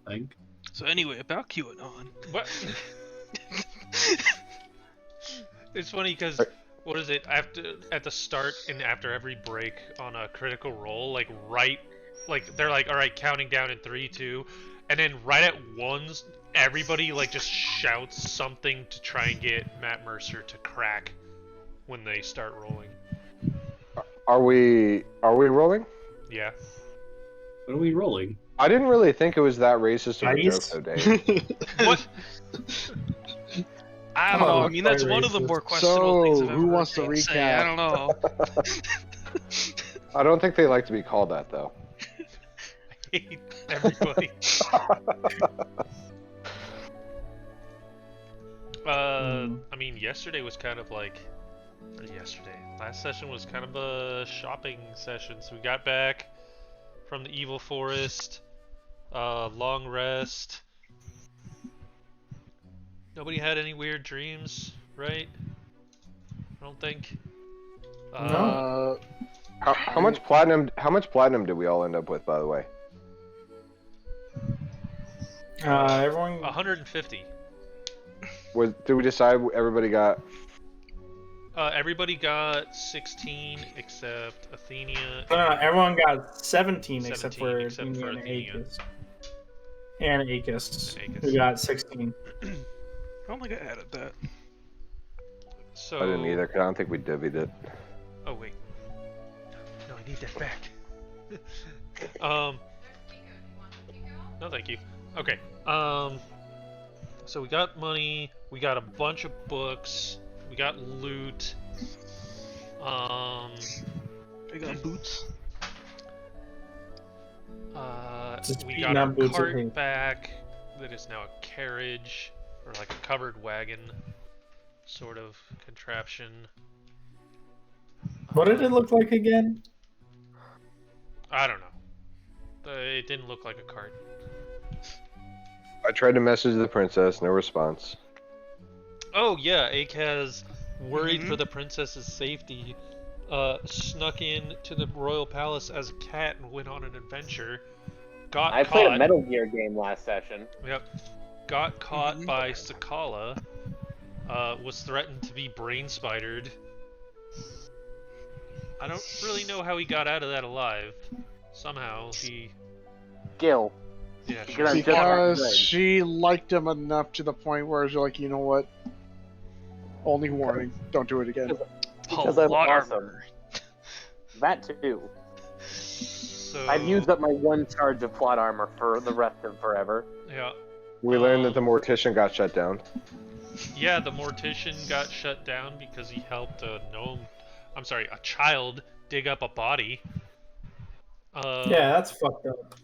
think. So anyway, about QAnon. What? It's funny because what is it? After at the start and after every break on a Critical Role, like they're like, all right, counting down in 3, 2, and then right at ones, everybody like just shouts something to try and get Matt Mercer to crack when they start rolling. Are we rolling? Yeah. What are we rolling? I didn't really think it was that racist of a joke, though, Dave. What? I don't know. I Oh, mean, that's quite one of the racist. more questionable things I've So, ever who heard wants to Dave say. recap? I don't know. I don't think they like to be called that, though. I hate everybody. I mean, yesterday was kind of like, last session was kind of a shopping session. So we got back from the Evil Forest, long rest. Nobody had any weird dreams, right? I don't think. No. How much platinum? How much platinum did we all end up with, by the way? Everyone. 150. Did we decide everybody got? Everybody got 16 except Athenia. Everyone got 17 except 17 for except for Athenia Athenia. and Akis, And Akis. who got 16. I don't think I added that. So I didn't either, because I don't think we divvied it. Oh wait. No, I need that back. No, thank you. Okay. So we got money. We got a bunch of books. We got loot. I got boots. We got our cart back. That is now a carriage or like a covered wagon, sort of contraption. What did it look like again? I don't know. It didn't look like a cart. I tried to message the princess, no response. Oh yeah, Akaz, worried for the princess's safety, snuck in to the royal palace as a cat and went on an adventure. I played a Metal Gear game last session. Yep. Got caught by Sakala. Was threatened to be brain spidered. I don't really know how he got out of that alive. Somehow he. Gil. Yeah, Because sure. I'm just Because good. she liked him enough to the point where she's like, you know what? Only warning, don't do it again. Because A I'm lot awesome. armor. That too. So I've used up my one charge of plot armor for the rest of forever. Yeah. We learned that the mortician got shut down. Yeah, the mortician got shut down because he helped a child dig up a body. Yeah, that's fucked up.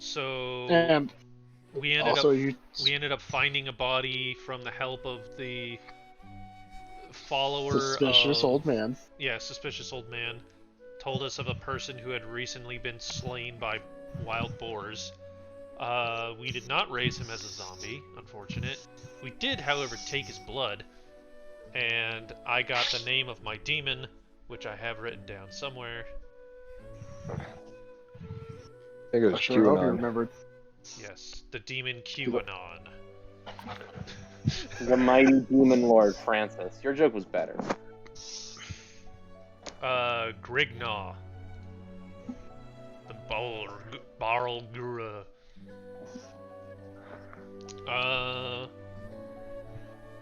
So And we ended also, up finding a body from the help of the follower suspicious of, old man. Yeah, suspicious old man told us of a person who had recently been slain by wild boars. We did not raise him as a zombie, unfortunate. We did, however, take his blood, and I got the name of my demon, which I have written down somewhere. I think it was Sure, I hope you QAnon. remembered. Yes, the demon QAnon. The mighty demon lord Francis. Your joke was better. Grignaw. The Barlgura.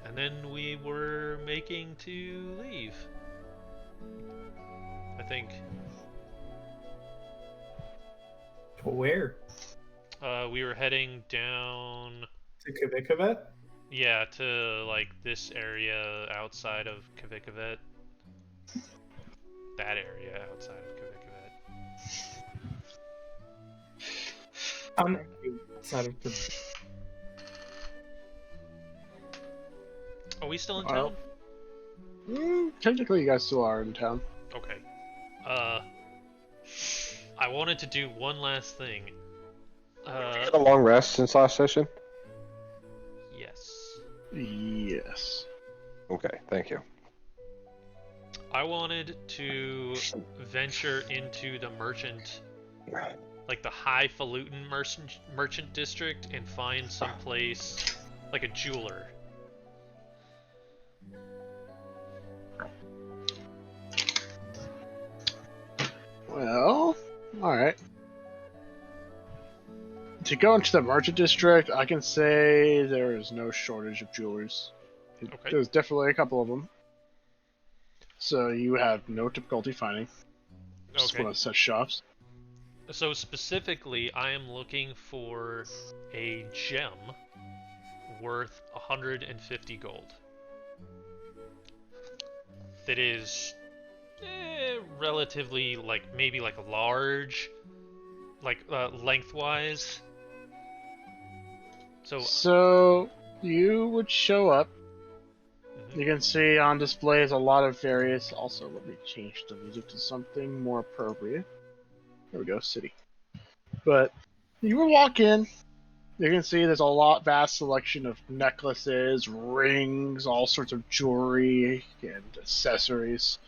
And then we were making to leave. I think. Where? We were heading down. To Kvikavet? Yeah, to like this area outside of Kvikavet. That area outside of Kvikavet. Outside of the... Are we still in Well, town? Technically, you guys still are in town. Okay. I wanted to do one last thing. Had a long rest since last session? Yes. Yes. Okay, thank you. I wanted to venture into the merchant like the highfalutin merchant district and find some place like a jeweler. Well, alright. To go into the merchant district, I can say there is no shortage of jewelers. Okay. There's definitely a couple of them. So you have no difficulty finding. Just Okay. one of such shops. So specifically, I am looking for a gem worth 150 gold. That is relatively, like, maybe like large, like lengthwise. So you would show up. Mhm. You can see on displays a lot of various. Also, let me change the music to something more appropriate. There we go, city. But you would walk in. You can see there's a vast selection of necklaces, rings, all sorts of jewelry and accessories.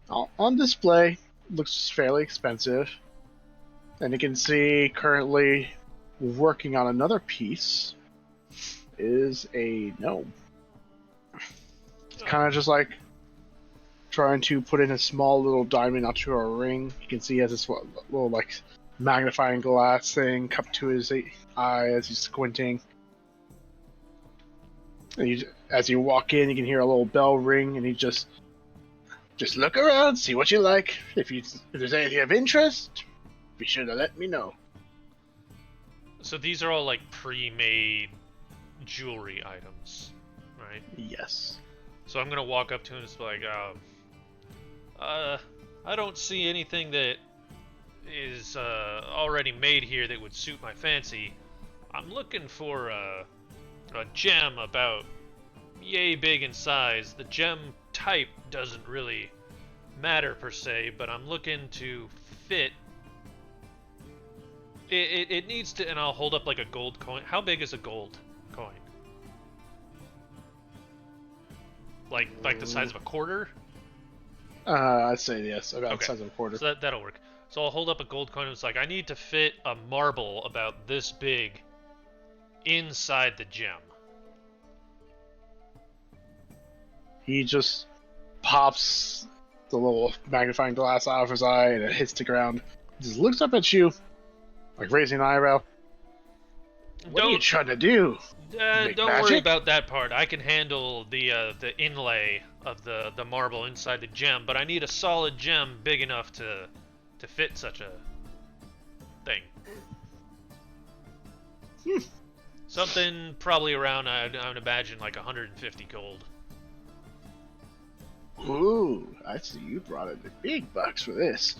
All on display. Looks fairly expensive. And you can see currently working on another piece is a gnome. Kind of just like trying to put in a small little diamond onto a ring. You can see he has this little like magnifying glass thing cupped to his eye as he's squinting. And as you walk in, you can hear a little bell ring, and he just look around, see what you like. If there's anything of interest, be sure to let me know. So these are all like pre-made jewelry items, right? Yes. So I'm gonna walk up to him and just be like, I don't see anything that is already made here that would suit my fancy. I'm looking for a gem about yay big in size. The gem type doesn't really matter per se, but I'm looking to fit. It needs to, and I'll hold up like a gold coin. How big is a gold coin? Like the size of a quarter? I'd say yes, about Okay. the size of a quarter. So that'll work. So I'll hold up a gold coin and it's like, I need to fit a marble about this big inside the gem. He just pops the little magnifying glass out of his eye and it hits the ground. He just looks up at you, like raising an eyebrow. What are you trying to do? Make Don't worry magic? about that part. I can handle the inlay of the marble inside the gem, but I need a solid gem big enough to fit such a thing. Something probably around, I would imagine, like 150 gold. Ooh, I see you brought in the big bucks for this.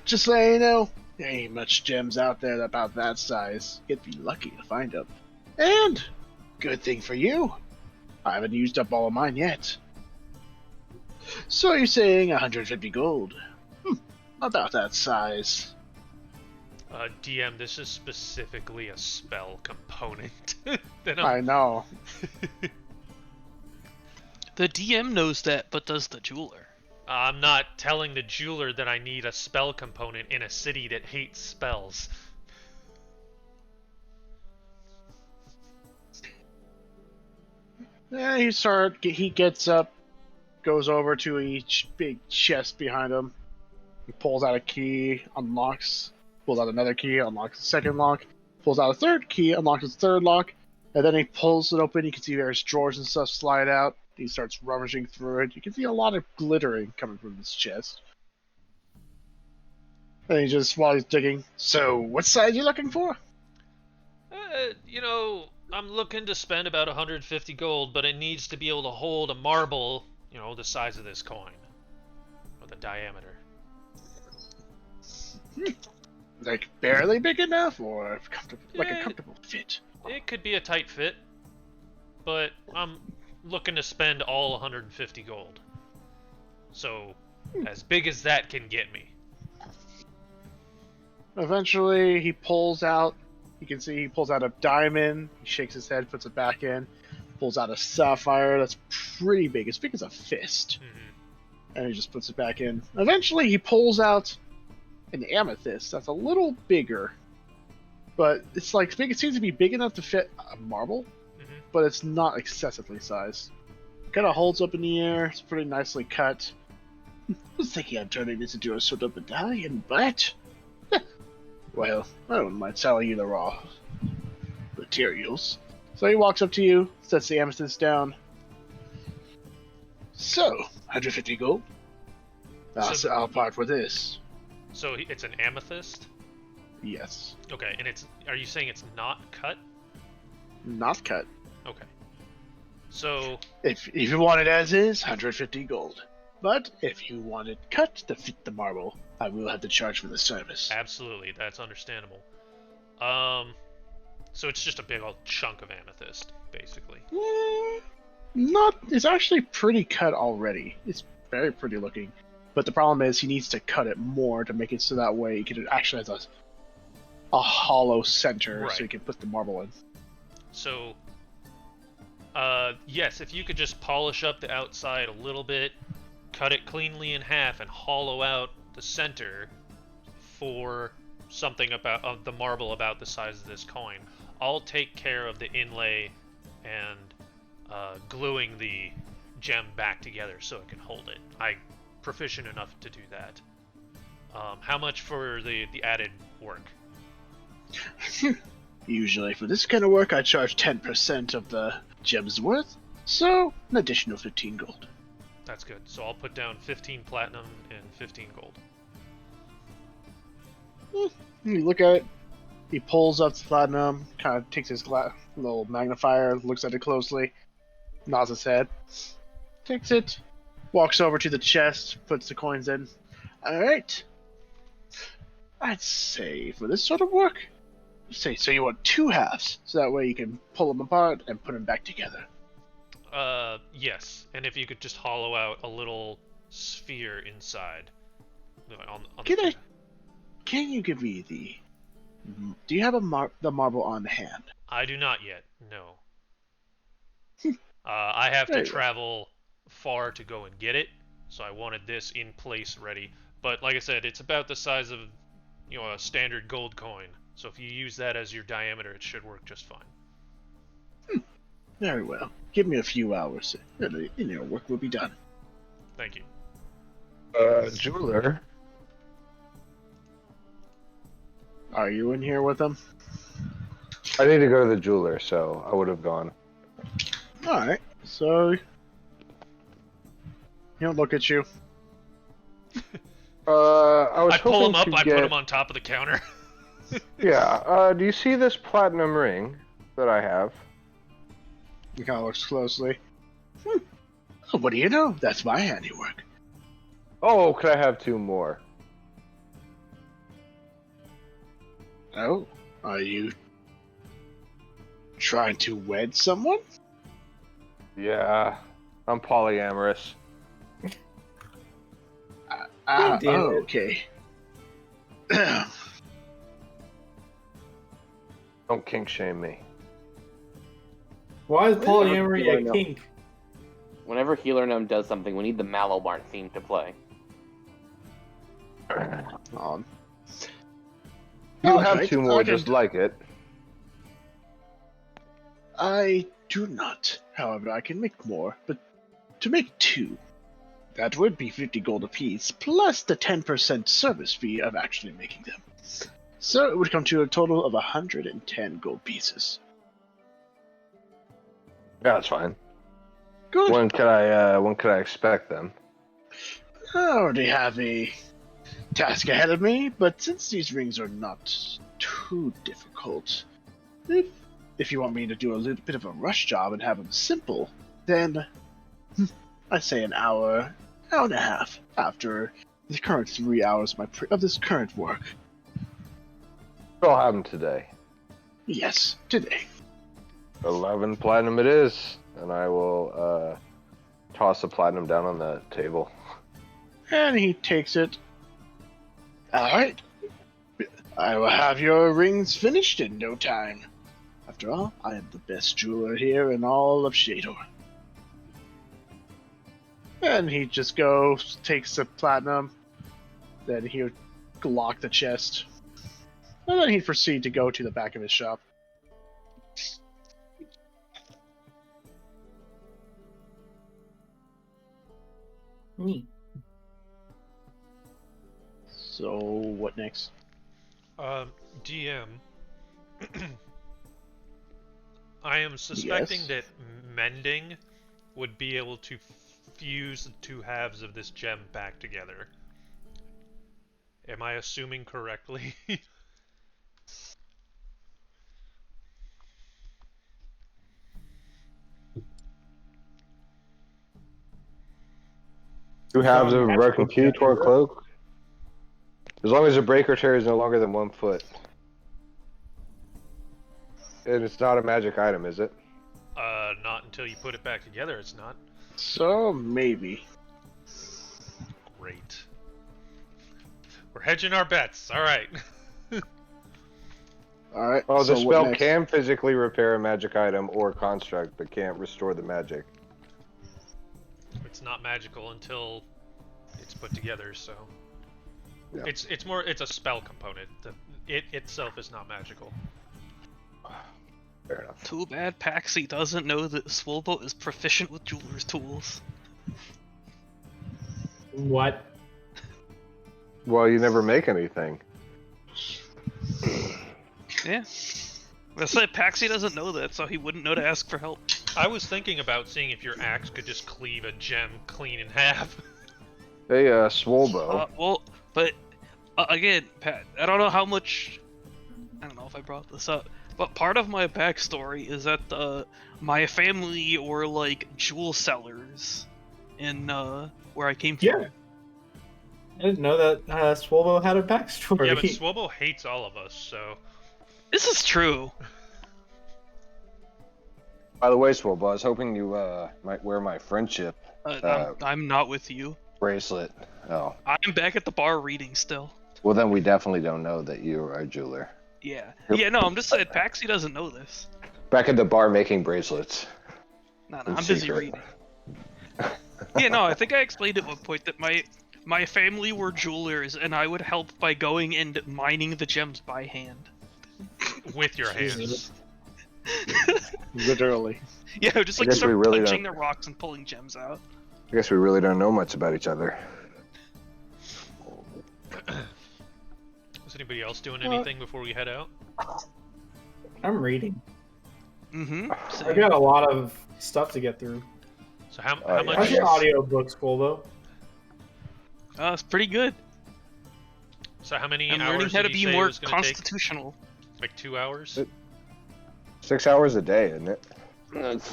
Just so you know, there ain't much gems out there about that size. You'd be lucky to find them. And, good thing for you, I haven't used up all of mine yet. So you're saying 150 gold? About that size. DM, this is specifically a spell component. That I know. The DM knows that, but does the jeweler? I'm not telling the jeweler that I need a spell component in a city that hates spells. Yeah, he gets up, goes over to each big chest behind him. He pulls out a key, pulls out another key, unlocks the second lock, pulls out a third key, unlocks the third lock, and then he pulls it open. You can see various drawers and stuff slide out. He starts rummaging through it. You can see a lot of glittering coming from this chest. And he just, while he's digging, so what size are you looking for? I'm looking to spend about 150 gold, but it needs to be able to hold a marble, the size of this coin. Or the diameter. Like barely big enough, or like a Yeah. comfortable fit? It could be a tight fit, but I'm looking to spend all 150 gold. So, as big as that can get me. Eventually, he pulls out. You can see he pulls out a diamond. He shakes his head, puts it back in. Pulls out a sapphire that's pretty big, as big as a fist, Mm-hmm. and he just puts it back in. Eventually, he pulls out an amethyst that's a little bigger, but it's like big. It seems to be big enough to fit a marble, but it's not excessively sized. Kind of holds up in the air. It's pretty nicely cut. I was thinking of turning this into a sort of medallion, but well, I don't mind selling you the raw materials. So he walks up to you, sets the amethyst down. So, 150 gold. I'll part with this. So it's an amethyst? Yes. Okay, and are you saying it's not cut? Not cut. Okay. So... If you want it as is, 150 gold. But if you want it cut to fit the marble, I will have to charge for the service. Absolutely, that's understandable. So it's just a big old chunk of amethyst, basically. It's actually pretty cut already. It's very pretty looking. But the problem is he needs to cut it more to make it so that way it actually has a hollow center, right, so you can put the marble in. So, yes, if you could just polish up the outside a little bit, cut it cleanly in half, and hollow out the center for something about the marble about the size of this coin, I'll take care of the inlay and gluing the gem back together so it can hold it. I'm proficient enough to do that. How much for the added work? Usually for this kind of work I charge 10% of the gem's worth, so an additional 15 gold. That's good. So I'll put down 15 platinum and 15 gold. You look at it, he pulls up the platinum, kind of takes his little magnifier, looks at it closely, nods his head, takes it, walks over to the chest, puts the coins in. Alright. I'd say for this sort of work, so you want 2 halves, so that way you can pull them apart and put them back together. Yes. And if you could just hollow out a little sphere inside. Can you give me do you have the marble on hand? I do not yet, no. I have to travel far to go and get it, so I wanted this in place ready. But like I said, it's about the size of, a standard gold coin. So if you use that as your diameter, it should work just fine. Very well. Give me a few hours, and your work will be done. Thank you. Jeweler. Are you in here with them? I need to go to the jeweler, so I would have gone. Alright, so he'll look at you. I pull him up, I put him on top of the counter. Yeah, do you see this platinum ring that I have? He kind of looks closely. What do you know? That's my handiwork. Oh, could I have 2 more? Oh, are you trying to wed someone? Yeah, I'm polyamorous. Okay. Don't kink shame me. Why is polyamory a kink? Whenever Healer Gnome does something, we need the Mallowbarn theme to play. You have 2 more just like it. I do not. However, I can make more, but to make 2, that would be 50 gold apiece, plus the 10% service fee of actually making them. So it would come to a total of 110 gold pieces. Yeah, that's fine. Good. When could I expect them? I already have a task ahead of me, but since these rings are not too difficult, if you want me to do a little bit of a rush job and have them simple, then I say an hour and a half after the current 3 hours of this current work. I'll have them today. Yes, today. 11 platinum it is, and I will toss the platinum down on the table. And he takes it. Alright. I will have your rings finished in no time. After all, I am the best jeweler here in all of Shador. And he just goes, takes the platinum, then he lock the chest. And then he'd proceed to go to the back of his shop. Neat. So, what next? DM. I am suspecting Yes. that mending would be able to fuse the two halves of this gem back together. Am I assuming correctly? Two halves of a Magical broken key to our together. cloak. As long as the breaker tear is no longer than 1 foot. And it's not a magic item, is it? Not until you put it back together, it's not. So, maybe. Great. We're hedging our bets, alright. Alright, Oh, so the what spell next? can physically repair a magic item or construct, but can't restore the magic. It's not magical until it's put together, so... Yeah. It's a spell component. It itself is not magical. Fair enough. Too bad Paxi doesn't know that Swolbo is proficient with jeweler's tools. What? Well, you never make anything. Yeah. I said Paxi doesn't know that, so he wouldn't know to ask for help. I was thinking about seeing if your axe could just cleave a gem clean in half. Hey, Swolbo. Well, but again, Pat, I don't know how much. I don't know if I brought this up, but part of my backstory is that my family were like jewel sellers in where I came from. Yeah. I didn't know that Swolbo had a backstory. Yeah, but Swobo hates all of us, so... This is true. By the way, Swolbo, I was hoping you might wear my friendship I'm not with you. bracelet. Oh. I'm back at the bar reading still. Well, then we definitely don't know that you are a jeweler. Yeah. Yeah, no, I'm just saying Paxi doesn't know this. Back at the bar making bracelets. No, In I'm busy secret. reading. Yeah, no, I think I explained at one point that my family were jewelers, and I would help by going and mining the gems by hand. With your hands. Jesus. Literally. Yeah, just like guess we start really punching don't- the rocks and pulling gems out. I guess we really don't know much about each other. Is anybody else doing anything before we head out? I'm reading. Mm-hmm. I got a lot of stuff to get through. So how yeah. much? How's your audiobooks, Swolbo? It's pretty good. So how many I'm hours learning how to did be you say it more was gonna take? constitutional. Like 2 hours? 6 hours a day, isn't it? It's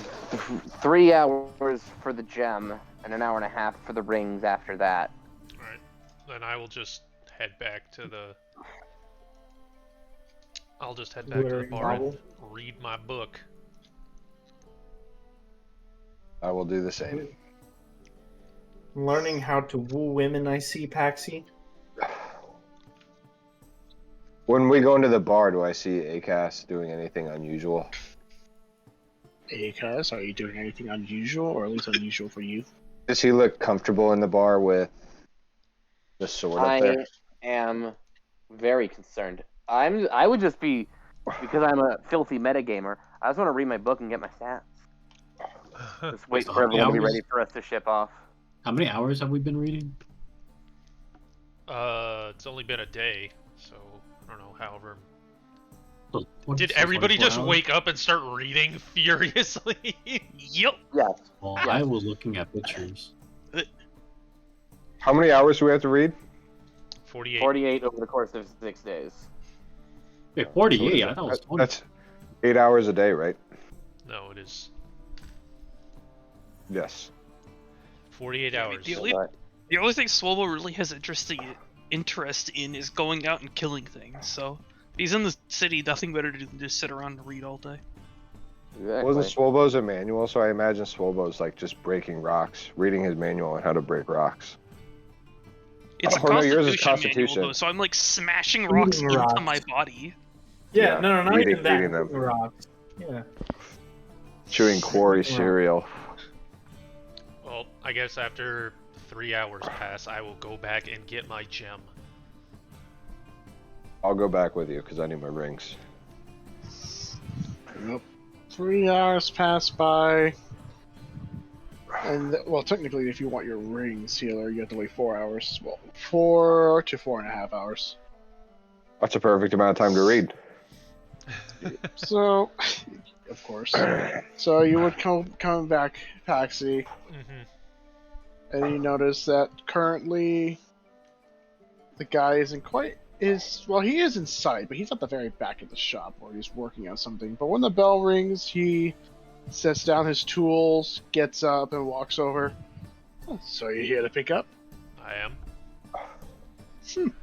3 hours for the gem and an hour and a half for the rings after that. Alright. Then I will just head back to the... I'll just head back to the Literary bar and novel. read my book. I will do the same. Learning how to woo women, I see, Paxi. When we go into the bar, do I see Acast doing anything unusual? Hey, cuz, are you doing anything unusual, or at least unusual for you? Does he look comfortable in the bar with the sword up I there? am very concerned. I would just be, because I'm a filthy metagamer, I just want to read my book and get my stats. Just wait So for how many everyone to be hours? ready for us to ship off. How many hours have we been reading? It's only been a day, so I don't know, however... So, what Did is this, everybody 24 just hours? wake up and start reading furiously? Yep. Yes. Well, Yes. I was looking at pictures. How many hours do we have to read? 48. 48 over the course of 6 days. Wait, 48? I thought it was 20. That's 8 hours a day, right? No, it is Yes. 48 I mean, hours. the only thing Swolbo really has interest in is going out and killing things, so... If he's in the city, nothing better to do than just sit around and read all day. Exactly. Wasn't Swolbo's a manual? So I imagine Swolbo's like just breaking rocks, reading his manual on how to break rocks. It's Oh, a no, yours is constitution manual, Constitution. though, so I'm like smashing rocks Eating into rocks. my body. Yeah, Yeah, no, not eating- even that. eating them. Eating rocks. Yeah. Chewing quarry Yeah. cereal. Well, I guess after 3 hours pass, I will go back and get my gem. I'll go back with you because I need my rings. Yep. 3 hours pass by. And, well, technically, if you want your rings, healer, you have to wait 4 hours. Well, 4 to 4.5 hours. That's a perfect amount of time to read. So, of course. So you would come back, Paxi, and you notice that currently the guy isn't quite well, he is in sight, but he's at the very back of the shop where he's working on something. But when the bell rings, he sets down his tools, gets up, and walks over. "Oh, so you're here to pick up?" I am.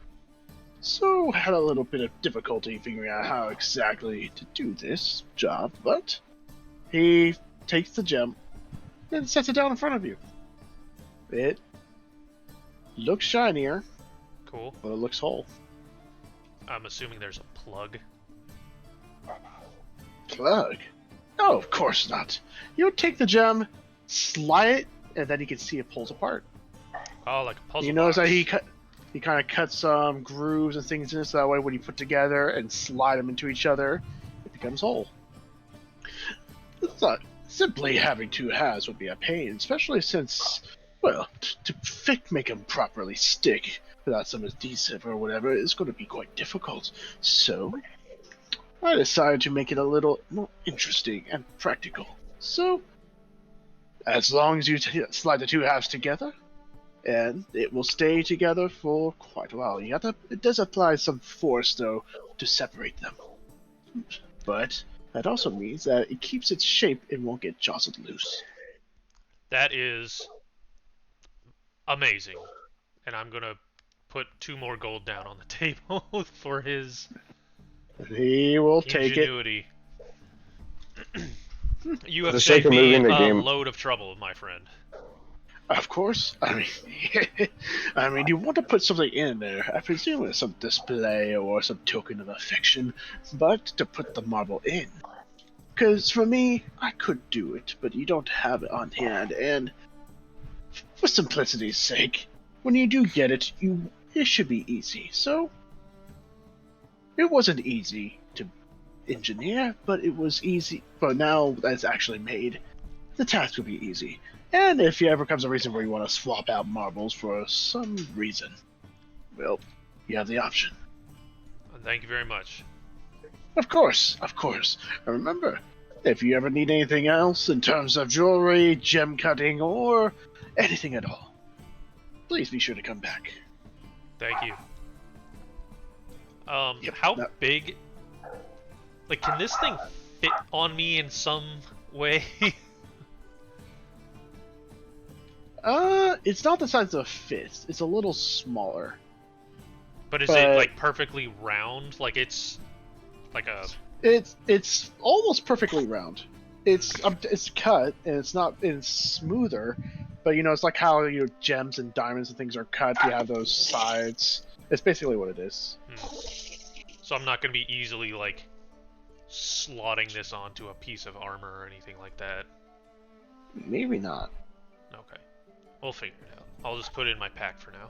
So had a little bit of difficulty figuring out how exactly to do this job, but he takes the gem and sets it down in front of you. It looks shinier, Cool. but it looks whole. I'm assuming there's a plug. Plug? No, of course not. You would take the gem, slide it, and then you can see it pulls apart. Oh, like a puzzle You notice box. that he kind of cuts some grooves and things in it, so that way when you put together and slide them into each other, it becomes whole. It's not simply having two halves would be a pain, especially since, well, to make them properly stick without some adhesive or whatever is going to be quite difficult. So I decided to make it a little more interesting and practical. So, as long as you slide the two halves together, and it will stay together for quite a while. It does apply some force, though, to separate them. But that also means that it keeps its shape and won't get jostled loose. That is amazing. And I'm gonna put 2 more gold down on the table for his He will take it. ingenuity. You For have the sake saved of me moving the a game- load of trouble, my friend. Of course. I mean, you want to put something in there. I presume it's some display or some token of affection, but to put the marble in. Because for me, I could do it, but you don't have it on hand, and for simplicity's sake, when you do get it, it should be easy. So, it wasn't easy to engineer, but it was easy. But now that it's actually made, the task will be easy. And if ever comes a reason where you want to swap out marbles for some reason, well, you have the option. Thank you very much. Of course. And remember, if you ever need anything else in terms of jewelry, gem cutting, or anything at all, please be sure to come back. Thank you. Yep, How that- big? Like, can this thing fit on me in some way? It's not the size of a fist. It's a little smaller. But is But- it like perfectly round? Like it's like a It's almost perfectly round. It's cut and it's smoother, but it's like how your gems and diamonds and things are cut. You have those sides. It's basically what it is. So I'm not gonna be easily like slotting this onto a piece of armor or anything like that. Maybe not. Okay, we'll figure it out. I'll just put it in my pack for now.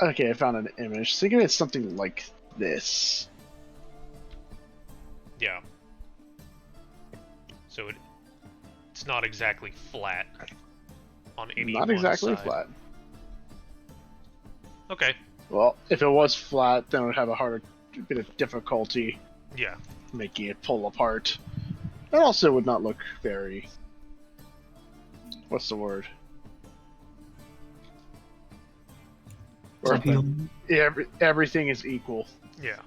Okay, I found an image. Think of it as something like this. Yeah. So it's not exactly flat on any Not one exactly side. flat. Okay. Well, if it was flat, then it would have a bit of difficulty Yeah. making it pull apart. It also would not look very. What's the word? Everything is equal Yeah.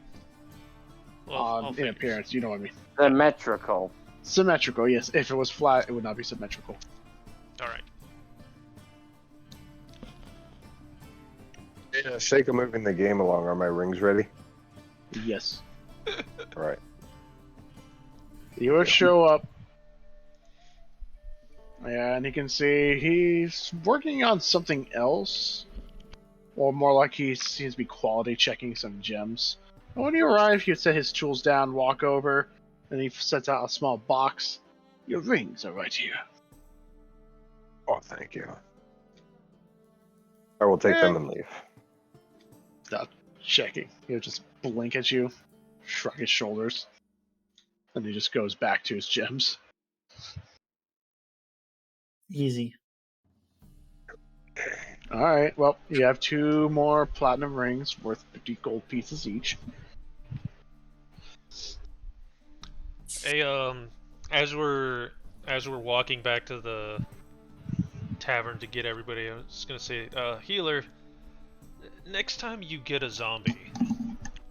Well, I'll in figure- appearance. You know what I mean? Symmetrical. Symmetrical, yes. If it was flat, it would not be symmetrical. All right. For the sake of moving the game along, are my rings ready? Yes. All right. You would show up. And you can see he's working on something else. Or more like he seems to be quality checking some gems. And when you arrive, he set his tools down, walk over, and he sets out a small box. Your rings are right here. Oh, thank you. I will take them and leave. checking. He'll just blink at you, shrug his shoulders, and he just goes back to his gems. Easy. Alright, well, you have 2 more platinum rings worth 50 gold pieces each. Hey, as we're walking back to the tavern to get everybody, I was gonna say, healer, next time you get a zombie,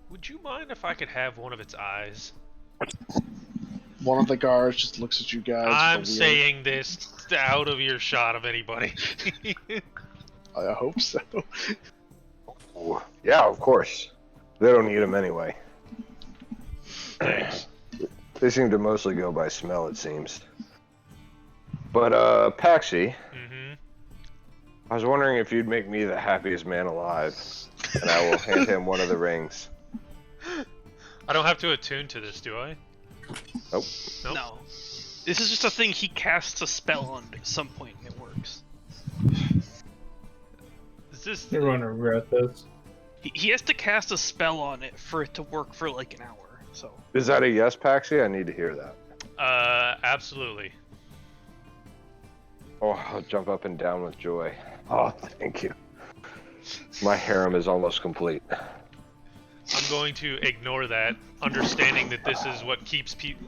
would you mind if I could have one of its eyes? One of the guards just looks at you guys. with a I'm weird- saying this out of earshot of anybody. I hope so. Ooh, yeah, of course. They don't need them anyway. Thanks. They seem to mostly go by smell, it seems. But, Paxi, Mm-hmm. I was wondering if you'd make me the happiest man alive, and I will hand him one of the rings. I don't have to attune to this, do I? Nope. Nope. No. This is just a thing he casts a spell on at some point and it works. Is this... You're going to regret this. He has to cast a spell on it for it to work for like an hour, so. Is that a yes, Paxi? I need to hear that. Absolutely. Oh, I'll jump up and down with joy. Oh, thank you. My harem is almost complete. I'm going to ignore that, understanding that this is what keeps people...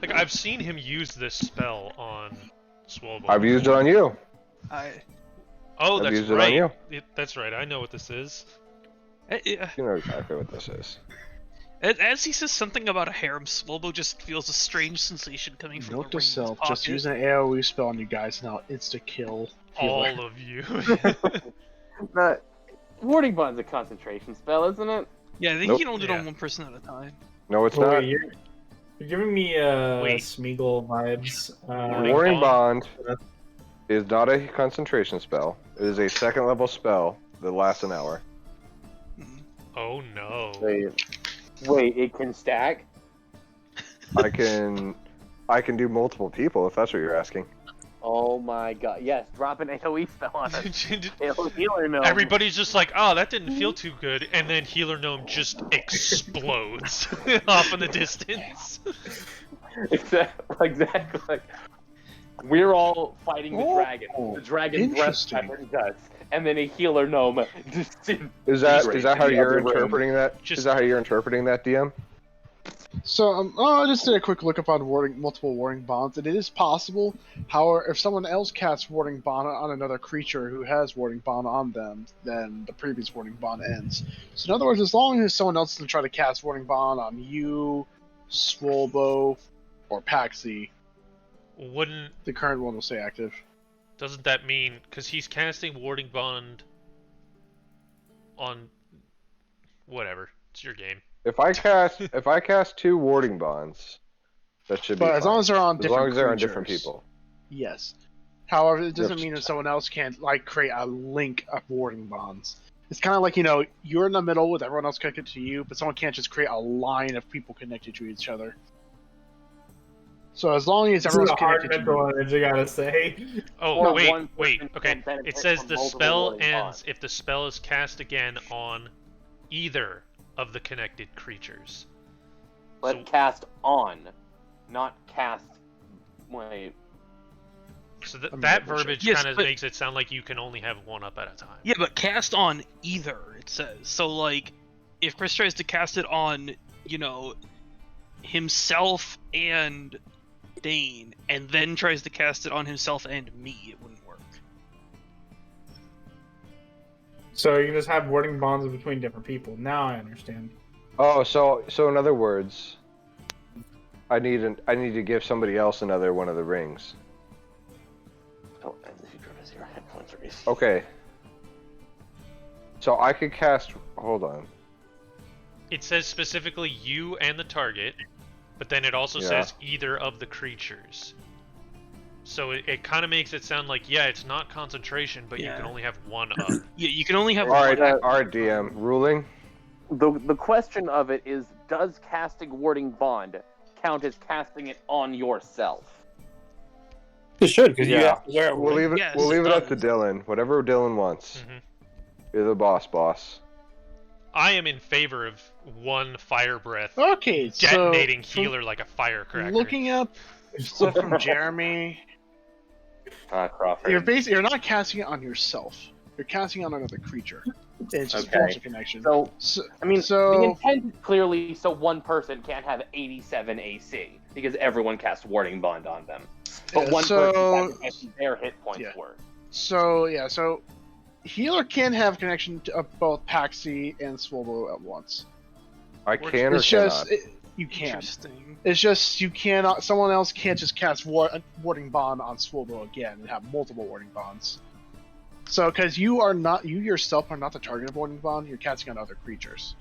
Like, I've seen him use this spell on Swobo. I've used it on you. Oh, I've that's used it on right. you. That's right, I know what this is. You know exactly what this is. As he says something about a harem, Swobo just feels a strange sensation coming from Note the to ring in his self, pocket. just use an AoE spell on you guys and I'll insta-kill healer. All of you. Warding Bond's a concentration spell, isn't it? Yeah, I think Nope. you can only do it Yeah. on one person at a time. No, it's Oh, not. wait, you're giving me Wait. Smeagol vibes. Warring Bond Uh, is not a concentration spell. It is a second level spell that lasts an hour. Oh no. Wait, it can stack? I can do multiple people if that's what you're asking. Oh my god, yes, drop an AoE spell on us. It'll healer no. Everybody's just like, oh, that didn't feel too good, and then Healer Gnome just explodes off in the distance. Exactly. We're all fighting the dragon. The dragon breath Interesting. weapon does. And then a healer gnome just Is that how in the you're other room. interpreting that? Just- Is that how you're interpreting that, DM? So, I just did a quick look up on multiple warding bonds, and it is possible. However, if someone else casts warding bond on another creature who has warding bond on them, then the previous warding bond ends. So, in other words, as long as someone else doesn't try to cast warding bond on you, Swolbo, or Paxi, Wouldn't... the current one will stay active. Doesn't that mean... Because he's casting Warding Bond on... Whatever. It's your game. If I cast 2 warding bonds, that should be But as fine. long as they're on As different long as they're on different creatures. people. Yes. However, it doesn't Yep. mean that someone else can't create a link of warding bonds. It's kind of like, you're in the middle with everyone else connected to you, but someone can't just create a line of people connected to each other. So as long as This is everyone's a hard connected to mental you, image, I gotta say. Oh, Or wait, one wait, person okay. can benefit It says from the multiple spell warding ends bonds. if the spell is cast again on either of the connected creatures. But So- cast on, not cast. Wait. So Let me that double check. verbiage Yes, kind of but- makes it sound like you can only have one up at a time. Yeah, but cast on either, it says. So, like, if Chris tries to cast it on, himself and Dane, and then tries to cast it on himself and me, it wouldn't work. So you can just have warding bonds between different people. Now I understand. Oh, so in other words, I need to give somebody else another one of the rings. Oh, and the future of zero headphones race. Okay. So I could cast. Hold on. It says specifically you and the target, but then it also Yeah. says either of the creatures. So it kind of makes it sound like, yeah, it's not concentration, but you Yeah. can only have one up. Yeah, you can only have All right, one. DM ruling. The question of it is, does casting warding bond count as casting it on yourself? It should, because you Yeah. have to wear it. We'll leave it. Yes, We'll leave it up to does. Dylan. Whatever Dylan wants. Mhm. You're the boss. I am in favor of one fire breath Okay, detonating so healer like a firecracker. looking up stuff from Jeremy, Crawford. you're not casting it on yourself. You're casting it on another creature. It's just Okay. force of connection. So, I mean, the so intent is clearly so one person can't have 87 AC because everyone casts Warding Bond on them. But Yeah, one so- person sacrifices their hit points Yeah. worth. so healer can have connection to both Paxi and Swobo at once. I can or It's cannot. just you can. Interesting. It's just you cannot. Someone else can't just cast Warding Bond on Swobo again and have multiple Warding Bonds. So, because you yourself are not the target of Warding Bond, you're casting on other creatures.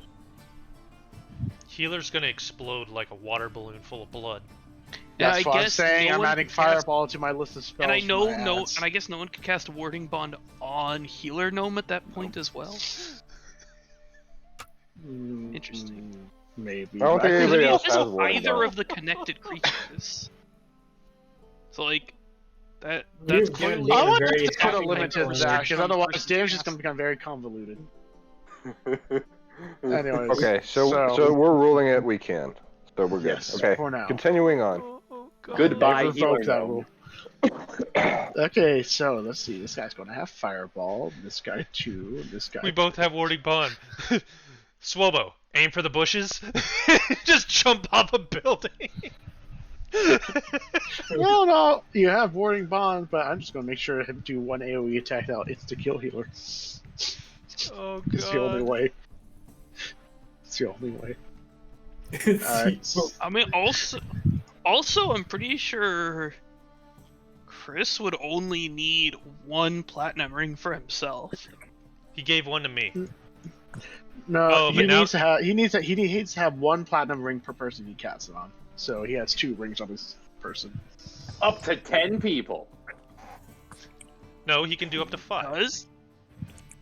Healer's gonna explode like a water balloon full of blood. Yeah, That's I what I'm guess saying. no I'm one adding can cast- Fireball to my list of spells. And I for know my ads. and I guess no one could cast Warding Bond on Healer Gnome at that point as well. Interesting. Maybe. I don't think but anybody It else is has Warding either Bond. of the connected creatures. So like that's You've clearly given I want very to just put a happy limit to restriction that, because on otherwise person damage is cast. going to become very convoluted. Anyways. Okay, so we're ruling it. We can. So we're good. Yes, Okay. for now. Continuing on. Goodbye, Never Healer revoke that Gnome. rule. Okay, so let's see. This guy's going to have Fireball. This guy too. This guy. We both have warding bond. Swobo, aim for the bushes. Just jump off a building. No, you have Warding Bond, but I'm just going to make sure to do one AoE attack now. It's the kill healer. Oh It's the only god. way. It's the only way. It's- Alright. I mean also I'm pretty sure Chris would only need one platinum ring for himself. He gave one to me. No, Oh, he but now- needs to have one platinum ring per person he casts it on. So he has 2 rings on his person. Up to 10 people. No, he can do up to 5. Does?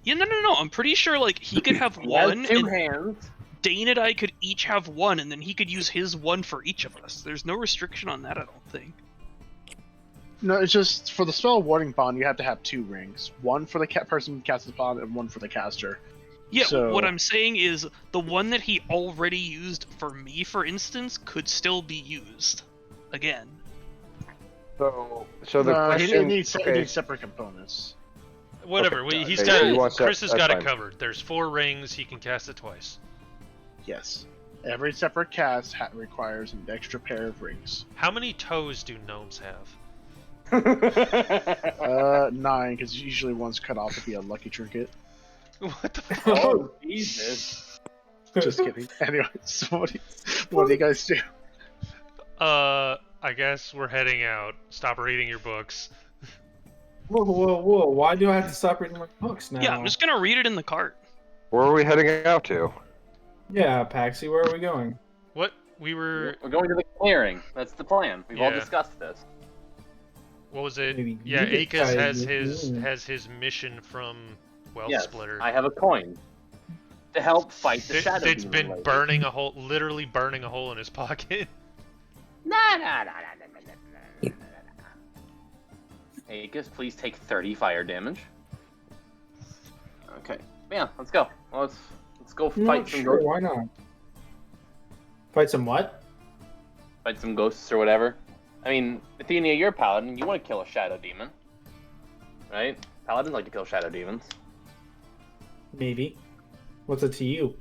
Yeah, no. I'm pretty sure like he could have He has one, 2 and hands. Dane and I could each have one, and then he could use his one for each of us. There's no restriction on that, I don't think. No, it's just for the spell Warding Bond, you have to have 2 rings. One for the person who casts the bond, and one for the caster. Yeah, So- what I'm saying is the one that he already used for me, for instance, could still be used again. So the No, question. it needs okay, separate components. Whatever. Okay, He's okay, he got. wants that- Chris has that's got it fine. covered. There's 4 rings. He can cast it twice. Yes. Every separate cast requires an extra pair of rings. How many toes do gnomes have? 9, because usually one's cut off to be a lucky trinket. What the fuck? Oh, Jesus. Just kidding. Anyways, what do you guys do? I guess we're heading out. Stop reading your books. Whoa! Why do I have to stop reading my books now? Yeah, I'm just gonna read it in the cart. Where are we heading out to? Yeah, Paxi, where are we going? What? We were. We're going to the clearing. That's the plan. We've all Yeah. discussed this. What was it? Maybe Yeah, you Akaz decided. has his mission from Wealth Yes, Splitter. I have a coin to help fight the shadow. It's demon been lady. burning a hole, literally burning a hole in his pocket. Nah. Aegis, please take 30 fire damage. Okay. Yeah, let's go. Let's go I'm fight not some sure, ghosts. why not? Fight some what? Fight some ghosts or whatever. I mean, Athenia, you're a paladin. You want to kill a shadow demon, right? Paladins like to kill shadow demons Maybe. What's it to you?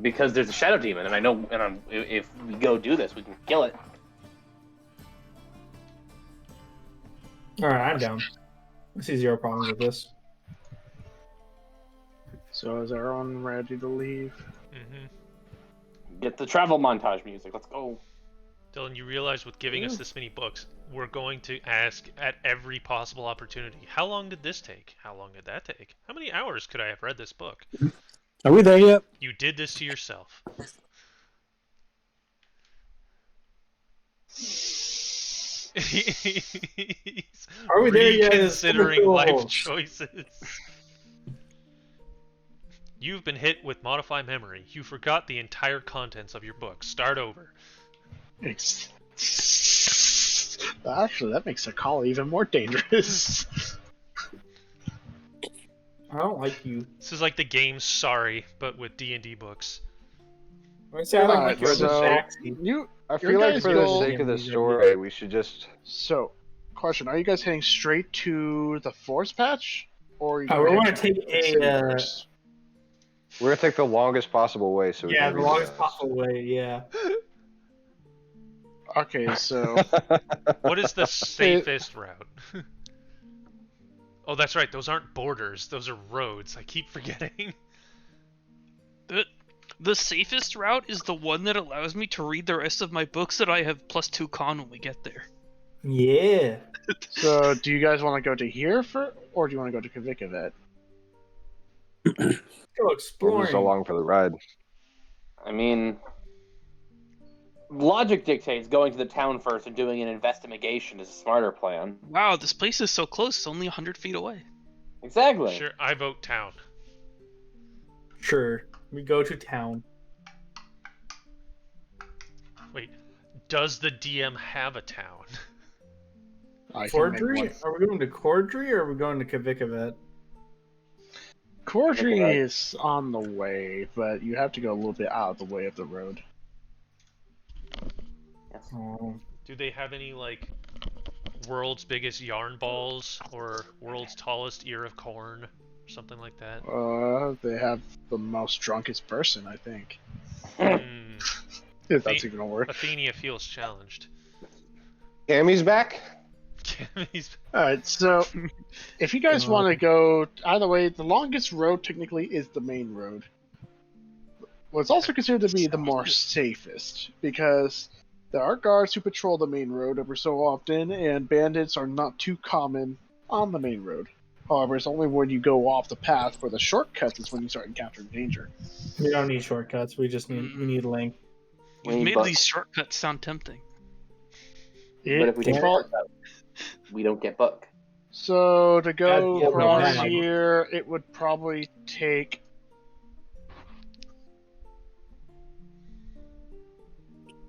because there's a shadow demon, and I know, if we go do this, we can kill it. Alright, I'm down. I see 0 problems with this. So is everyone ready to leave? Mm-hmm. Get the travel montage music. Let's go. Dylan, you realize with giving us this many books, we're going to ask at every possible opportunity, how long did this take? How long did that take? How many hours could I have read this book? Are we there yet? You did this to yourself. He's Are we there yet? reconsidering life Oh. choices. You've been hit with modify memory. You forgot the entire contents of your book. Start over. Actually, that makes a call even more dangerous. I don't like you. This is like the game Sorry, but with D&D books. I say I don't Alright, like your so backseat. you I Your feel like guys for the go- sake of the Yeah, story, we should just. so question: are you guys heading straight to the forest patch, or are you We going want to to take the city a. first? We're gonna take the longest possible way so we Yeah, can the read longest fast. possible way. Yeah. Okay, so What is the safest route? Oh, that's right. Those aren't borders. Those are roads. I keep forgetting. The safest route is the one that allows me to read the rest of my books that I have +2 con when we get there. Yeah. so do you guys want to go to here or do you want to go to Kavikavet? Go We're exploring. just along for the ride. I mean, logic dictates going to the town first and doing an investigation is a smarter plan. Wow, this place is so close, it's only 100 feet away. Exactly. Sure, I vote town. Sure. We go to town. Wait, does the DM have a town? I can make Cordry? one. Are we going to Cordry or are we going to Kavikavet? Cordry is on the way, but you have to go a little bit out of the way of the road. Yes. Oh. Do they have any, like, world's biggest yarn balls or world's tallest ear of corn? Something like that? They have the most drunkest person, I think. Hmm. If that's even a word. Athenia feels challenged. Cammy's back? He's- Alright, so if you guys want to go either way, the longest road technically is the main road. What's also considered to be the more safest, because there are guards who patrol the main road every so often, and bandits are not too common on the main road. However, it's only when you go off the path for the shortcuts is when you start encountering danger. We don't need shortcuts. We just need length. We You've need made bucks. these shortcuts sound tempting. But if we take Default- the shortcut, we don't get book. So to go That's across bad. here, it would probably take.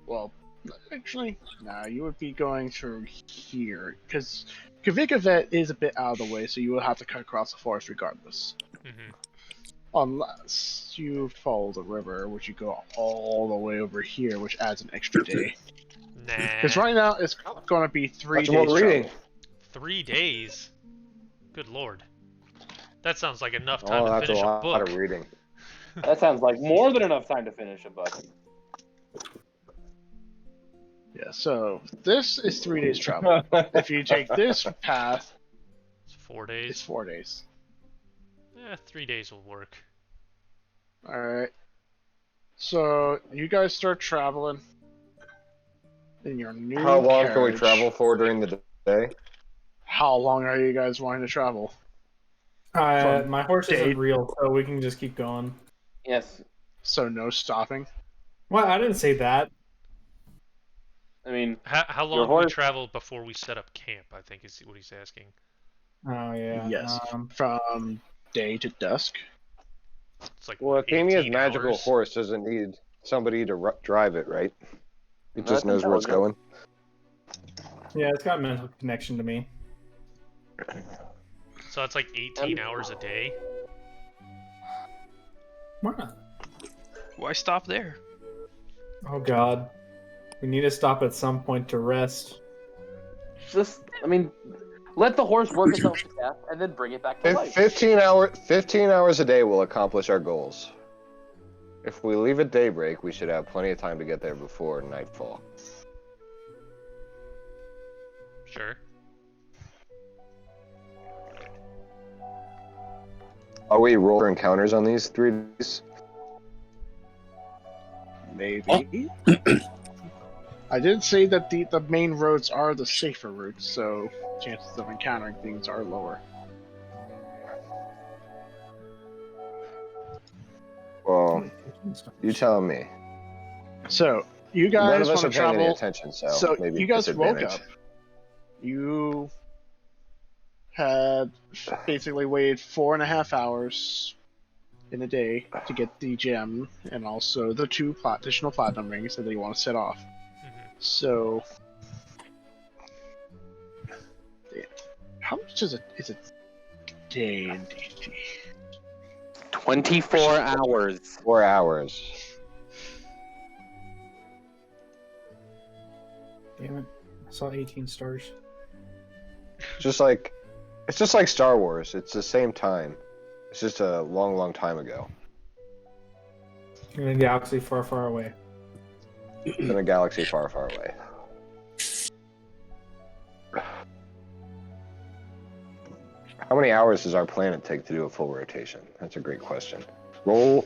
Well, actually, no, you would be going through here because Kavikavet is a bit out of the way, so you will have to cut across the forest regardless. Mhm. Unless you follow the river, which you go all the way over here, which adds an extra day. Nah. Because right now it's going to be 3 Much days more reading. travel. 3 days? Good lord. That sounds like enough time Oh, to that's a finish a lot book. of reading. That sounds like more than enough time to finish a book. Yeah, so this is 3 days travel. If you take this path, It's 4 it's days. 4 days. 3 days will work. Alright. So, you guys start traveling in your new How long can we carriage. travel for during the day? How long are you guys wanting to travel? My horse Dave. isn't real, so we can just keep going. Yes. So, no stopping. Well, I didn't say that. I mean, How Your long do we horse- travel before we set up camp, I think is what he's asking. Oh, yeah. Yes. From day to dusk. It's like, Well, what, Athenia's 18 magical hours? horse doesn't need somebody to drive it, right? It That's just knows where it's going. Yeah, it's got a mental connection to me. So that's like 18 hours a day? Why not? Why stop there? Oh, God. We need to stop at some point to rest. I mean, let the horse work itself to death and then bring it back to life. 15 hours a day will accomplish our goals. If we leave at daybreak, we should have plenty of time to get there before nightfall. Sure. Are we roll for encounters on these 3 days? Maybe. I did say that the main roads are the safer routes, so chances of encountering things are lower. Well, you tell me. So, you None guys of us want are to paying any travel. attention, so, So, maybe you guys woke disadvantage. up. You had basically waited 4.5 hours in a day to get the gem and also the 2 additional platinum rings that you want to set off. Mhm. So, how much is a day in D&D? 24 hours. 4 hours. Damn it. I saw 18 stars. It's just like Star Wars. It's the same time. It's just a long, long time ago. In a galaxy far, far away. In a galaxy far, far away. How many hours does our planet take to do a full rotation? That's a great question. Roll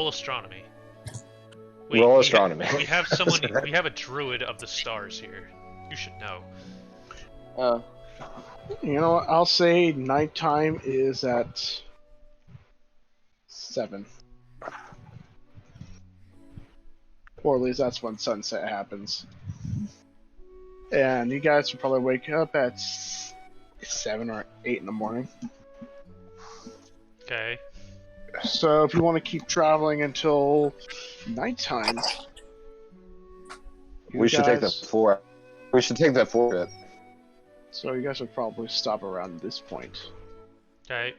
astronomy. Roll astronomy. We have someone. We have a druid of the stars here. You should know. You know what? I'll say nighttime is at 7. Or at least that's when sunset happens. And you guys will probably wake up at 7 or 8 in the morning. Okay. So if you want to keep traveling until nighttime, We should take the 4. We should take that 4 bit. So you guys would probably stop around this point. Okay.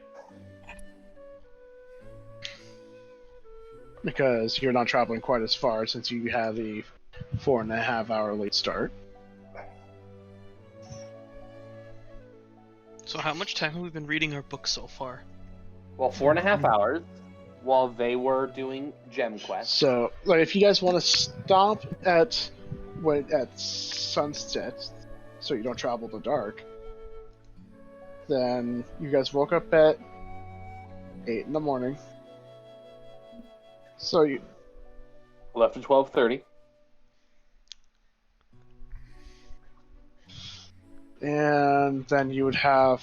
Because you're not traveling quite as far since you have a 4.5 hour late start. So how much time have we been reading our book so far? Well, 4.5 hours while they were doing gem quests. So, like, if you guys want to stop at sunset, so you don't travel the dark, then you guys woke up at 8 in the morning. So you Left at 12:30. and then you would have,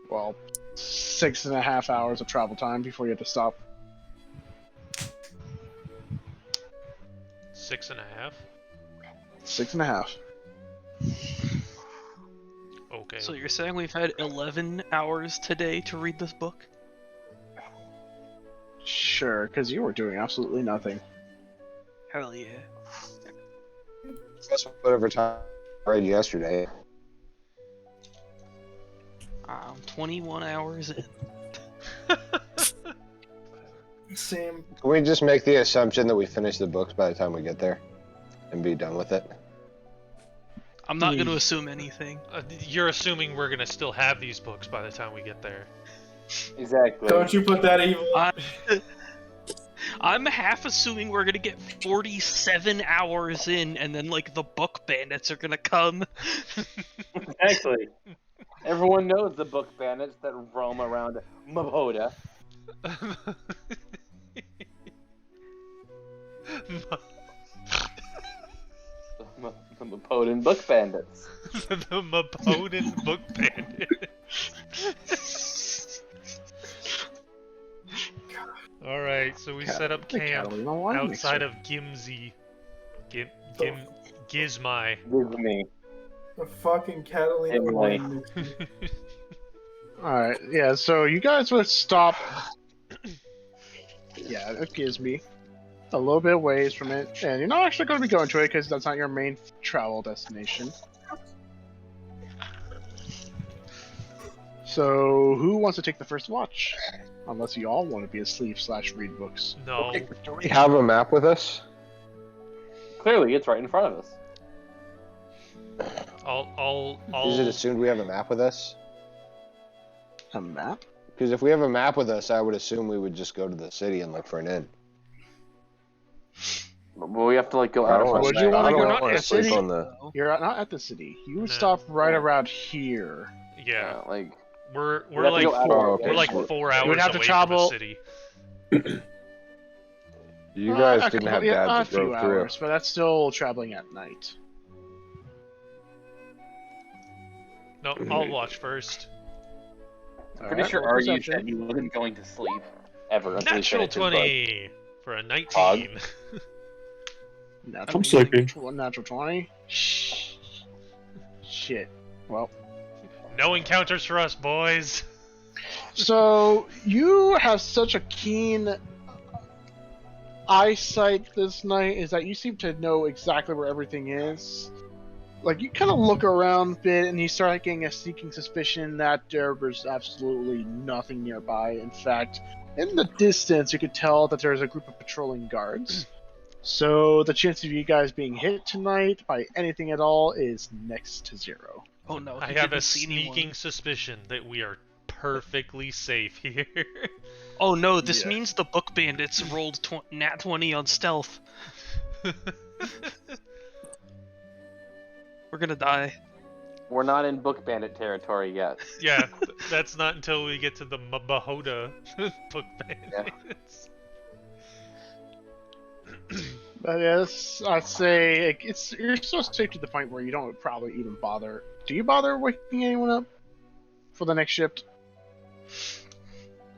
well, 6.5 hours of travel time before you had to stop. 6.5. 6.5. Okay. So you're saying we've had 11 hours today to read this book? Sure, because you were doing absolutely nothing. Hell yeah. That's whatever time I read yesterday. 21 hours in. Sam. Can we just make the assumption that we finish the books by the time we get there and be done with it? I'm not going to assume anything. You're assuming we're gonna still have these books by the time we get there. Exactly. Don't you put that evil. I'm half assuming we're gonna get 47 hours in, and then like the book bandits are gonna come. Exactly. Everyone knows the book bandits that roam around Maboda. The Mapodan book bandits. The Mapodan book bandit. Alright, so we set up camp outside of Gimzi. Gizmai. Disney. The fucking Catalina Emily. wine. Alright, yeah, so you guys would stop. Yeah, it gives me a little bit of ways from it, and you're not actually going to be going to it because that's not your main travel destination. So, who wants to take the first watch? Unless you all want to be asleep/read books. No. Do we have a map with us? Clearly, it's right in front of us. I'll Is it assumed we have a map with us? A map? Because if we have a map with us, I would assume we would just go to the city and look for an inn. But we have to like go I out don't of wanna our Would stay- you wanna I don't go wanna to the sleep city? on the. You're not at the city. You would No. stop right around here. Yeah. like We're we have to like go out of Oh, our okay. we're like so 4 hours would have to away travel- from the city. You guys A didn't couple- have yeah, dads a that few drove through. hours, but that's still traveling at night. No, I'll watch first. pretty Alright, sure roll Argy perception. said he wasn't going to sleep ever. until he Natural finished his book. 20 for a 19. Hog. Natural I'm sleeping. Natural 20. Shit. Well, No encounters for us, boys. so you have such a keen eyesight this night is that you seem to know exactly where everything is. like you kind of look around a bit, and you start getting a sneaking suspicion that there was absolutely nothing nearby. In fact, in the distance, you could tell that there's a group of patrolling guards. So the chance of you guys being hit tonight by anything at all is next to zero. Oh no, I he have a didn't see anyone. sneaking suspicion that we are perfectly safe here. Oh no, this Yeah. means the book bandits rolled nat 20 on stealth. We're gonna die. We're not in book bandit territory yet. Yeah, that's not until we get to the Bahoda book bandits. But yes, I'd say you're so safe to the point where you don't probably even bother. Do you bother waking anyone up for the next shift?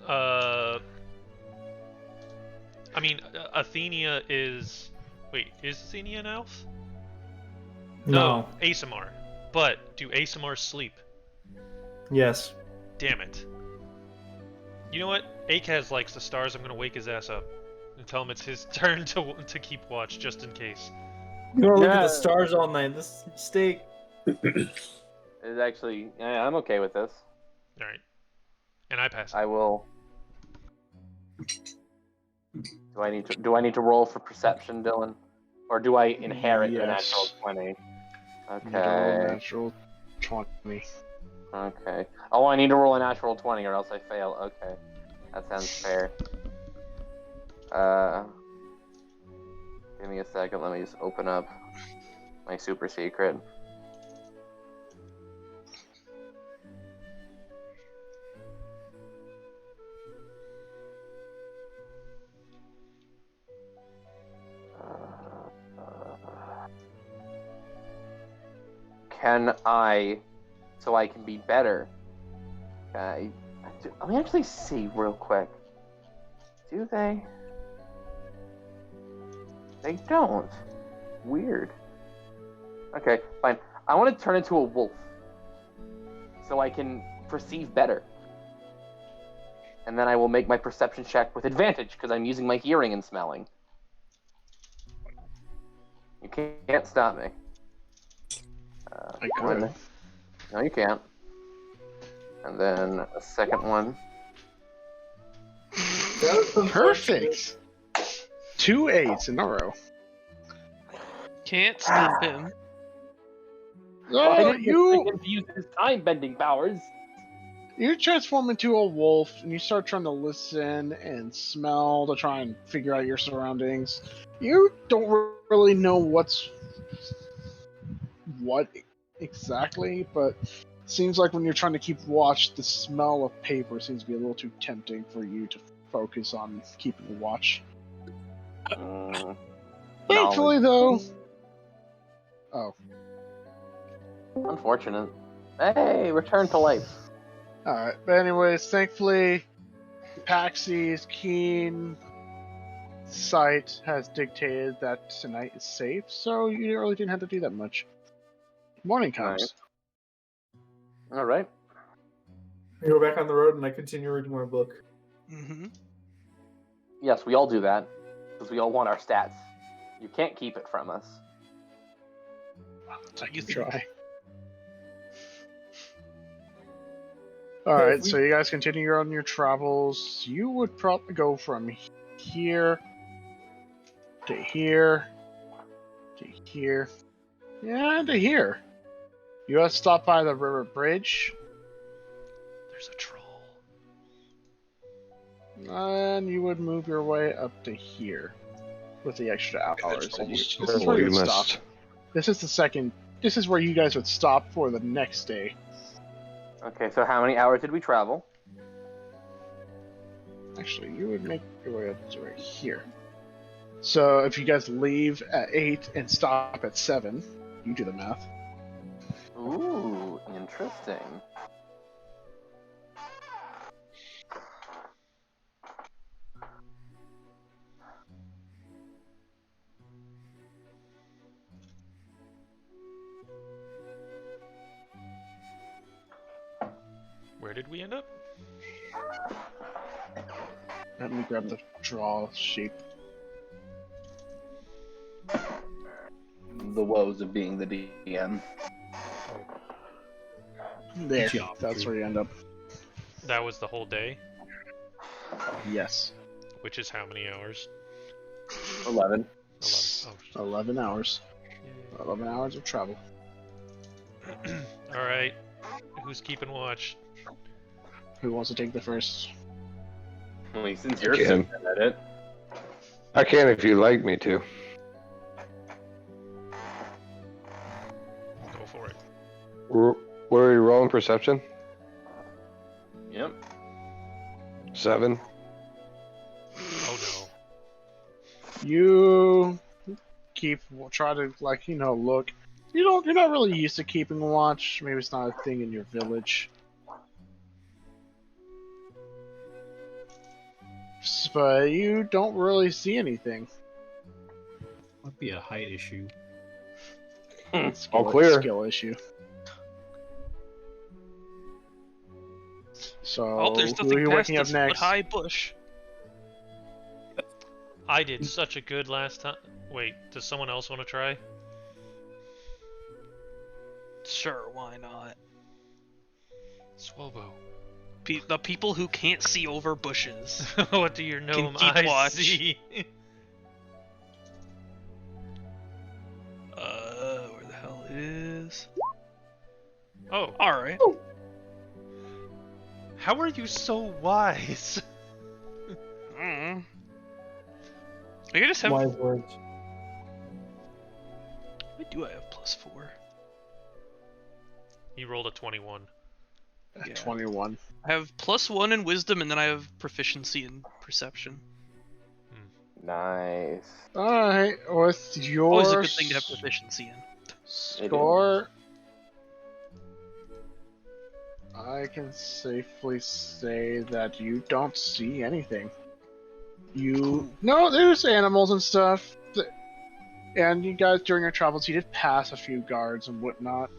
I mean, Athenia is... Wait, is Athenia an elf? No. ASMR. But, do ASMR sleep? Yes. Damn it. You know what? Akaz likes the stars, I'm gonna wake his ass up. And tell him it's his turn to keep watch, just in case. You don't look at Yeah. the stars all night. This is a mistake. It's actually, yeah, I'm okay with this. Alright. And I pass. I will. Do I need to roll for perception, Dylan, or do I inherit the Yes. natural 20? You roll Okay. natural 20. Okay. Oh, I need to roll a natural 20 or else I fail. Okay. That sounds fair. Give me a second. Let me just open up my super secret. Can I, so I can be better? Let me actually see real quick. Do they? They don't. Weird. Okay, fine. I want to turn into a wolf so I can perceive better. And then I will make my perception check with advantage because I'm using my hearing and smelling. You can't stop me. I One. could. No, you can't. And then a second one. Perfect. 2 8s in a row. Can't stop him. Why Oh, didn't you him use his time bending powers? you transform into a wolf and you start trying to listen and smell to try and figure out your surroundings. You don't really know what exactly, but it seems like when you're trying to keep watch, the smell of paper seems to be a little too tempting for you to focus on keeping the watch. Thankfully, though. Oh, Unfortunate. Hey, return to life. alright. But anyways, thankfully, Paxy's keen sight has dictated that tonight is safe, so you really didn't have to do that much. Morning comes. All right. I go back on the road and I continue reading my book. Mm-hmm. Yes, we all do that because we all want our stats. You can't keep it from us. I You can think- try. Alright, so you guys continue on your travels. You would probably go from here to here to here. Yeah, to here. You have to stop by the river bridge, There's a troll. and you would move your way up to here with the extra hours. That you, this is Careful, where you you would missed. stop. This is the second. This is where you guys would stop for the next day. Okay, so how many hours did we travel? Actually, you would make your way up to right here. So if you guys leave at 8 and stop at 7, you do the math. Ooh, interesting. Where did we end up? Let me grab the draw sheet. the woes of being the DM. There, Geometry. that's where you end up. That was the whole day, Yes. which is how many hours? 11. 11. Oh, 11 hours. yay. 11 hours of travel. All right. Who's keeping watch? Who wants to take the first? Well, since you're Again. so good at it. I can if you'd like me to. Go for it. What are we rolling? Perception? Yep. 7. Oh no. You try to look. You're not really used to keeping watch. Maybe it's not a thing in your village. But you don't really see anything. Might be a height issue. All clear. Skill issue. So Oh, there's who are nothing you past working up this next? high bush. I did such a good last time. Wait, does someone else want to try? Sure, why not? Swobo. The people who can't see over bushes. What do your gnome keep eyes watch. see? Where the hell is? Oh, Alright. how are you so wise? I just have. Wise words. Why do I have +4? He rolled a 21. Yeah. 21. I have +1 in wisdom, and then I have proficiency in perception. Nice. Alright, with your Always a good thing to have proficiency in. score, I can safely say that you don't see anything. No, there's animals and stuff, and you guys during your travels, you did pass a few guards and whatnot,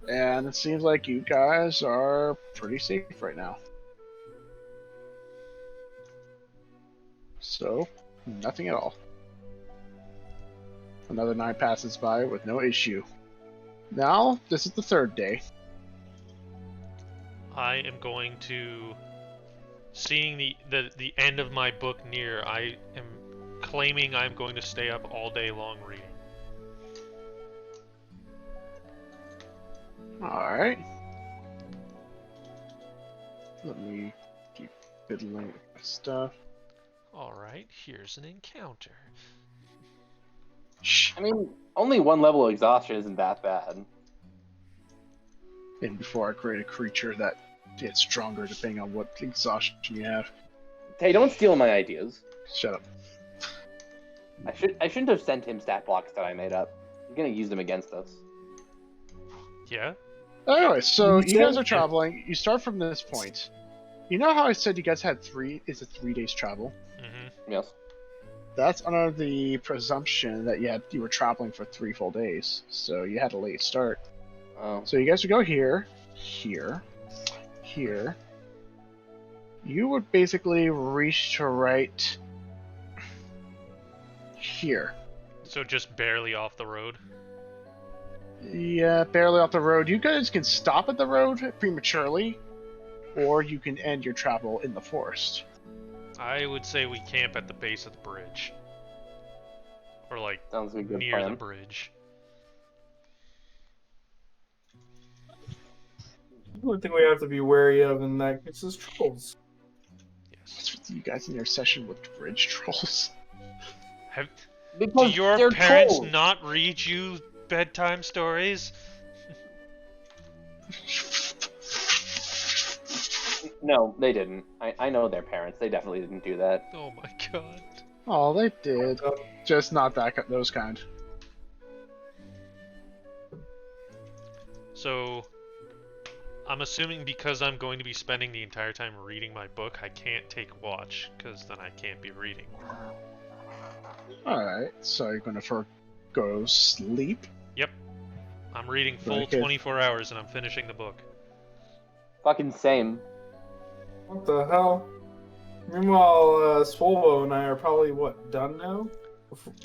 and it seems like you guys are pretty safe right now. So, nothing at all. Another night passes by with no issue. Now, this is the third day. I am going to, seeing the end of my book near, I am claiming I'm going to stay up all day long reading. Alright. Let me keep fiddling with my stuff. Alright, here's an encounter. Shh. I mean, only one level of exhaustion isn't that bad. And before I create a creature that gets stronger depending on what exhaustion you have. Hey, don't steal my ideas. Shut up. I shouldn't have sent him stat blocks that I made up. He's gonna use them against us. Yeah? Anyway, so You you guys said- are traveling. You start from this point. You know how I said you guys had it's a 3 days travel? Mm-hmm. Yes. That's under the presumption that you were traveling for 3 full days. So you had a late start. Oh. So you guys would go here, here, here. You would basically reach to right here. So just barely off the road. Yeah, barely off the road. You guys can stop at the road prematurely, or you can end your travel in the forest. I would say we camp at the base of the bridge. Or like Sounds like a good near the plan. bridge. One thing we have to be wary of in that case is trolls. Yes. What's with you guys in your session with bridge trolls? Do Because your they're parents trolls. not read you bedtime stories? No, they didn't. I know their parents. They definitely didn't do that. Oh my god. Oh, they did. Just not those kind. So, I'm assuming because I'm going to be spending the entire time reading my book, I can't take watch, because then I can't be reading. Alright, so you're gonna go sleep? Yep. I'm reading full Okay. 24 hours and I'm finishing the book. Fucking same. What the hell? Meanwhile, Swolvo and I are probably, done now?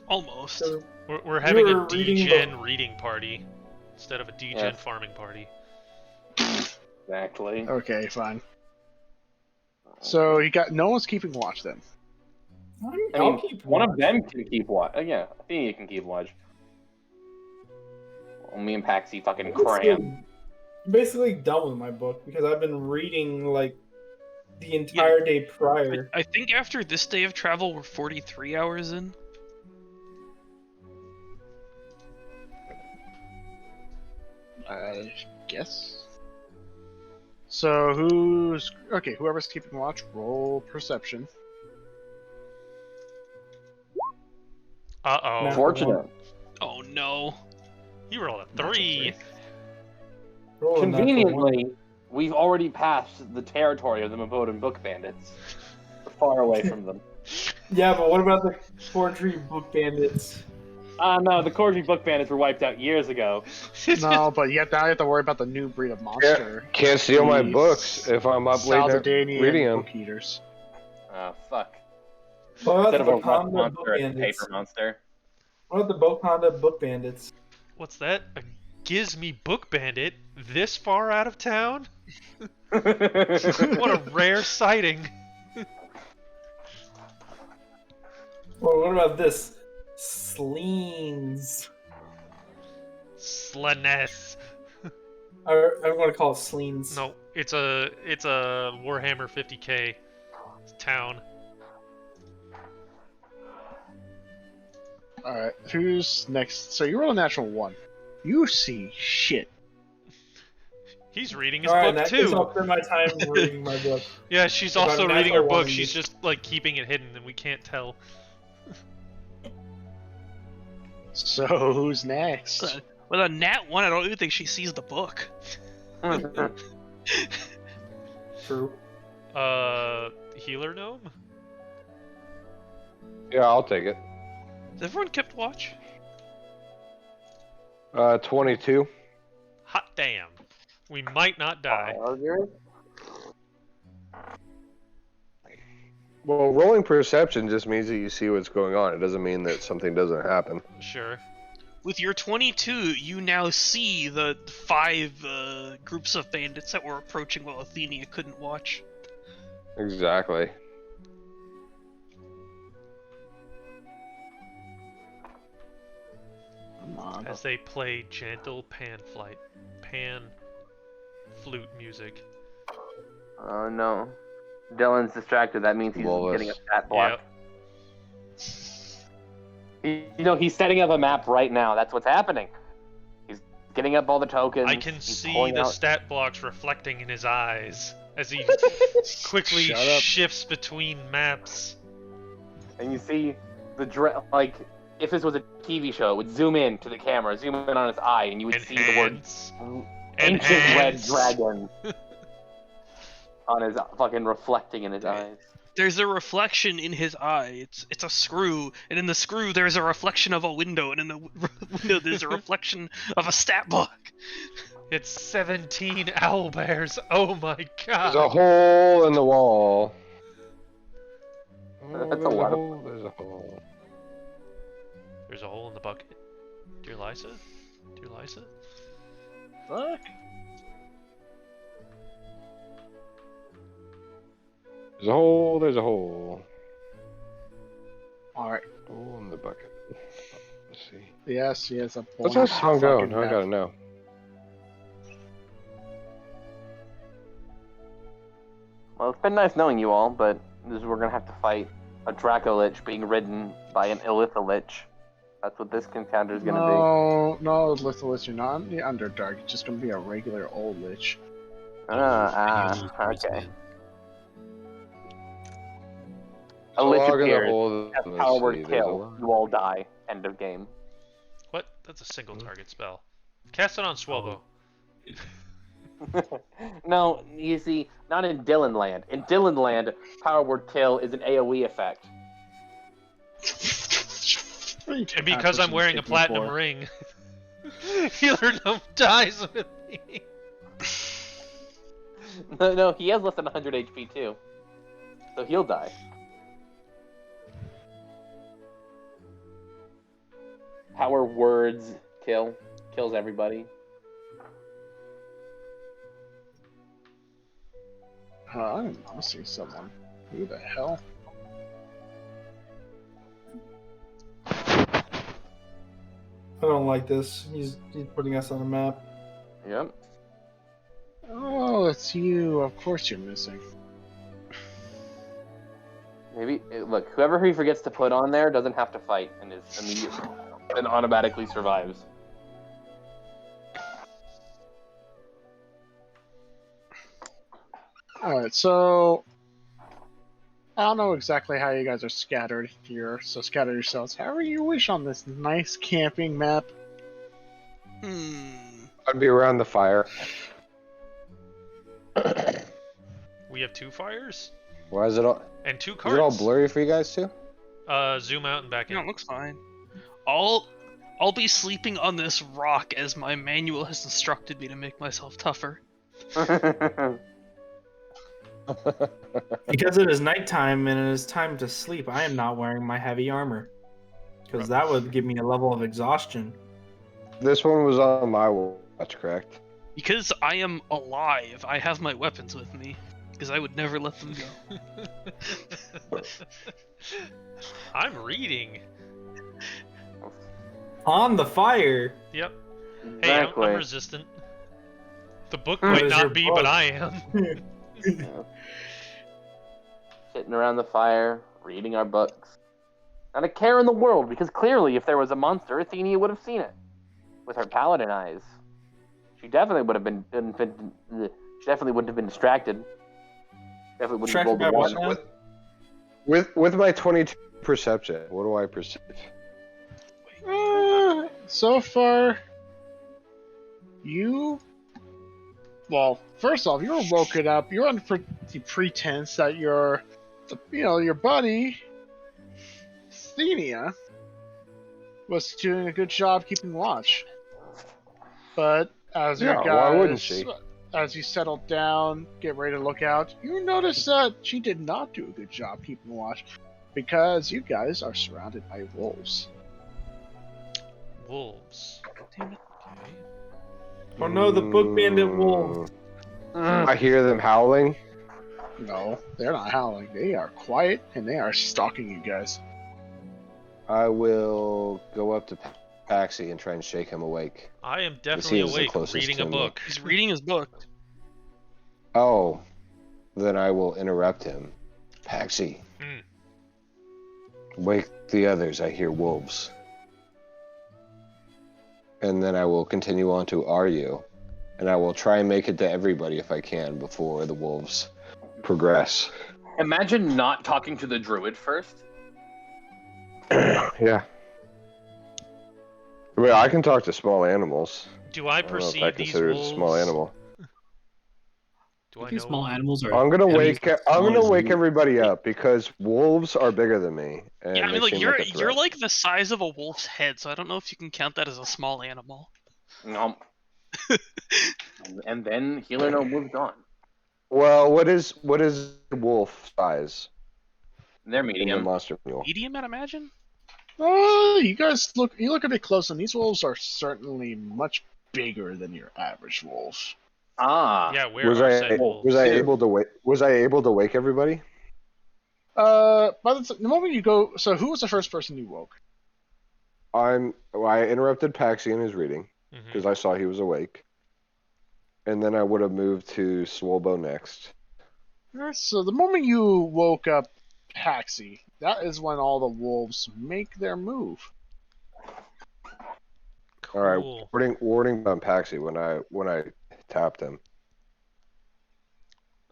Almost. We're having a were reading D-Gen reading party instead of a D-Gen Yes. farming party. Exactly. Okay, fine. So you got no one's keeping watch then. I I'll mean, keep one of watch. them can keep watch. Yeah, I think you can keep watch. Well, me and Paxi fucking cram. I'm basically done with my book because I've been reading like the entire day prior. I think after this day of travel, we're 43 hours in. I guess. So who's okay? Whoever's keeping watch, roll perception. Uh-oh. Nah. Fortunate. Oh no. You rolled a 3. Roll a natural one. Conveniently, we've already passed the territory of the Mabodan book bandits. We're far away from them. Yeah, but what about the forgery book bandits? No, the Corgi book bandits were wiped out years ago. No, but now you have to worry about the new breed of monster. Can't steal my The books if I'm up late night Saldanian reading them. book eaters. Oh, fuck. What Instead about of the a rock Wakanda monster, book it's a bandits? paper monster. What about the Wakanda book bandits? What's that? A Gizmy book bandit this far out of town? What a rare sighting. Well, what about this? Sleens. Slanes. I'm going to call it Sleens. No, it's a Warhammer 50k town. Alright, who's next? So you roll a natural 1. You see shit. He's reading his Alright, in book that case, too. I'll spend my time reading my book. Yeah, she's If I'm also a reading her natural book. one, She's just like keeping it hidden and we can't tell. So who's next? With a nat 1, I don't even think she sees the book. True. Healer gnome? Yeah, I'll take it. Has everyone kept watch? 22. Hot damn. We might not die. Well, rolling perception just means that you see what's going on. It doesn't mean that something doesn't happen. Sure. With your 22, you now see the 5 groups of bandits that were approaching while Athenia couldn't watch. Exactly. Come on. As they play gentle pan flute music. Oh no. Dylan's distracted. That means he's Lawless. getting a stat block. Yep. He's setting up a map right now. That's what's happening. He's getting up all the tokens. I can he's see pulling the out- stat blocks reflecting in his eyes as he quickly Shut up. shifts between maps. And you see the like, if this was a TV show, it would zoom in to the camera, zoom in on his eye, and you would see the word Enhance. ancient red Enhance. dragon on his fucking reflecting in his eyes. There's a reflection in his eye. It's a screw, and in the screw there's a reflection of a window, and in the window there's a reflection of a stat block. It's 17 owlbears. Oh my god. There's a hole in the wall. Oh, That's a there's lot of- hole. There's a hole. There's a hole in the bucket. Dear Lysa? Dear Lysa? Fuck. There's a hole. There's a hole. Alright. Hole in the bucket. Let's see. Yes, I'm How's pulling that up song go? fucking Now I map. gotta know. Well, it's been nice knowing you all, but we're gonna have to fight a Dracolich being ridden by an Illitholich. That's what this encounter is gonna No, Litholich, you're not in the Underdark. It's just gonna be a regular old lich. be. Okay. A So lich log in the appears. hole. Has Let's power see, word there's a kill. lot. You all die. End of game. What? That's a single target spell. Cast it on Swelbo. No, you see, not in Dylan Land. In Dylan Land, power word kill is an AoE effect. And because I'm wearing a platinum ring, Healer Gnome dies with me. No, he has less than 100 HP too. So he'll die. Power words kills everybody. I'm missing someone. Who the hell? I don't like this. He's putting us on the map. Yep. Oh, it's you. Of course you're missing. Maybe look, whoever he forgets to put on there doesn't have to fight and is immediately and automatically survives. Alright, so I don't know exactly how you guys are scattered here, so scatter yourselves however you wish on this nice camping map. I'd be around the fire. We have 2 fires Why is it all? and 2 Is carts. it all blurry for you guys too? Zoom out and back in. No, it looks fine. I'll be sleeping on this rock as my manual has instructed me to make myself tougher. Because it is nighttime and it is time to sleep, I am not wearing my heavy armor. Because that would give me a level of exhaustion. This one was on my watch, correct? Because I am alive, I have my weapons with me. Because I would never let them go. I'm reading. On the fire! Yep. Hey, Exactly. I'm resistant. The book What might is not your be, book? but I am. Sitting around the fire, reading our books. Not a care in the world, because clearly if there was a monster, Athenia would have seen it. With her paladin eyes. She definitely would have been she definitely wouldn't have been distracted. Definitely wouldn't have rolled Distracted the by one. what now? With my 22 perception, what do I perceive? So far, well, first off, you were woken up. You're under the pretense that your buddy, Sthenia, was doing a good job keeping watch. But as Yeah, your why wouldn't guys, she? as you settle down, get ready to look out, you notice that she did not do a good job keeping watch, because you guys are surrounded by wolves. Wolves. Damn it. Okay. Oh no, the book bandit wolves. I hear them howling. No, they're not howling. They are quiet and they are stalking you guys. I will go up to Paxi and try and shake him awake. I am he definitely is the awake, closest reading to a me. book. He's reading his book. Oh, then I will interrupt him. Paxi, Mm. wake the others. I hear wolves. And then I will continue on to Aryu, and I will try and make it to everybody if I can before the wolves progress. Imagine not talking to the druid first. Yeah. Well, I can talk to small animals. Do I I don't know if perceive I these consider it a wolves? small animal. Do I I think know? small animals are. I'm gonna enemies wake. as I'm small gonna as wake you. everybody up because wolves are bigger than me, and Yeah, I mean, they like seem you're like a you're threat. like the size of a wolf's head, so I don't know if you can count that as a small animal. No. And then Healer No moved on. Well, what is wolf size They're in the medium. monster manual? Medium, I'd imagine. You guys look a bit close, and these wolves are certainly much bigger than your average wolf. Ah. Yeah, where Was are I said wolves? was I able to wake? Was I able to wake everybody? By the moment you go, so who was the first person you woke? I interrupted Paxi in his reading Mhm. because I saw he was awake, and then I would have moved to Swolbo next. Alright, so the moment you woke up Paxi, that is when all the wolves make their move. Cool. All right, warning on Paxi when I tapped him.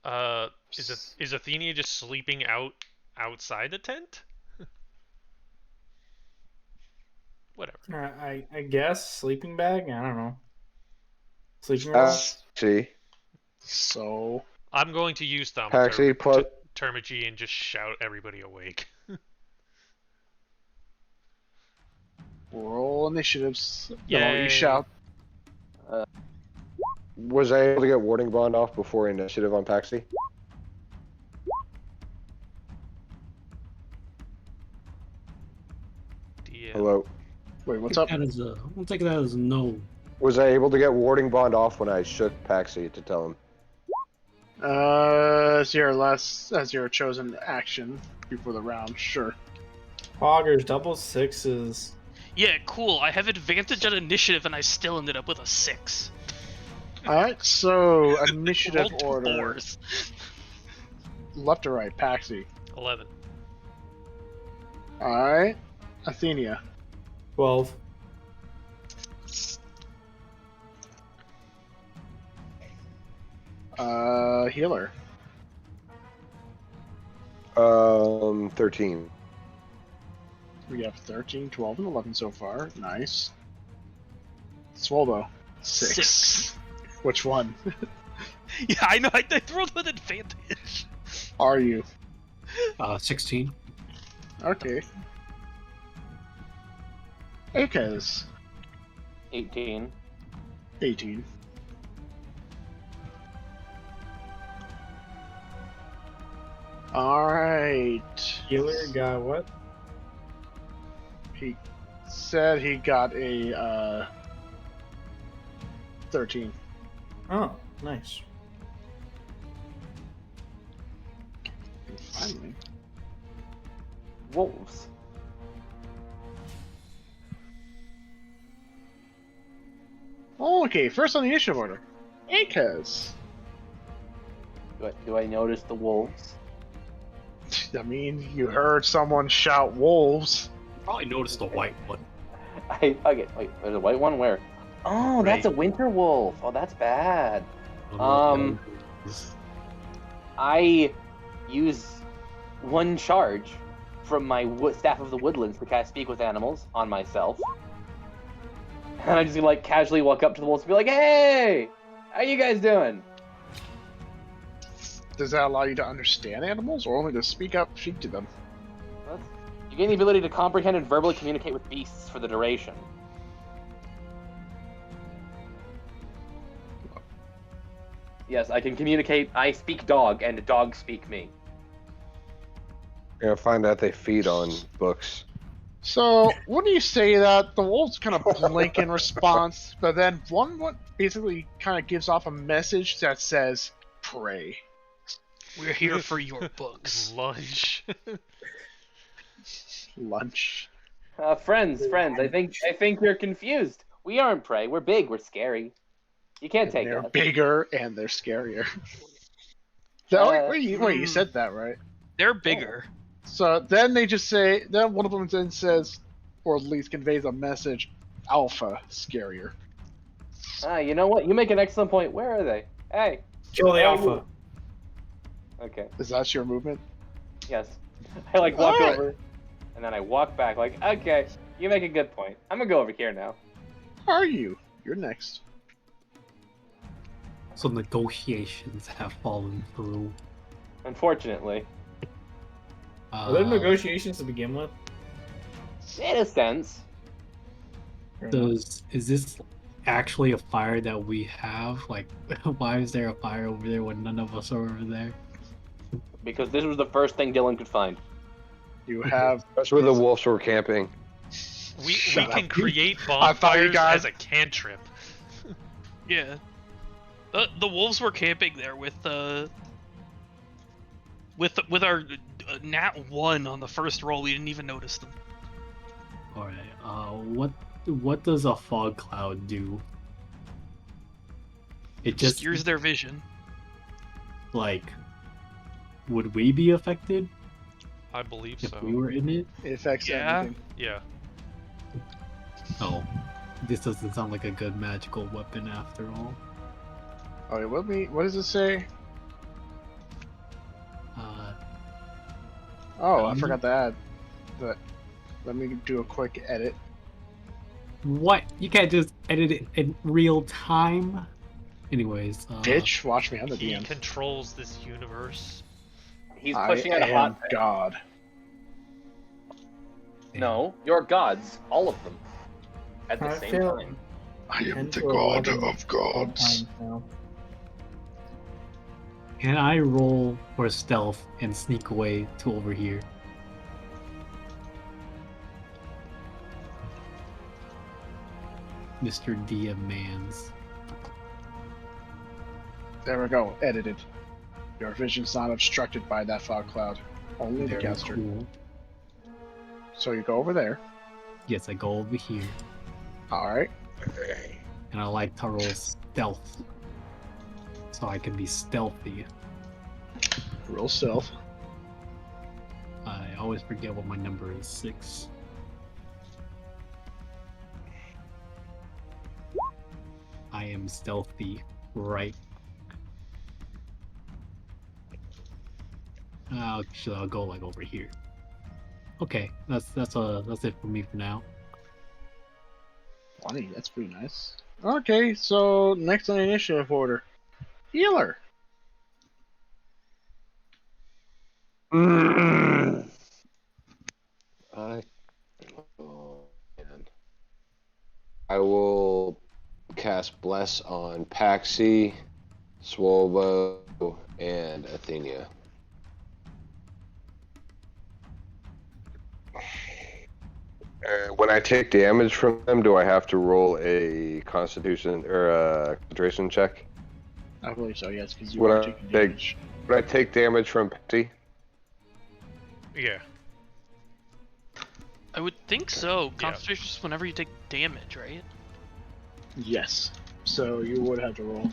Is Athenia just sleeping outside the tent? Whatever. I guess sleeping bag. I don't know. Sleeping roll. See, So I'm going to use Paxi plus. Termagi and just shout everybody awake. roll initiatives. The Yay. moment you shout, Was I able to get warding bond off before initiative on Paxi? DM. Hello. wait, what's up? I'll take that as a no. Was I able to get warding bond off when I shook Paxi to tell him? As your chosen action before the round, sure. Poggers, double sixes. Yeah, cool. I have advantage on initiative, and I still ended up with a 6. Alright, so initiative Rolled 2 order. 4s. Left or right, Paxi. 11. Alright. Athenia. 12. Healer. 13. We have 13, 12, and 11 so far. Nice. Swallow. 6. Which one? Yeah, I know. I rolled with advantage. Are you? 16. Okay. Akaz. 18. 18. Alright. Healer got what? He said he got a 13. Oh, nice. Finally. Wolves. Okay, first on the initiative order. Akaz. Do I notice the wolves? I mean, you heard someone shout wolves. Probably noticed the white one. Okay, wait, there's a white one where? Oh, that's a winter wolf. Oh, that's bad. I use one charge from my Staff of the Woodlands to cast Speak with Animals on myself. And I just like casually walk up to the wolves and be like, "Hey, how you guys doing?" Does that allow you to understand animals, or only to speak to them? You gain the ability to comprehend and verbally communicate with beasts for the duration. Yes, I can communicate. I speak dog, and dogs speak me. You're gonna find out they feed on books. So, when you say that, the wolves kind of blink in response, but then one basically kind of gives off a message that says, "Pray." We're here for your books. Lunch. Lunch. Friends, I think you're confused. We aren't prey. We're big. We're scary. You can't take They're us. bigger and they're scarier. Wait, you said that, right? They're bigger. So then they just say, then one of them then says, or at least conveys a message, alpha, scarier. You know what? You make an excellent point. Where are they? Hey. Kill the where are alpha. you? Okay. Is that your movement? Yes. I like walk Alright. over, and then I walk back like, okay, you make a good point. I'm gonna go over here now. Are you? You're next. So negotiations have fallen through. Unfortunately. Were there negotiations to begin with? In a sense. Is this actually a fire that we have? Like, why is there a fire over there when none of us are over there? Because this was the first thing Dylan could find. You have. That's where the wolves were camping. We Shut can up. create I thought you bonfires guys- as a cantrip. Yeah. The wolves were camping there with our nat 1 on the first roll. We didn't even notice them. All right. What does a fog cloud do? It just Obscures their vision. like, would we be affected I believe if so. we were in it? It affects Yeah. everything. Yeah. Oh, this doesn't sound like a good magical weapon after all. Okay, what does it say? Oh, I forgot to add. But let me do a quick edit. What? You can't just edit it in real time? Anyways, Bitch, watch me, I'm the He DM. controls this universe. He's I pushing out a am hot thing. God. No, you're gods. All of them. At the I same feel- time. I am Ten the to god 11 of gods. times now. Can I roll for stealth and sneak away to over here? Mr. Diamans. There we go. Edited. Your vision's not obstructed by that fog cloud. Only the Very caster. cool. So you go over there. Yes, I go over here. Alright. And I like to roll stealth. So I can be stealthy. Roll stealth. I always forget what my number is. 6. I am stealthy, right? Actually, I'll go like over here. Okay, that's it for me for now. 20, that's pretty nice. Okay, so next on the initiative order. Healer. I will cast Bless on Paxi, Swolvo, and Athenia. When I take damage from them, do I have to roll a Constitution or a Concentration check? I believe so, yes, because you When are I taking take- damage. When I take damage from Paxi? Yeah. I would think so. Yeah. Concentration is whenever you take damage, right? Yes. So you would have to roll.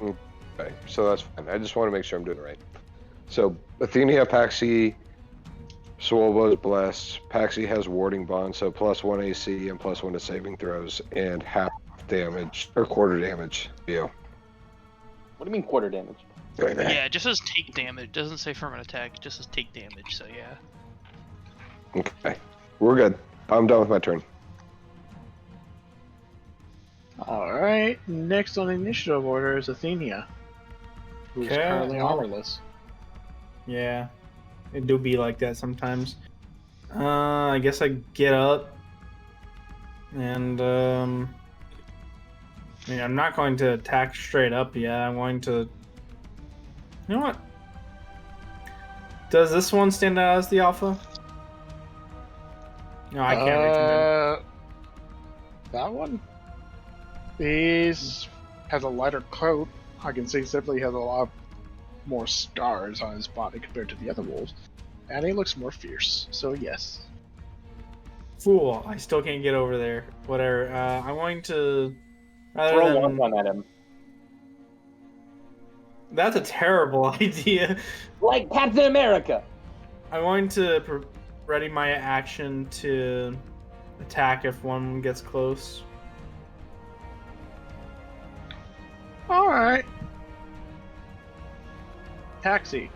Okay, so that's fine. I just want to make sure I'm doing it right. So Athenia, Paxi, Swolvo's blessed. Paxi has warding bond, so +1 AC and +1 to saving throws, and half damage or quarter damage. You. What do you mean quarter damage? Yeah, it just says take damage. It doesn't say from an attack. It just says take damage. So yeah. Okay, we're good. I'm done with my turn. Alright, next on the initiative order is Athenia, who's Okay, currently well- armorless. Yeah, it do be like that sometimes. I guess I get up, and I mean, I'm not going to attack straight up yet. I'm going to. You know what? Does this one stand out as the alpha? No, I can't reach him. That one? He's has a lighter coat. I can see simply has a lot more scars on his body compared to the other wolves. And he looks more fierce, so yes. Fool! I still can't get over there. Whatever. I'm going to. Rather Throw than... one at him. That's a terrible idea. Like Captain America! I'm going to ready my action to attack if one gets close. Alright. Taxi.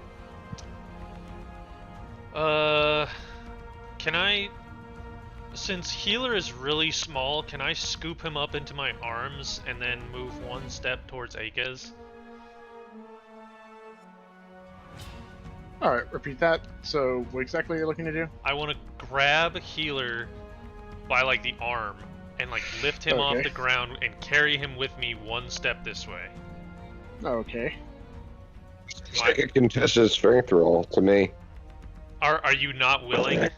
Can I... Since healer is really small, can I scoop him up into my arms and then move one step towards Akez? Alright, repeat that. So, what exactly are you looking to do? I want to grab healer by like the arm and like lift him off Okay. the ground and carry him with me one step this way. Okay. It's like a contested strength roll to me. Are you not willing?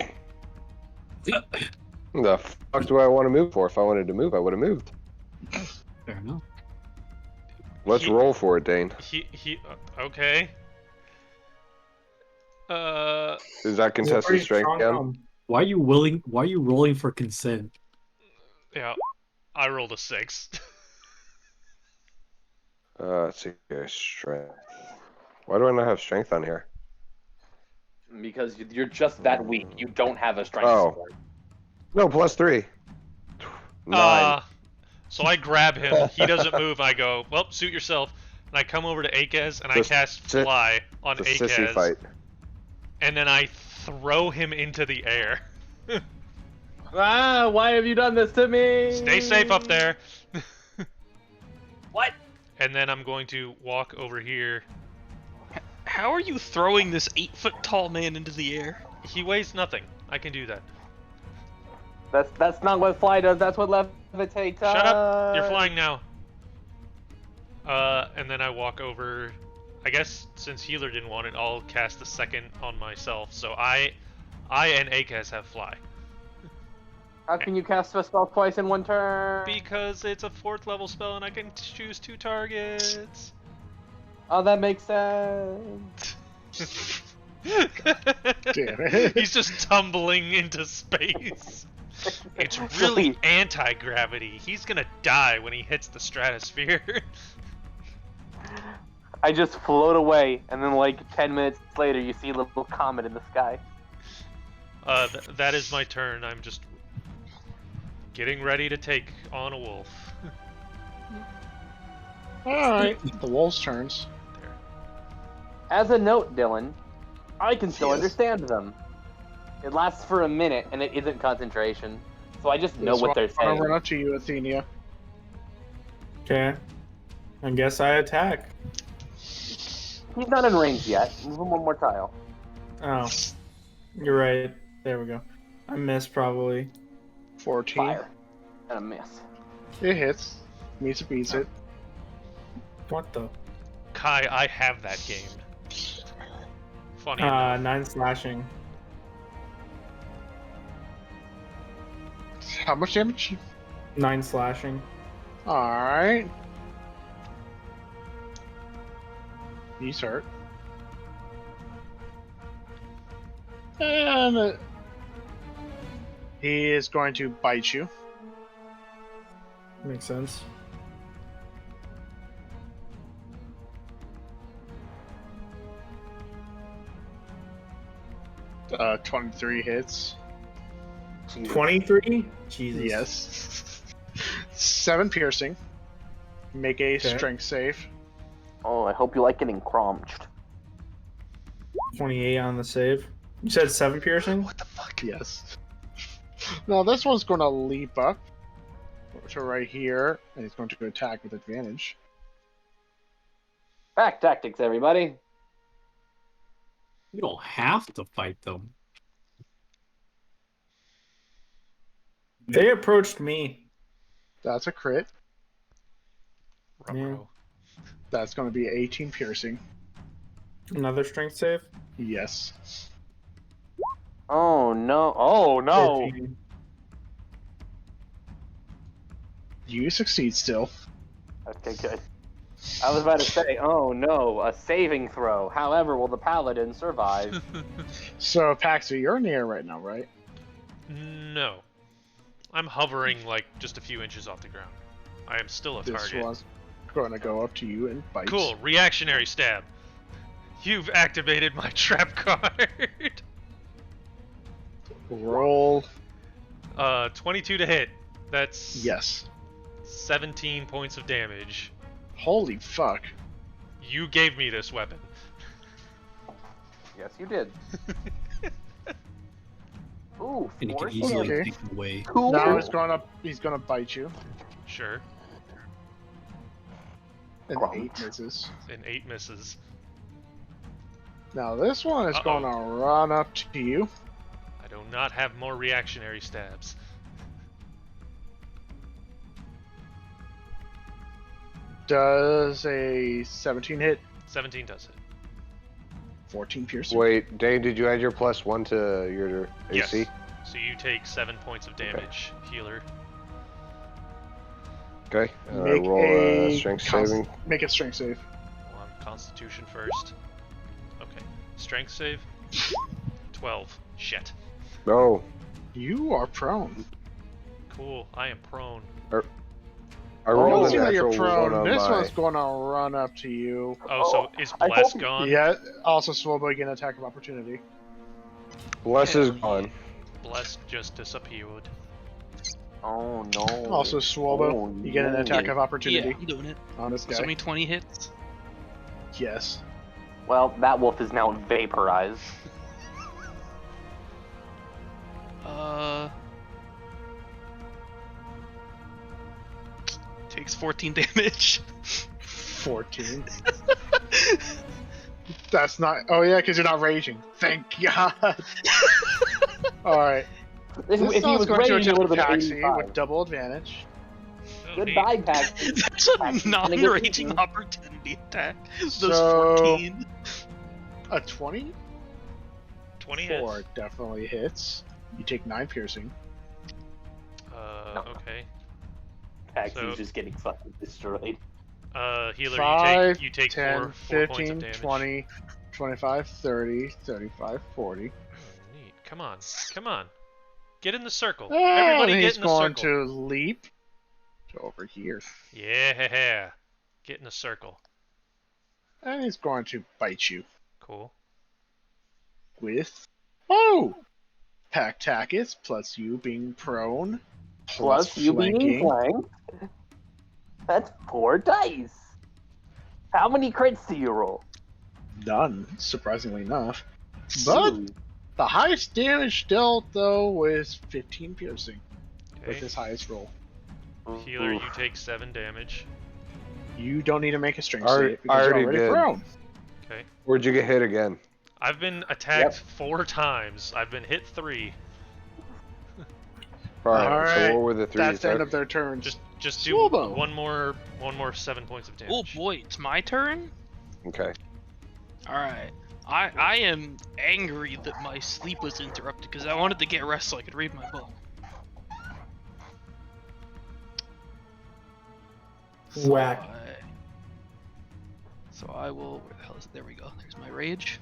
The fuck do I want to move for? If I wanted to move, I would have moved. Fair enough. Let's roll for it, Dane. Okay. Is that contested Pretty strength strong again? arm. Why are you rolling for consent? Yeah, I rolled a 6. Let's see here. Strength. Why do I not have strength on here? Because you're just that weak. You don't have a strength Oh. score. No, +3. 9. So I grab him. He doesn't move. I go, well, suit yourself. And I come over to Akez and I Just cast sit- fly on It's a sissy Akez. fight. And then I throw him into the air. Ah, why have you done this to me? Stay safe up there. What? And then I'm going to walk over here. How are you throwing this 8-foot tall man into the air? He weighs nothing. I can do that. That's not what fly does. That's what levitate does. Shut up! You're flying now. And then I walk over. I guess since healer didn't want it, I'll cast a second on myself. So I and Akez have fly. How can you cast a spell twice in one turn? Because it's a 4th level spell and I can choose 2 targets. Oh, that makes sense. Damn it. He's just tumbling into space. It's really anti-gravity. He's gonna die when he hits the stratosphere. I just float away, and then like 10 minutes later, you see a little comet in the sky. That is my turn. I'm just getting ready to take on a wolf. Alright, the wolves' turns. There. As a note, Dylan, I can still Yes. understand them. It lasts for a minute, and it isn't concentration, so I just know what they're I'm gonna saying. run up to you, Athenia. Okay. I guess I attack. He's not in range yet. Move him one more tile. Oh. You're right. There we go. I missed probably. 14. Fire. And a miss. It hits. Meets it, beats it. What the? Kai, I have that game. Funny enough. 9 slashing. How much damage? 9 slashing. Alright. He's hurt. And he is going to bite you. Makes sense. 23 hits. 23? Jesus. Yes. 7 piercing. Make a Okay. strength save. Oh, I hope you like getting crunched. 28 on the save. You said 7 piercing? What the fuck? Yes. Now this one's going to leap up to right here, and he's going to attack with advantage. Back tactics, everybody. You don't have to fight them. They approached me. That's a crit. Ruh-roh. That's going to be 18 piercing. Another strength save? Yes. Oh no! Oh no! 14. You succeed still. Okay, good. I was about to say, oh no, a saving throw. However, will the paladin survive? So, Paxi, you're in the air right now, right? No. I'm hovering like just a few inches off the ground. I am still a This target. one's going to go up to you and bite. Cool, reactionary stab. You've activated my trap card. Roll. 22 to hit. That's Yes. 17 points of damage. Holy fuck. You gave me this weapon. Yes, you did. Ooh, And you can force easily Okay. take it away. Cool. Now he's gonna bite you. Sure. And Grunt. 8 misses. And 8 misses. Now this one is Uh-oh. going to run up to you. I do not have more reactionary stabs. Does a 17 hit? 17 does it. 14 piercing. Wait, Dane, did you add your +1 to your AC? Yes. So you take 7 points of damage, healer. Okay. Make Roll a strength cons- saving. Make a strength save. Hold on, Constitution first. Okay. Strength save. 12. Shit. No. You are prone. Cool. I am prone. I rolled Let's a see how you're natural prone. one on This my... one's going to run up to you. Oh, so is I Bless hope- gone? Yeah. Also, Swobo get an attack of opportunity. Bless is Hell yeah. gone. Bless just disappeared. Oh no. Also, Swobo, Oh, you get an no. attack of opportunity Yeah, I'm doing it. on this So guy. many 20 hits. Yes. Well, that wolf is now vaporized. Takes 14 damage. 14. That's not. Oh yeah, because you're not raging. Thank God. All right. If This he one's was going to raging, it would attack have been Paxi 85. with double advantage. Oh, Goodbye, neat. Paxi. That's a Paxi, can I get non-raging you? opportunity attack. Those So- 14. A 20? 20 hits. 4 definitely hits. You take 9 piercing. No. Okay. Paxy's So- just getting fucking destroyed. Healer, 5, you take 10, 4 points of 15, damage. 20, 25, 30, 35, 40. Oh, neat. Come on. Come on. Get in the circle. And Everybody get he's in the going circle. to leap to over here. Yeah. Get in the circle. And he's going to bite you Cool. with... Pack Tackets, plus you being prone, Plus you being flanked. That's 4 dice. How many crits do you roll? None, surprisingly enough. But Ooh. the highest damage dealt, though, was 15 piercing with Okay. his highest roll. Healer, Oof. you take 7 damage. You don't need to make a strength Already- save because you're already already did. prone. Okay. Where'd you get hit again? I've been attacked 4 times. I've been hit 3. Alright, Alright, so what were the 3 That's the end attacks? of their turns. Just do Swobo. one more 7 points of damage. Oh boy, it's my turn. Okay. All right. I am angry that my sleep was interrupted because I wanted to get rest so I could read my book. Whack. So I will. Where the hell is it? There we go. There's my rage.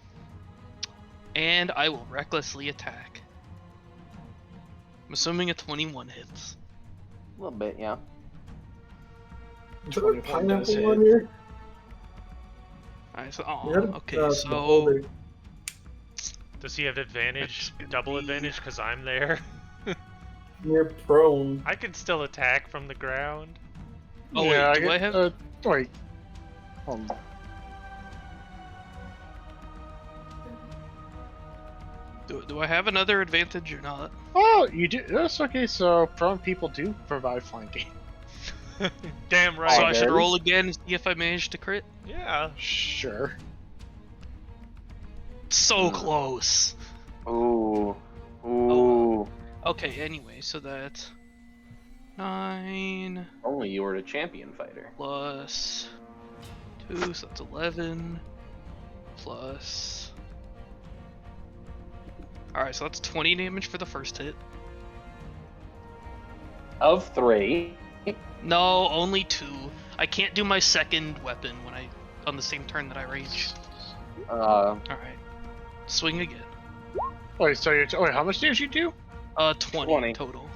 And I will recklessly attack. I'm assuming a 21 hits. A little bit, yeah. Is there a 21 does pineapple on hit. here? Alright, so Yeah, okay, the so folder. Does he have advantage? It's gonna Double be- advantage because I'm there? You're prone. I can still attack from the ground. Oh yeah, wait, do I have? Wait. Hold on. Do I have another advantage or not? Oh, you do. That's okay. So prone people do provide flanking. Damn right. So Oh, I should there it roll again and see if I manage to crit. Yeah. Sure. So close. Ooh. Ooh. Oh. Okay. Anyway, so that's 9 Only you were a champion fighter. plus 2, so that's 11 plus. Alright, so that's 20 damage for the first hit. Of 3. No, only 2. I can't do my second weapon when I on the same turn that I rage. Alright. Swing again. Wait, so you're. Wait, how much damage you do? 20, 20. total.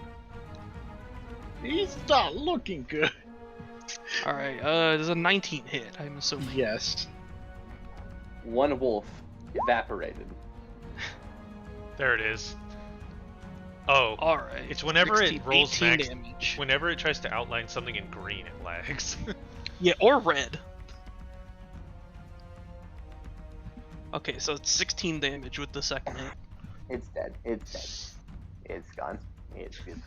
He's not looking good. Alright, there's a 19 hit, I'm assuming. Yes. 1 wolf evaporated. There it is. Oh. Alright. It's whenever 16, it rolls 18 max. damage. Whenever it tries to outline something in green, it lags. Yeah, or red. Okay, so it's 16 damage with the second hit. It's dead. It's dead. It's gone. It's gone.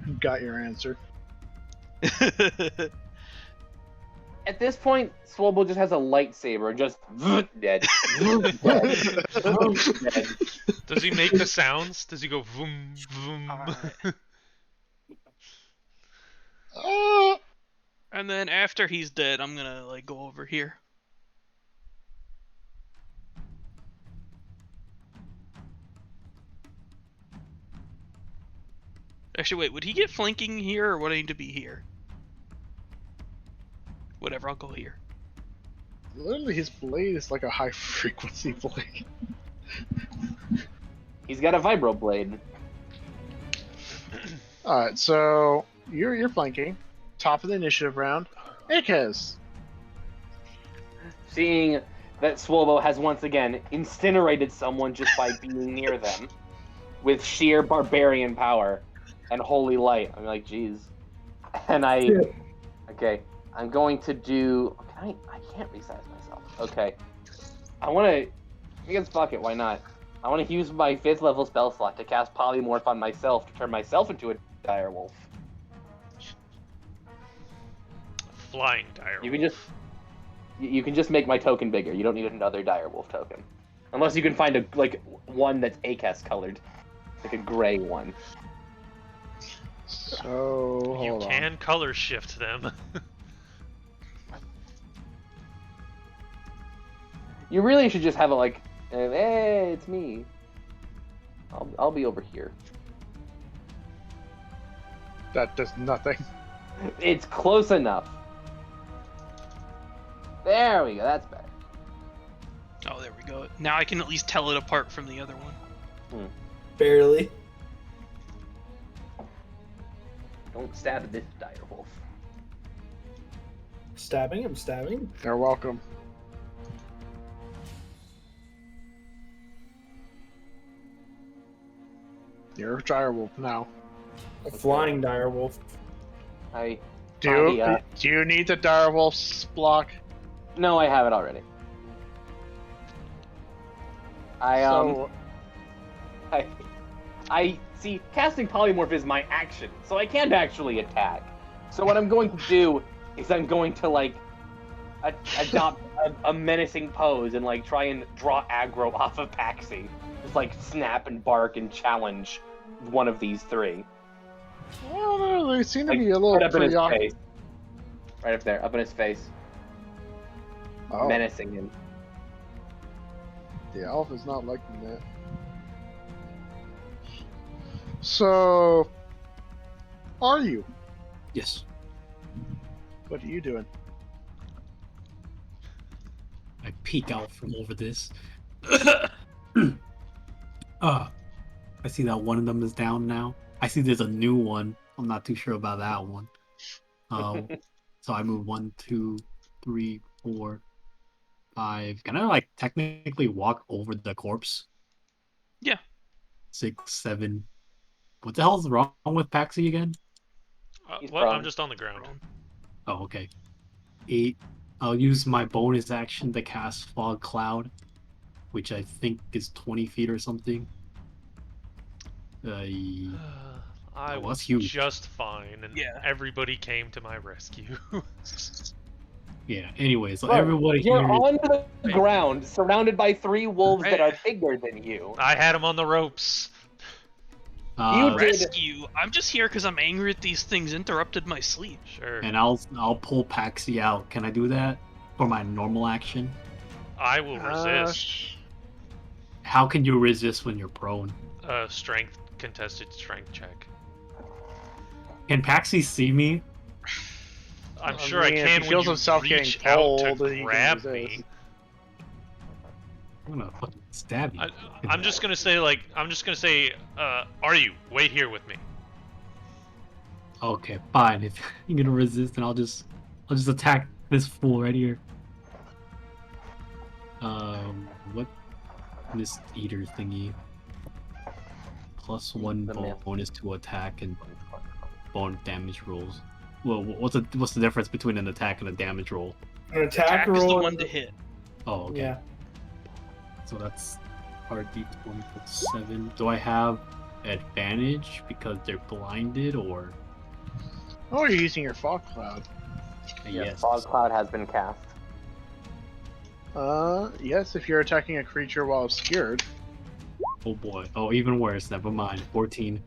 You got your answer. At this point, Swoble just has a lightsaber and just dead. Dead. Does he make the sounds? Does he go voom voom? Oh, And then after he's dead, I'm gonna like go over here. Actually, wait, would he get flanking here or would I need to be here? Whatever, I'll go here. literally, his blade is like a high frequency blade. He's got a vibro blade. All right, so you're flanking. Top of the initiative round. Ikez. Seeing that Swobo has once again incinerated someone just by being near them with sheer barbarian power and holy light. I'm like, geez. And okay, I'm going to do. I can't resize myself. Okay, I guess fuck it. Why not? I want to use my 5th level spell slot to cast Polymorph on myself to turn myself into a direwolf. Flying dire. You can just make my token bigger. You don't need another direwolf token, unless you can find a one that's ACAS colored, like a gray one. So You hold on. can color shift them. You really should just have it like, hey, it's me. I'll be over here. That does nothing. It's close enough. There we go. That's better. Oh, there we go. Now I can at least tell it apart from the other one. Barely. Don't stab this direwolf. Stabbing? I'm stabbing. You're welcome. You're a direwolf now. A flying direwolf. I Do I, you need the direwolf's block? no, I have it already. So, I see. Casting polymorph is my action, so I can't actually attack. So what I'm going to do is I'm going to like adopt a menacing pose and like try and draw aggro off of Paxi. Just like snap and bark and challenge one of these three. well, they seem to Like, be a little right up in his preoccupied. face. Right up there, up in his face, Oh, menacing him. the elf is not liking that. So, are you? Yes. What are you doing? I peek out from over this. I see that one of them is down now. I see there's a new one. I'm not too sure about that one. So I move 1, 2, 3, 4, 5. Can I like technically walk over the corpse? Yeah. 6, 7. What the hell's wrong with Paxi again? He's What? I'm prone. just on the ground. Oh, okay. 8. I'll use my bonus action to cast Fog Cloud, which I think is 20 feet or something. I That was was huge. just fine, and Yeah. everybody came to my rescue. Yeah, anyway, so Bro, everybody you're here is... on the ground, surrounded by 3 wolves that are bigger than you. I had him on the ropes. You did. Rescue? I'm just here because I'm angry at these things interrupted my sleep. Sure. And I'll pull Paxi out. Can I do that for my normal action? I will resist. How can you resist when you're prone? Strength, contested strength check. Can Paxi see me? I'm I sure mean, I if can he when feels you himself reach getting out cold, to he can grab resist. me. I'm gonna fucking stab you. I'm just gonna say are you? Wait here with me. Okay, fine. If you're gonna resist, then I'll just attack this fool right here. What? This eater thingy. +1 The myth. bonus to attack and bonus damage rolls. Well, what's the difference between an attack and a damage roll? An attack Attack is the roll. one to hit. Oh, okay. Yeah. So that's RD20 plus 7. Do I have advantage because they're blinded or? Oh, you're using your fog cloud. Yes. Fog cloud has been cast. Yes, if you're attacking a creature while obscured. Oh boy. Oh, even worse. Never mind. 14.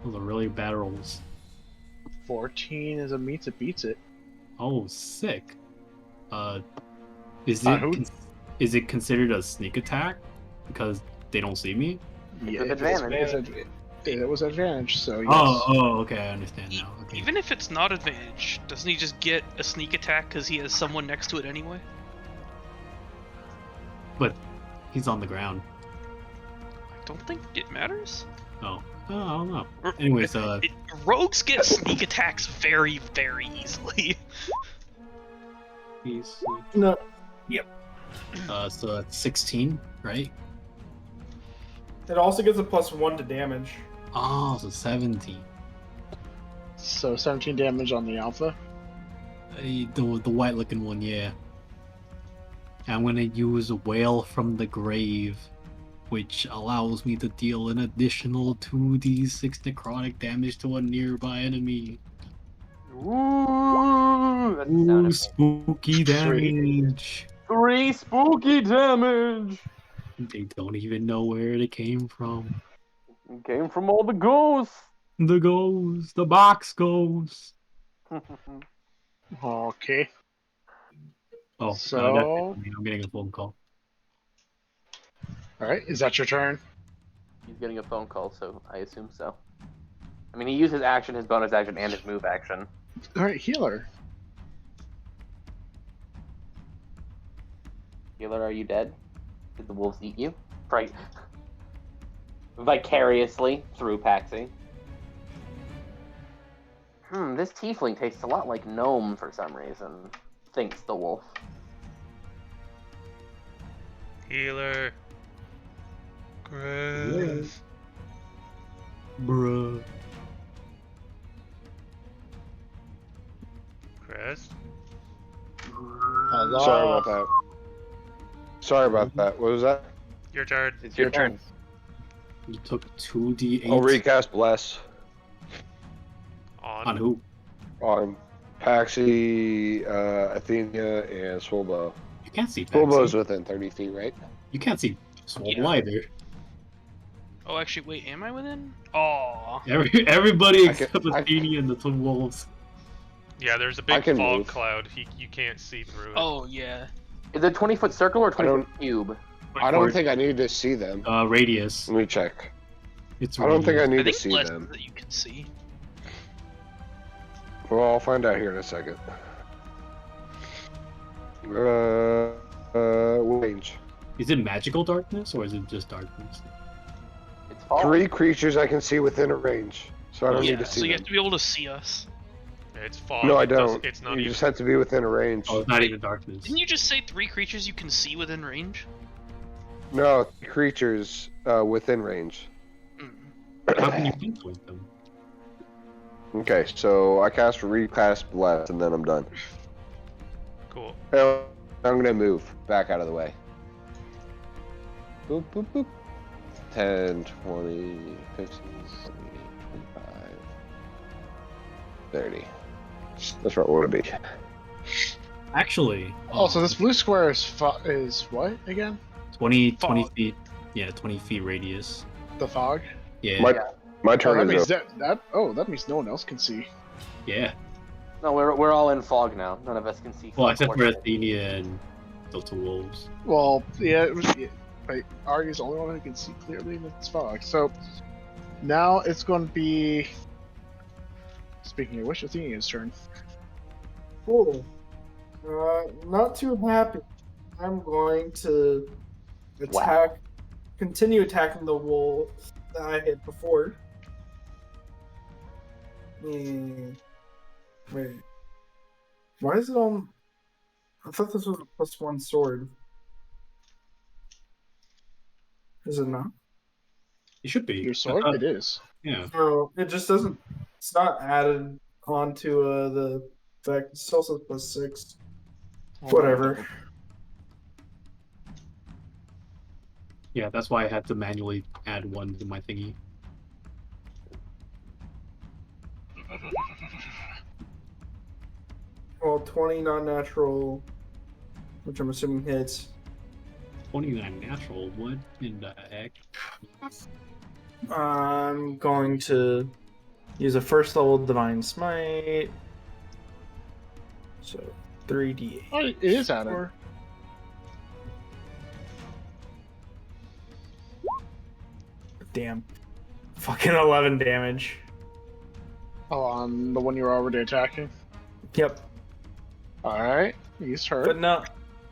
Those are really bad rolls. 14 is a meets it beats it. Oh, sick. Is Who? is it considered a sneak attack because they don't see me? Yeah, with advantage. It was advantage, so yes. Oh, okay. I understand now. Okay. Even if it's not advantage, doesn't he just get a sneak attack because he has someone next to it anyway? But he's on the ground. I don't think it matters. Oh, I don't know. Anyways, Rogues get sneak attacks very, very easily. he's No. so that's 16, right? It also gives a +1 to damage. Oh, so 17. So 17 damage on the alpha. The white looking one, yeah. I'm gonna use a Wail from the Grave, which allows me to deal an additional 2d6 necrotic damage to a nearby enemy. Ooh, that's the sound Ooh, effect. spooky damage. 3 spooky damage. They don't even know where they came from. It came from all the ghosts. The ghost, the box ghost. Okay. Oh, So- that's it for me. I'm getting a phone call. Alright, is that your turn? He's getting a phone call, so I assume so. I mean, he used his action, his bonus action, and his move action. All right, healer. Healer, are you dead? Did the wolves eat you? Right. Vicariously through Paxi. This tiefling tastes a lot like gnome for some reason. Thinks the wolf. Healer. Chris. Bruh. Chris. Hello. Sorry about that. Sorry about that. What was that? Your turn. It's your turn. You took 2d8. I'll recast Bless On who? on Paxi, Athenia, and Swolbo. You can't see Swolbo's Paxi. within 30 feet, right? You can't see Swole Yeah. either. Oh, actually, wait, am I within? Oh. Everybody I can- except Athenia and the Twin Wolves. Yeah, there's a I big can fog move. cloud. You can't see through it. Oh, yeah. Is it 20-foot circle or I don't- 20-foot cube? I don't think I need to see them. Radius. Let me check. It's I don't think I radius. need I to think see less them. that you can see. Well, I'll find out here in a second. Range. Is it magical darkness or is it just darkness? It's fog. 3 creatures I can see within a range, so I don't Yeah, need to see so you them. have to be able to see us. It's fog. No, I It doesn't- don't. It's not You even. just have to be within a range. Oh, it's not even darkness. Didn't you just say 3 creatures you can see within range? No, 3 creatures within range. Mm. How can you pinpoint them? Okay, so I cast Recast Bless, and then I'm done. Cool. Now, I'm gonna move back out of the way. Boop, boop, boop. 10, 20, 15, 20, 25, 30. That's where I want to be. Actually. Oh, so this blue square is what again? 20 Fog. feet. Yeah, 20 feet radius. The fog. Yeah. My Oh, turn that is means over. that means no one else can see. Yeah. No, we're all in fog now. None of us can see. Well, fog except for portion. Athenia and the two wolves. Well, yeah, but Ari's the only one who can see clearly in this fog. So now it's going to be. Speaking of which, Athenia's turn. Cool. Not too happy. I'm going to continue attacking the wolf that I hit before. Wait. Why is it on? I thought this was a +1 sword. Is it not? It should be. Your sword? It is. Yeah. No, it just doesn't. It's not added onto the fact. It still says +6. Whatever. Yeah, that's why I had to manually add 1 to my thingy. Well, 20 non-natural, which I'm assuming hits. 29 natural. What in the heck? I'm going to use a first level Divine Smite. So 3d8. Oh, it is added. Damn. Fucking 11 damage. Oh, on the one you were already attacking. Yep. All right, he's hurt. But no.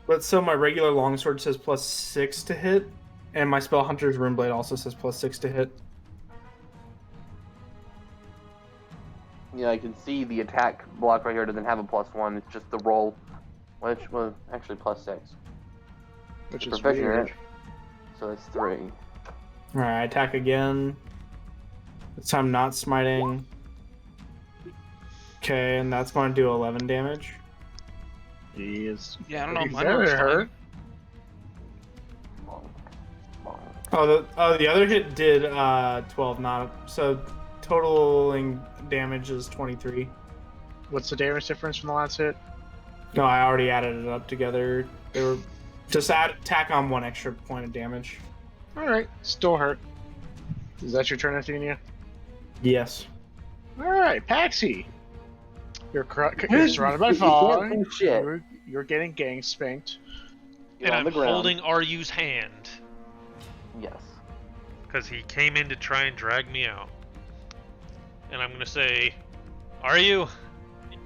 But so my regular longsword says +6 to hit, and my spell Hunter's Runeblade also says +6 to hit. Yeah, I can see the attack block right here doesn't have a +1. It's just the roll, which was actually +6. Which is Profession, weird. right? So that's 3. Alright, I attack again. This time not smiting. Okay, and that's going to do 11 damage. He is. Yeah, I don't know. He's Mine very was hurt. Oh, the other hit did 12, not so totaling damage is 23. What's the damage difference from the last hit? No, I already added it up together. They were just tack on 1 extra point of damage. All right, still hurt. Is that your turn, Athenia? Yes. All right, Paxi. You're surrounded by fog. Oh, shit. You're getting gang spanked. You're And on I'm the ground. holding Ryu's hand Yes. because he came in to try and drag me out. and I'm gonna say, "Are you?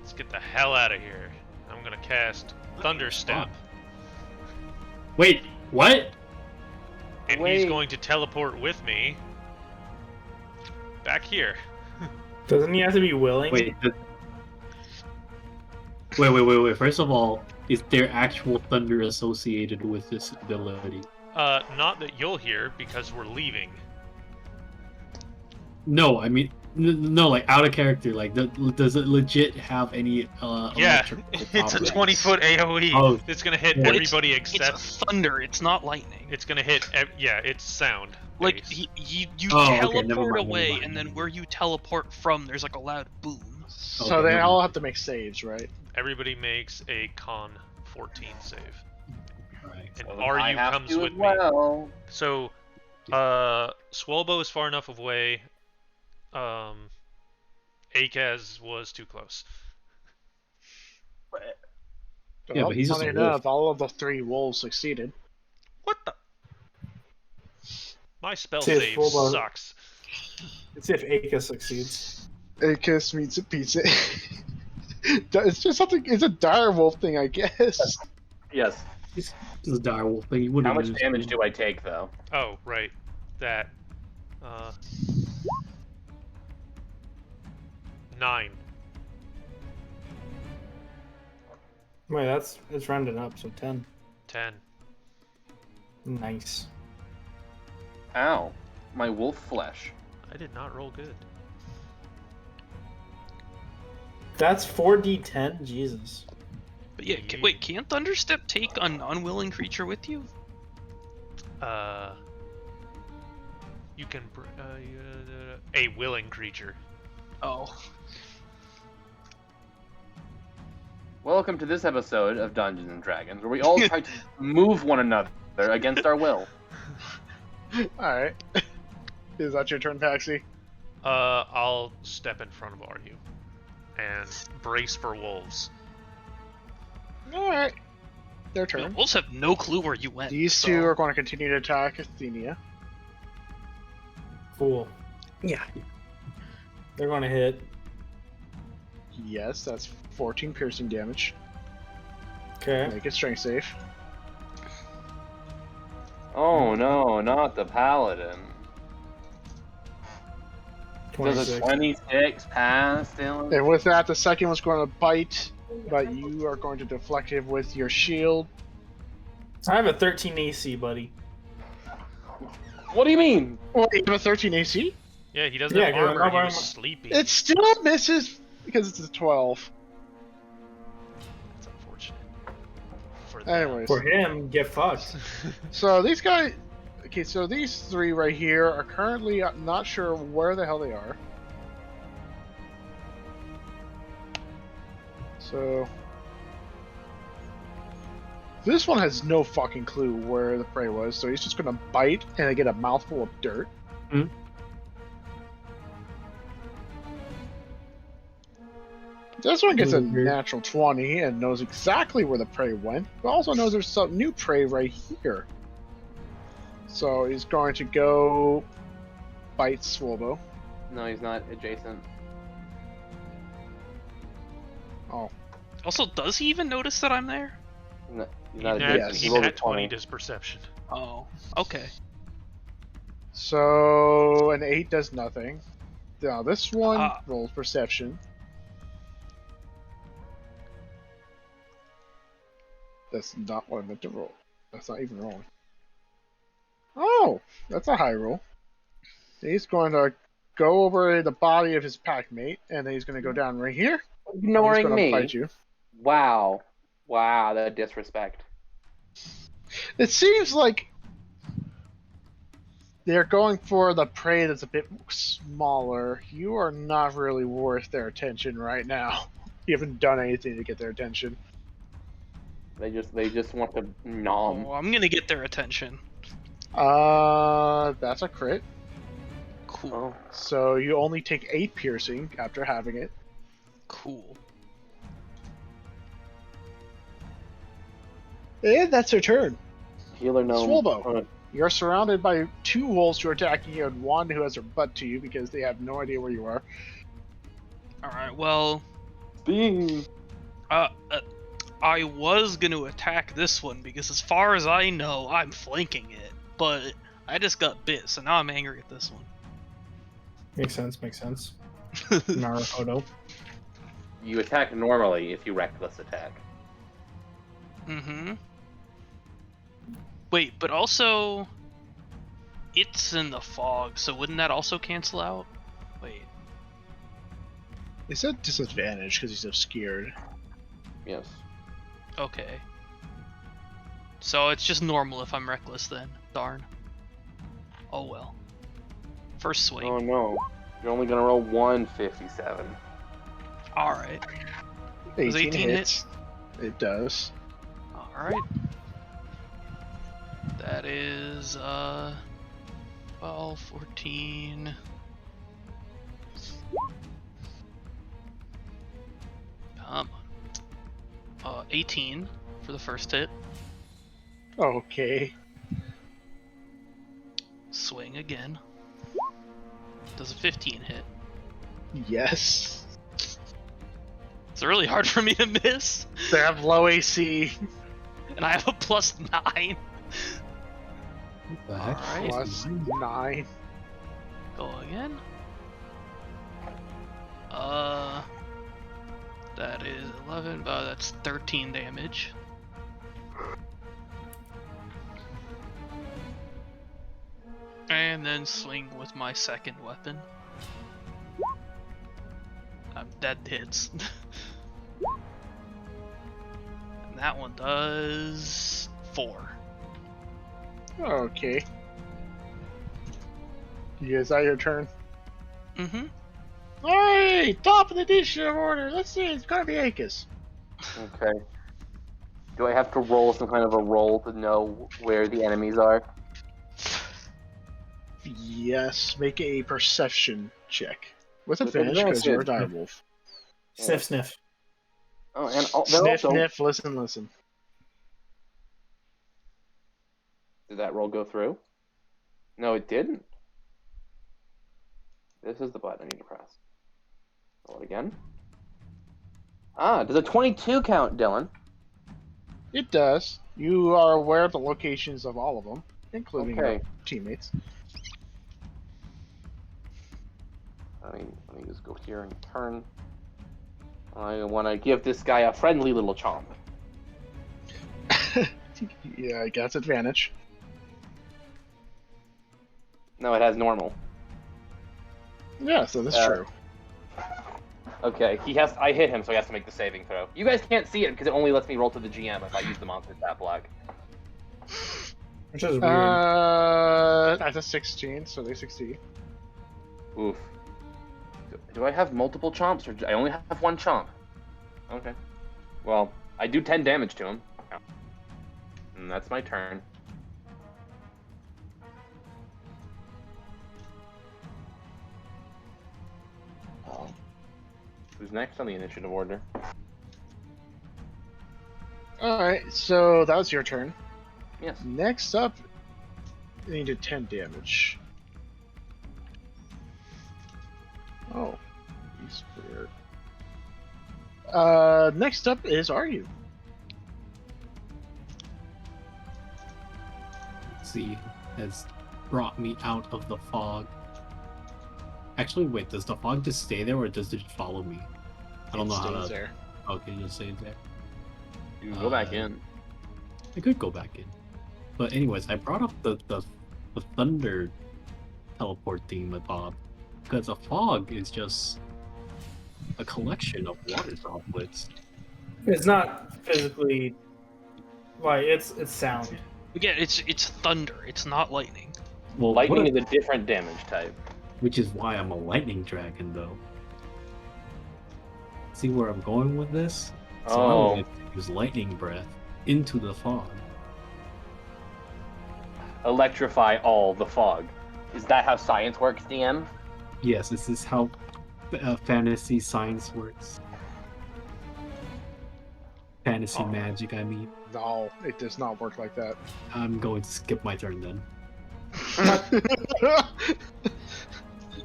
Let's get the hell out of here." I'm gonna cast Thunderstep, Wait, what? and he's going to teleport with me back here. Doesn't he have to be willing? Wait. Wait. First of all, is there actual thunder associated with this ability? Not that you'll hear because we're leaving. No, I mean, no, like out of character. Like, does it legit have any Yeah, electrical it's a properties? 20-foot AOE. Oh, It's gonna hit yeah. everybody It's except. thunder. It's not lightning. It's gonna hit. Yeah, it's sound. Like based. you Oh, okay, teleport never mind, away, never mind. and then where you teleport from, there's like a loud boom. So Okay, they never all mind. have to make saves, right? Everybody makes a con 14 save, Right. and Well, Are I you have comes to with as me. well. So, Swolbo is far enough away. Akaz was too close. Yeah, Well, but he's just funny a wolf. enough, all of the 3 wolves succeeded. What the? My spell See, it's save Swolbo. sucks. Let's see if Aka succeeds. Kiss meets a pizza. It's just something. It's a dire wolf thing, I guess. Yes. This is a dire wolf thing. You wouldn't How much use damage it. do I take though? Oh, right. That. 9. Wait, it's rounded up, so 10. 10. Nice. Ow. My wolf flesh. I did not roll good. That's 4d10. Jesus. But yeah, wait, can't Thunderstep take a non-willing creature with you? You can. A willing creature. Oh. Welcome to this episode of Dungeons and Dragons, where we all try to move one another against our will. Alright. Is that your turn, Paxi? I'll step in front of Aryu and brace for wolves. Alright. Their The turn. wolves have no clue where you went. These so- two are going to continue to attack Athenia. Cool. Yeah. They're going to hit. Yes, that's 14 piercing damage. Okay. Make it strength save. Oh no, not the paladin. Does a 26. 26 pass, Dylan? And with that, the second one's going to bite, but you are going to deflect it with your shield. I have a 13 AC, buddy. What do you mean? Oh, you have a 13 AC? Yeah, he doesn't Yeah, have 'cause armor. I'm He not was armor. sleepy. It still misses because it's a 12. That's unfortunate. For them. Anyways, For him, get fucked. so these guys. Okay, so these 3 right here are currently not sure where the hell they are. So. This one has no fucking clue where the prey was, so he's just gonna bite and they get a mouthful of dirt. Hmm. This one gets a Mhm. natural 20 and knows exactly where the prey went, but also knows there's some new prey right here. So he's going to go bite Swolbo. No, he's not adjacent. Oh, Also, does he even notice that I'm there? No, he's He not nat, adjacent. Yes. he He rolled a nat 20 his perception. Oh, okay. so an 8 does nothing. Now this one Ah. rolls perception. That's not what I meant to roll. That's not even rolling. Oh, that's a high roll. He's going to go over the body of his pack mate, and then he's going to go down right here. and he's Ignoring going to me. bite you. Wow. Wow, that disrespect. It seems like they're going for the prey that's a bit smaller. You are not really worth their attention right now. You haven't done anything to get their attention. They just want to nom. Oh, I'm gonna get their attention. That's a crit. Cool. Oh. So you only take 8 piercing after having it. Cool. And that's her turn. Healer gnome. Swolbo. You're surrounded by 2 wolves who are attacking you and one who has their butt to you because they have no idea where you are. Alright, well, Beam. I was gonna attack this one because as far as I know, I'm flanking it, but I just got bit, so now I'm angry at this one. Makes sense. Naruto. You attack normally if you reckless attack. Mm-hmm. Wait, but also, it's in the fog, so wouldn't that also cancel out? Wait. They said disadvantage because he's obscured. Yes. Okay. So it's just normal if I'm reckless then. Darn. Oh well. First swing. Oh no. You're only gonna roll 157. Alright. Does 18 18 hits. It does. Alright. That is 12, 14. Come on. 18 for the first hit. Okay. Swing again. Does a 15 hit. Yes. It's really hard for me to miss. They have low AC. And I have a +9. What the heck? Alright. Plus 9. Go again. That is 11. That's 13 damage. And then swing with my second weapon. That hits. And that one does 4. Okay. Is that your turn? Mm-hmm. Alright, top of the initiative order. Let's see, it's gotta be Akis. Okay. Do I have to roll some kind of a roll to know where the enemies are? Yes, make a perception check. With With advantage because you're a advantage. direwolf. Sniff. Oh, and they're Sniff, also... sniff, listen. Did that roll go through? No, it didn't. This is the button I need to press. Roll it again. Ah, does a 22 count, Dylan? It does. You are aware of the locations of all of them, including your Okay. teammates. Let me just go here and turn. I want to give this guy a friendly little chomp. Yeah, I guess advantage. No, it has normal. Yeah, so that's true. Okay, I hit him, so he has to make the saving throw. You guys can't see it because it only lets me roll to the GM if I use the monster stat block. Which is weird. That's a 16, so they succeed. Oof. Do I have multiple chomps, or I only have one chomp? Okay. Well, I do 10 damage to him. And that's my turn. Who's next on the initiative order? Alright, so that was your turn. Yes. Next up, you needed 10 damage. Oh, he's weird. Next up is Aryu. See, has brought me out of the fog. Actually, wait, does the fog just stay there or does it just follow me? I don't know how to. there. Okay, it just stays there. You can go back in. I could go back in. But anyways, I brought up the thunder teleport theme with Bob. Because a fog is just a collection of water droplets. It's not physically like it's sound. Again, it's thunder. It's not lightning. Well, Lightning is a different damage type. which is why I'm a lightning dragon, though. See where I'm going with this? So I'm Oh. going to use lightning breath into the fog. Electrify all the fog. Is that how science works, DM? Yes, this is how fantasy science works. Fantasy magic, I mean. No, it does not work like that. I'm going to skip my turn then.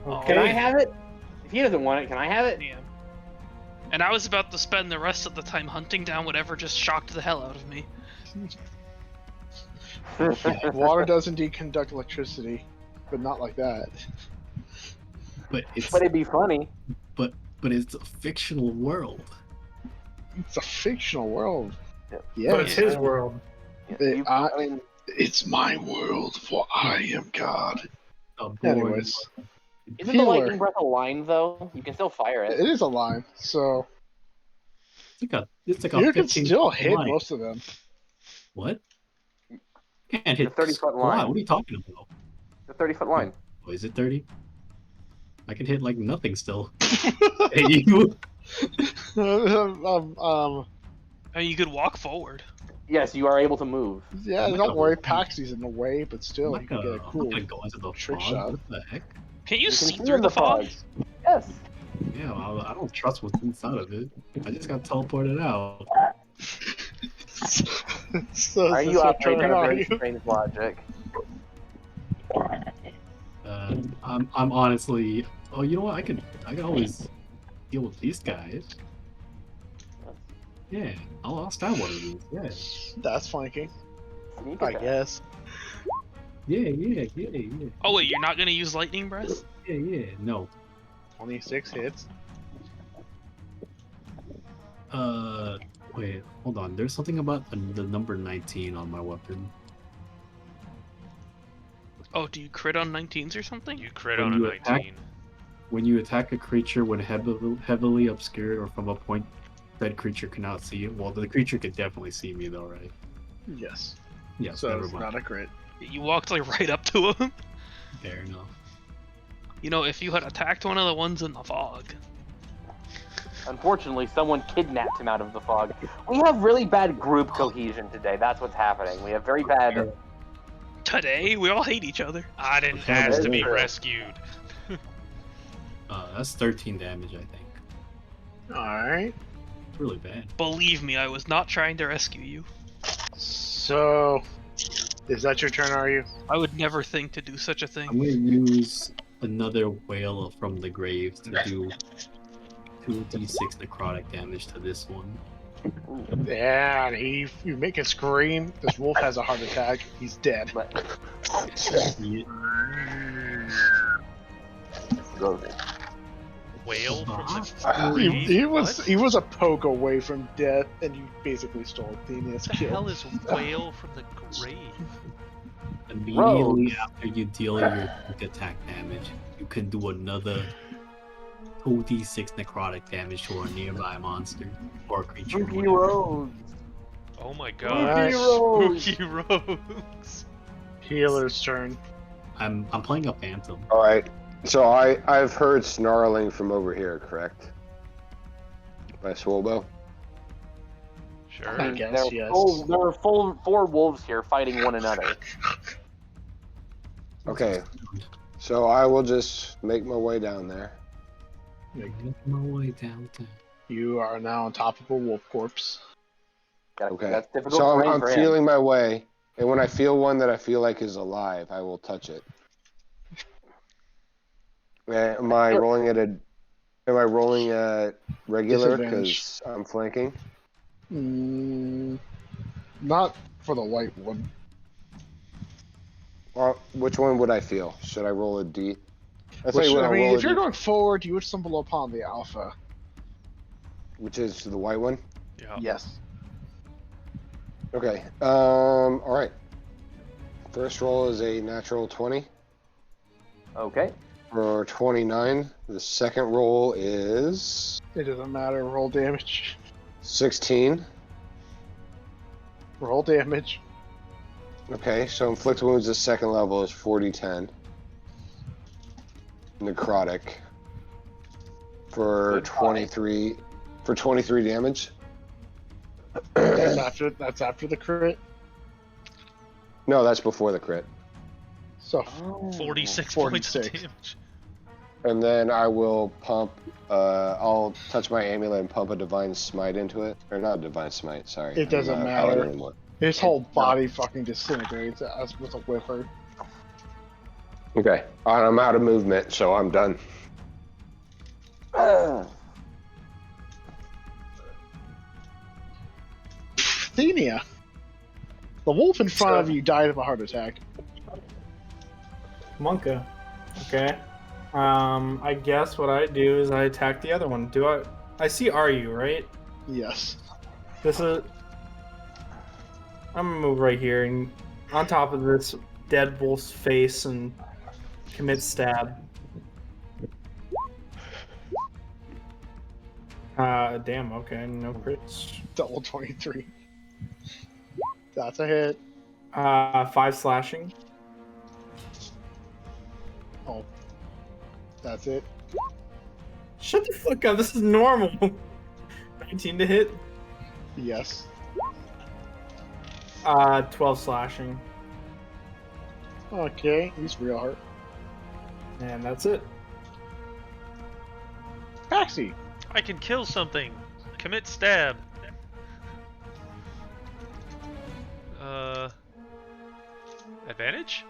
Oh, Can I have it? If he doesn't want it, can I have it? Damn. And I was about to spend the rest of the time hunting down whatever just shocked the hell out of me. Water does indeed conduct electricity, but not like that. But it's But it'd be funny. but it's a fictional world. It's a fictional world. But Yeah, it's his world. I mean, it's my world, for I am God. A boring Anyways, isn't the lightning breath a line though? You can still fire it. it is a line, so it's like a you can 15 still foot hit line. most of them. What? Can't hit 30-foot a line. lot. What are you talking about? The 30-foot line. Oh, is it 30? I can hit like nothing still. Hey, you. And you could walk forward. Yes, you are able to move. Yeah, I'm not don't gonna- worry, Paxy's in the way, but still, I'm you not can get a gonna, I'm cool not gonna go into the trick fog. shot. What the heck? Can you You see can through in the fog? Yes. Yeah, I don't trust what's inside of it. I just got teleported out. So Are is this you your operating turn, on a are very you? strange logic? I'm honestly. Oh, you know what? I can always deal with these guys. Yeah, I'll stab one of these. Yeah, That's flanking, Sneak I attack. guess. yeah. Oh wait, you're not gonna use lightning breath? Yeah. No. 26 hits. Wait, hold on. There's something about the number 19 on my weapon. Oh, do you crit on 19s or something? You crit When on a you 19. attack- When you attack a creature when heavily obscured or from a point that creature cannot see you, well, the creature could definitely see me though, right? Yes. Yes, So never it's mind. not a crit. You walked like right up to him. Fair enough. You know, if you had attacked one of the ones in the fog. Unfortunately, someone kidnapped him out of the fog. We have really bad group cohesion today. That's what's happening. We have very bad. Today, we all hate each other. I didn't Okay, ask to well, be true. rescued. That's 13 damage, I think. Alright. It's really bad. Believe me, I was not trying to rescue you. So, is that your turn, are you? I would never think to do such a I'm thing. gonna use another whale from the graves to do 2d6 necrotic damage to this one. Yeah, and you make it scream. This wolf has a heart attack. He's dead. But Yeah. Whale from Uh-huh. the grave? He was a poke away from death, and you basically stole Athena's What the kill. hell is whale from the grave? Immediately after you deal your quick attack damage, you can do another 2d6 necrotic damage to a nearby monster or creature. Spooky roads. Oh my Spooky god. roads. Spooky rogues. Healer's turn. I'm playing a phantom. All right. So I've heard snarling from over here, correct? By Swolbo. Sure. I guess, There are yes. there are four wolves here fighting one another. Okay. So I will just make my way down there. Make my way downtown. You are now on top of a wolf corpse. Okay. That's difficult So terrain I'm for him. feeling my way, and when I feel one that I feel like is alive, I will touch it. Am I rolling at regular Disadvantage. because I'm flanking? Not for the white one. Or which one would I feel? Should I roll a D? I'll tell you what, I'll roll If a you're D, going forward, you would stumble upon the alpha. which is the white one. Yeah. Yes. Okay. All right. First roll is a natural 20 Okay. for 29. The second roll is It doesn't matter. Roll damage. 16. Roll damage. Okay, so inflict wounds the second level is 40-10. Necrotic for Goodbye. 23 damage. That's after the crit. No, that's before the crit. So 46 points of 46. damage. And then I will pump. I'll touch my amulet and pump a divine smite into it, or not divine smite. Sorry. It doesn't I'm not a paladin matter. anymore. his whole body fucking disintegrates as with a whiffer. Okay, I'm out of movement, so I'm done. Athenia, the wolf in front of you died of a heart attack. Monka. Okay. I guess what I do is I attack the other one. Do I? I see RU, right? Yes. This is. I'm gonna move right here and on top of this dead wolf's face and commit stab. Damn. Okay, no crits. Double 23. That's a hit. 5 slashing. Oh. That's it. Shut the fuck up. This is normal. 19 to hit. Yes. 12 slashing. Okay, he's real hurt. And that's it. Paxi. I can kill something. Commit stab. Advantage?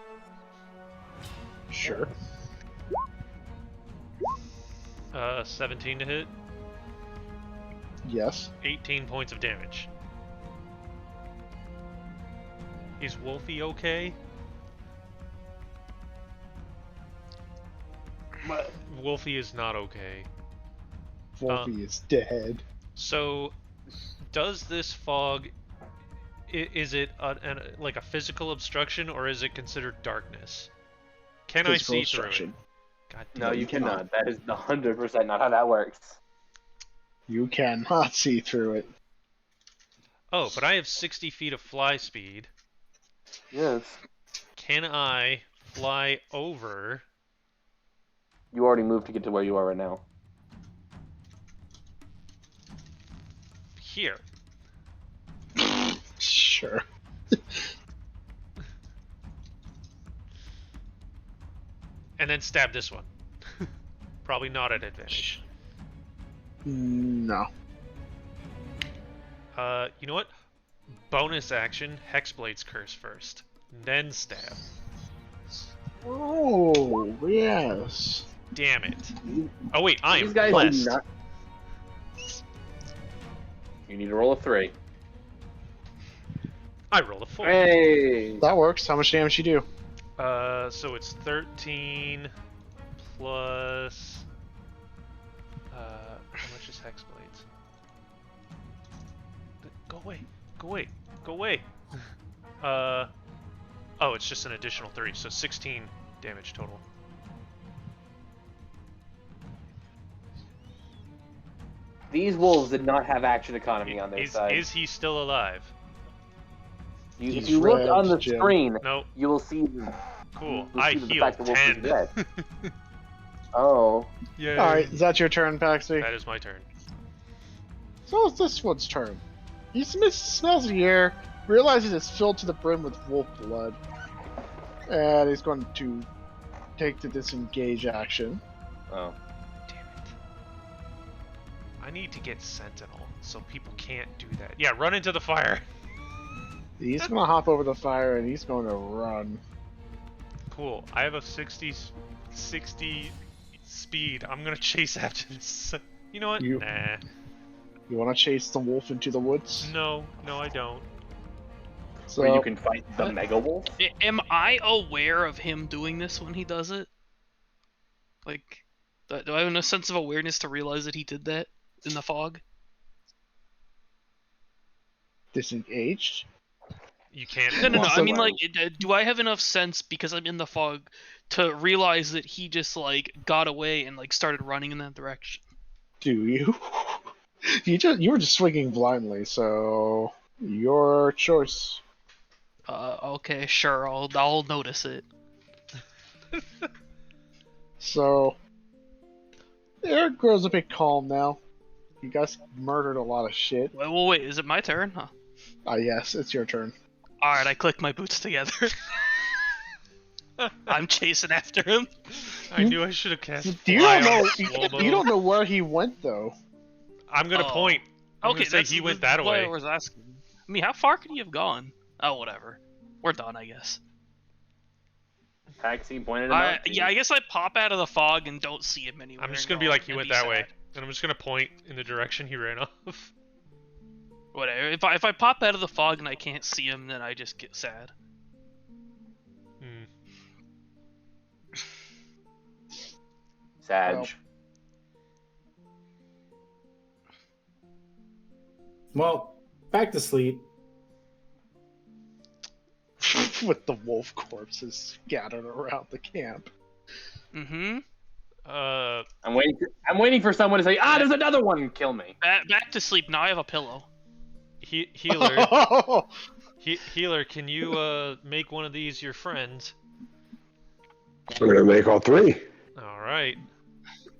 Sure. 17 to hit. Yes. 18 points of damage. Is Wolfie okay? Wolfie is not okay. Wolfie is dead. So, does this fog... Is it like a physical obstruction, or is it considered darkness? Can Physical I see through it? obstruction. God damn No, it. you cannot. That is 100% not how that works. You cannot see through it. Oh, but I have 60 feet of fly speed. Yes. Can I fly over? You already moved to get to where you are right now. Here. Sure. And then stab this one. Probably not at advantage. No. You know what? Bonus action, Hexblade's Curse first. Then stab. Oh, yes. Damn it. Oh wait, I am These guys blessed. do not. You need to roll a 3. I rolled a 4. Hey! That works. How much damage you do? So it's 13 plus... how much is Hexblades? Go away! Go away! Go away! Oh, it's just an additional 3, so 16 damage total. These wolves did not have action economy on their side. Is he still alive? If He's you look red, on the Jim. screen, No. you will see. Cool. You'll I see the healed fact the wolf is 10. dead. Oh. Yay. Alright, is that your turn, Paxi? That is my turn. So it's this one's turn. He smells the air, realizes it's filled to the brim with wolf blood, and he's going to take the disengage action. Oh. Damn it. I need to get Sentinel, so people can't do that. Yeah, run into the fire. He's going to hop over the fire and he's going to run. Cool. I have a 60 speed. I'm gonna chase after this. You know what? You- Nah. You want to chase the wolf into the woods? No, I don't. So Where you can fight the Mega Wolf? Am I aware of him doing this when he does it? Like, do I have a sense of awareness to realize that he did that in the fog? disengaged. You can't. No. I Also- mean, like, do I have enough sense because I'm in the fog to realize that he just like got away and like started running in that direction? Do you? You were just swinging blindly, so your choice. Okay, sure. I'll notice it. So the air grows a bit calm now. You guys murdered a lot of shit. Well, wait. Is it my turn? Huh. Yes, it's your turn. All right. I click my boots together. I'm chasing after him. I knew I should have cast. You Fly don't on know. Slow-mo. You don't know where he went though. I'm gonna Oh. point. I'm Okay, gonna say that's he went that that's why way. I was asking. I mean, how far could he have gone? Oh, whatever. We're done, I guess. Taxi pointed him out. to Yeah, I you. guess I pop out of the fog and don't see him anywhere. I'm just and gonna be go, like he and went be that way, sad. and I'm just gonna point in the direction he ran off. Whatever. If I pop out of the fog and I can't see him, then I just get sad. Hmm. Sag. Well. Well, back to sleep. With the wolf corpses scattered around the camp. Mm-hmm. I'm waiting for someone to say, there's another one and kill me. Back to sleep. Now I have a pillow. Healer, healer, can you make one of these your friends? I'm gonna make all three. All right.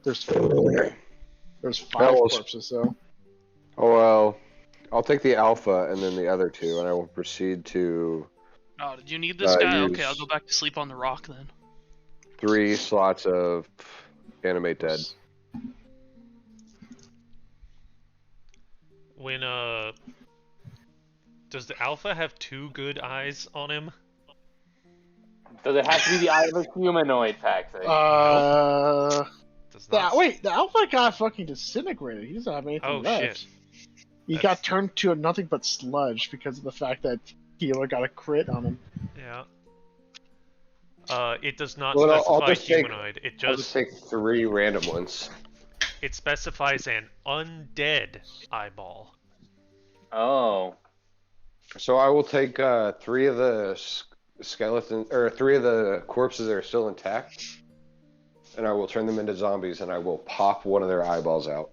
There's Okay. 5 was- corpses, though. Oh well, I'll take the alpha and then the other 2, and I will proceed to Oh, did you need this guy? Okay, I'll use- go back to sleep on the rock then. 3 slots of animate dead. When does the alpha have 2 good eyes on him? Does it have to be the eye of a humanoid, Paxi? Does not. Wait, the alpha got fucking disintegrated. He doesn't have anything Oh left. shit. He got turned to nothing but sludge because of the fact that Healer got a crit on him. Yeah. It does not Well, specify I'll just take- humanoid. It I'll just take 3 random ones. It specifies an undead eyeball. Oh. So I will take 3 of the skeleton, or 3 of the corpses that are still intact, and I will turn them into zombies, and I will pop one of their eyeballs out.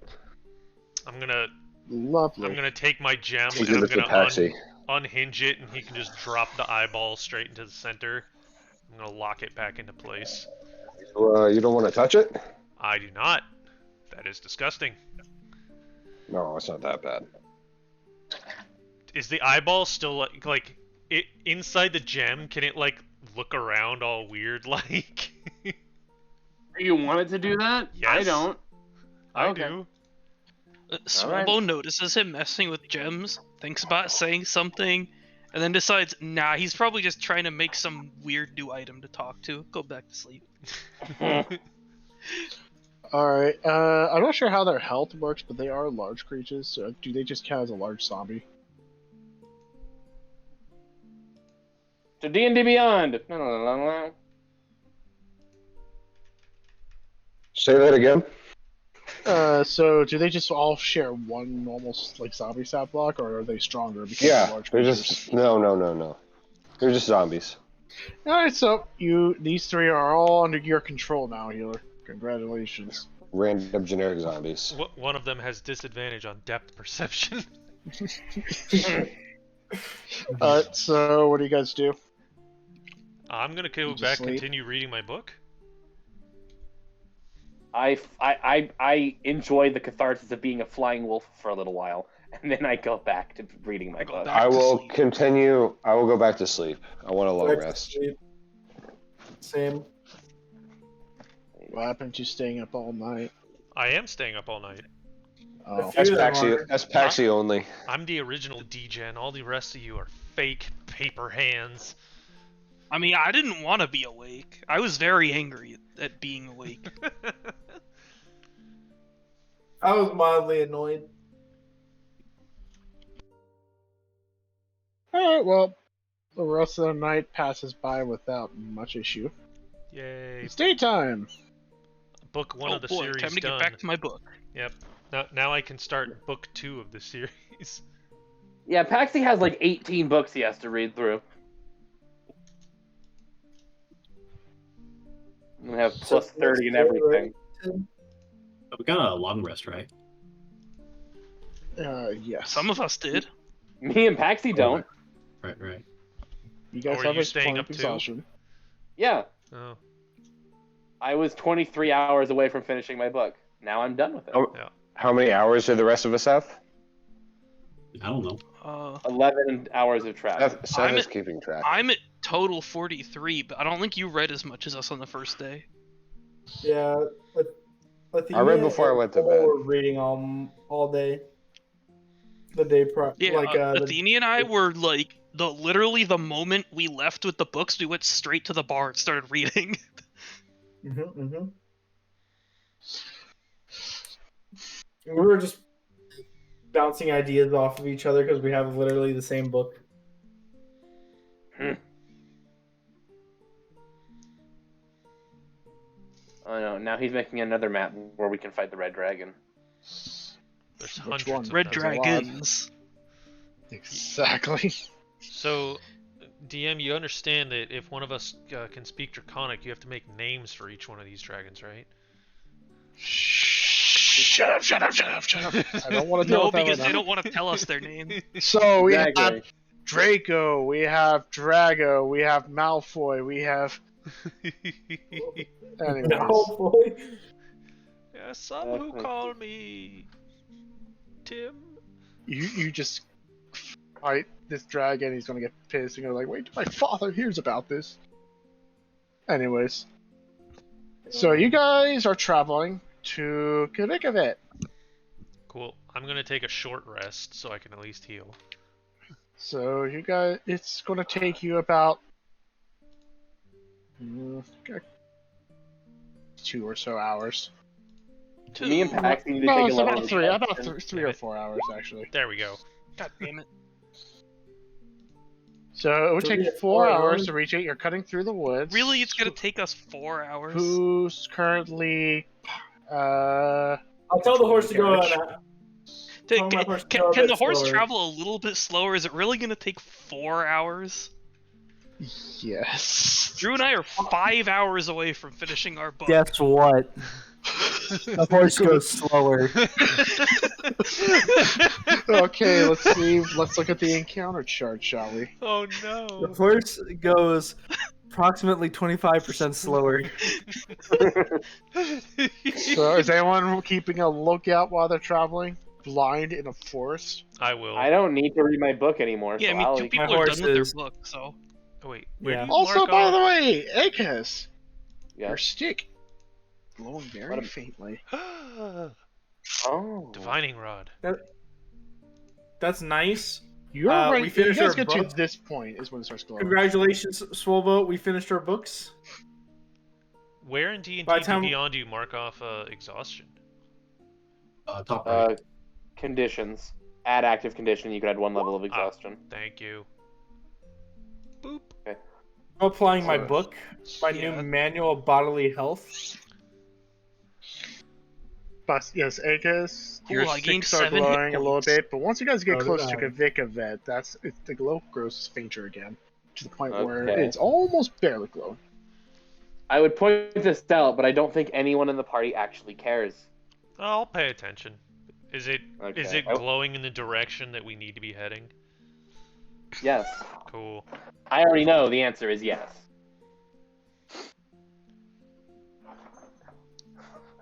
I'm gonna Lovely. take my gem Take and I'm it to gonna Paxi. unhinge it, and he can just drop the eyeball straight into the center. I'm gonna lock it back into place. You don't want to touch it? I do not. That is disgusting. No, it's not that bad. Is the eyeball still like it inside the gem? Can it like look around all weird like? You want it to do that? Yes. I don't. I Okay. do. Swobo notices him messing with gems, thinks about saying something, and then decides, nah, he's probably just trying to make some weird new item to talk to. Go back to sleep. Alright, I'm not sure how their health works, but they are large creatures, so do they just count as a large zombie? To D&D Beyond. No. Say that again. So do they just all share one normal like zombie stat block, or are they stronger because they're Yeah, large they're creatures? just no. They're just zombies. Alright, so these 3 are all under your control now, Healer. Congratulations. Random generic zombies. One of them has disadvantage on depth perception. So what do you guys do? I'm gonna go Just back, sleep? continue reading my book. I enjoy the catharsis of being a flying wolf for a little while, and then I go back to reading my I go book. back. I to will sleep. continue. I will go back to sleep. I want a long Back to rest. sleep. Same. What happened to staying up all night? I am staying up all night. Oh, That's Few of them Paxi. are. That's Paxi only. I'm the original D-Gen. All the rest of you are fake paper hands. I mean, I didn't want to be awake. I was very angry at being awake. I was mildly annoyed. alright, well, the rest of the night passes by without much issue. Yay. It's daytime! Book 1 Oh of the boy, series time to done. get back to my book. Yep. Now I can start book 2 of the series. Yeah, Paxi has like 18 books he has to read through. I'm gonna have plus 30 and everything. We got a long rest, right? Yes. Some of us did. Me and Paxi don't. Right. You guys Oh, are have you a staying point up of too? exhaustion. Yeah, Oh. I was 23 hours away from finishing my book. Now I'm done with it. Oh, how many hours do the rest of us have? I don't know. 11 hours of travel. Seth I'm is at- keeping track. I'm at total 43, but I don't think you read as much as us on the first day. Yeah, I read before I went to bed. We're reading all day. The day prior. Yeah, like Athene and I were like literally the moment we left with the books, we went straight to the bar and started reading. We were just bouncing ideas off of each other because we have literally the same book. Oh no! Now he's making another map where we can fight the red dragon. There's Which hundreds one? of Red them. Dragons. Exactly. So, DM, you understand that if one of us can speak Draconic, you have to make names for each one of these dragons, right? Shut up! Shut up! Shut up! Shut up! I don't want to deal No, with that because right they now. don't want to tell us their name. So we have Exactly. Draco, we have Drago, we have Malfoy, we have. Anyways, No, boy. Yeah, some who call me Tim. you just fight this dragon. He's gonna get pissed and go like, "Wait till my father hears about this." Anyways, so you guys are traveling to Kavikavet. Cool. I'm gonna take a short rest so I can at least heal. So you guys, it's gonna take you about 2 or so hours. Me and Paxi need to No, take a it's level about of three. About exhaustion. three or 4 hours actually. There we go. God damn it. So it would take 4 4 hours hours? to reach it. You're cutting through the woods. Really, it's gonna take us 4 hours? Who's currently I'll tell the horse to go on that. Tell my horse to go a Can bit the horse slower. travel a little bit slower? Is it really gonna take 4 hours? Yes. Drew and I are 5 hours away from finishing our book. Guess what? The horse goes slower. Okay, let's see. Let's look at the encounter chart, shall we? Oh The no. horse goes approximately 25% slower. So is anyone keeping a lookout while they're traveling? Blind in a forest? I will. I don't need to read my book anymore. Yeah, I so mean, I'll 2 people My are horse done with is- their book, so... Oh wait, where Yeah. do you Also, mark by off? the way, Akis, Yeah. your stick glowing very What a- faintly. Oh. Divining rod. That's nice. You're we right. finished you guys our get book. to this point is when it starts glowing. Congratulations, Swobo. We finished our books. Where in D&D By the time- Beyond do you mark off exhaustion? Top right. Conditions. Add active condition. You could add 1 level of exhaustion. Thank you. Boop. Applying my Alright. book, my Yeah. new manual of bodily health. But yes, Akis, Ooh, your I gained sticks are 7 hit glowing a little points. bit, but once you guys get So close did to I. Kavikavet, the glow grows fainter again, to the point where Okay. it's almost barely glowing. I would point this out, but I don't think anyone in the party actually cares. I'll pay attention. Is it Okay. glowing in the direction that we need to be heading? Yes. Cool. I already know the answer is yes.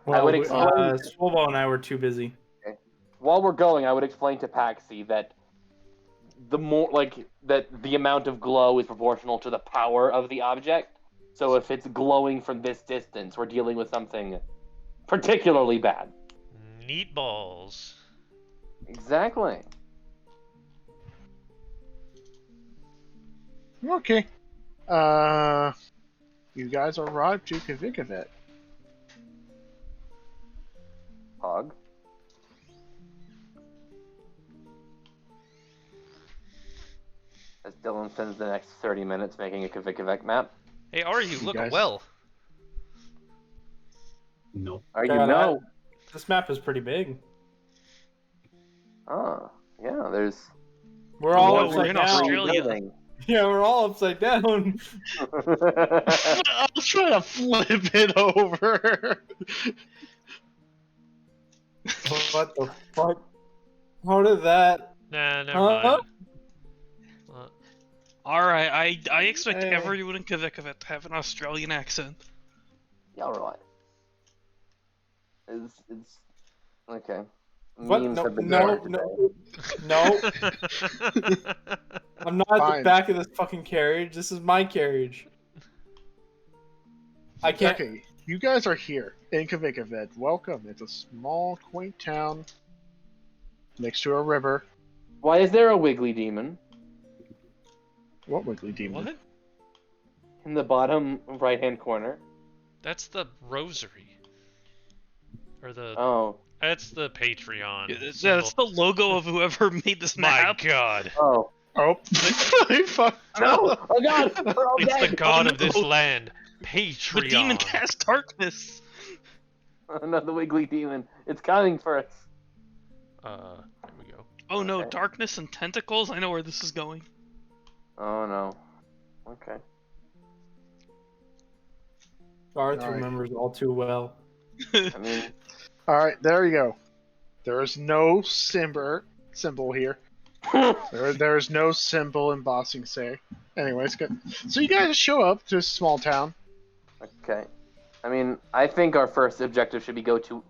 I would explain. Swobo and I were too busy. While we're going, I would explain to Paxi that the amount of glow is proportional to the power of the object. So if it's glowing from this distance, we're dealing with something particularly bad. Neat balls. Exactly. Okay. You guys arrived to Kavikavet. Hog. As Dylan spends the next 30 minutes making a Kavikavet map. Hey, Ari, you look guys- well. No. Are you God, know? This map is pretty big. Oh, yeah, there's... We're all Whoa, upside we're in down. Australia. Yeah, we're all upside down. I was trying to flip it over. What the fuck? How did that? Nah, never Huh? mind. Alright, I expect Hey. everyone in Kavikavet to have an Australian accent. Yeah, right. It's okay. What? Memes No, have been no, going no, no. I'm not at the Fine. back of this fucking carriage. This is my carriage. I can't. Okay, you guys are here in Kavikavet. Welcome. It's a small, quaint town next to a river. Why is there a wiggly demon What wiggly demon? What? in the bottom right-hand corner? That's the rosary. Or the... Oh, That's the Patreon. Yeah, symbol. that's the logo of whoever made this My map. God. Oh. Oh, I fucked No! up. Oh god! We're all It's the dead! god Oh, of this no. land. The Patreon. demon cast darkness. Another wiggly demon. It's coming for us. Here we go. Oh no, Okay. darkness and tentacles. I know where this is going. Oh no. Okay. Garth All right. remembers all too well. I mean, All right, there you go. There is no symbol here. There is no symbol embossing say. Anyways, good. So you guys show up to a small town. okay. I mean, I think our first objective should be go to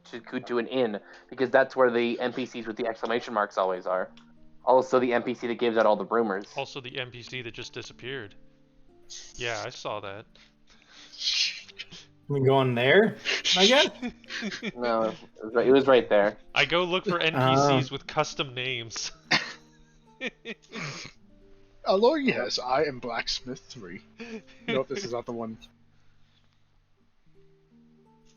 an inn, because that's where the NPCs with the exclamation marks always are. Also, the NPC that gives out all the rumors. Also, the NPC that just disappeared. Yeah, I saw that. We going there? I guess. No, it was right there. I go look for NPCs with custom names. Hello, yes, I am Blacksmith 3. Nope, this is not the one.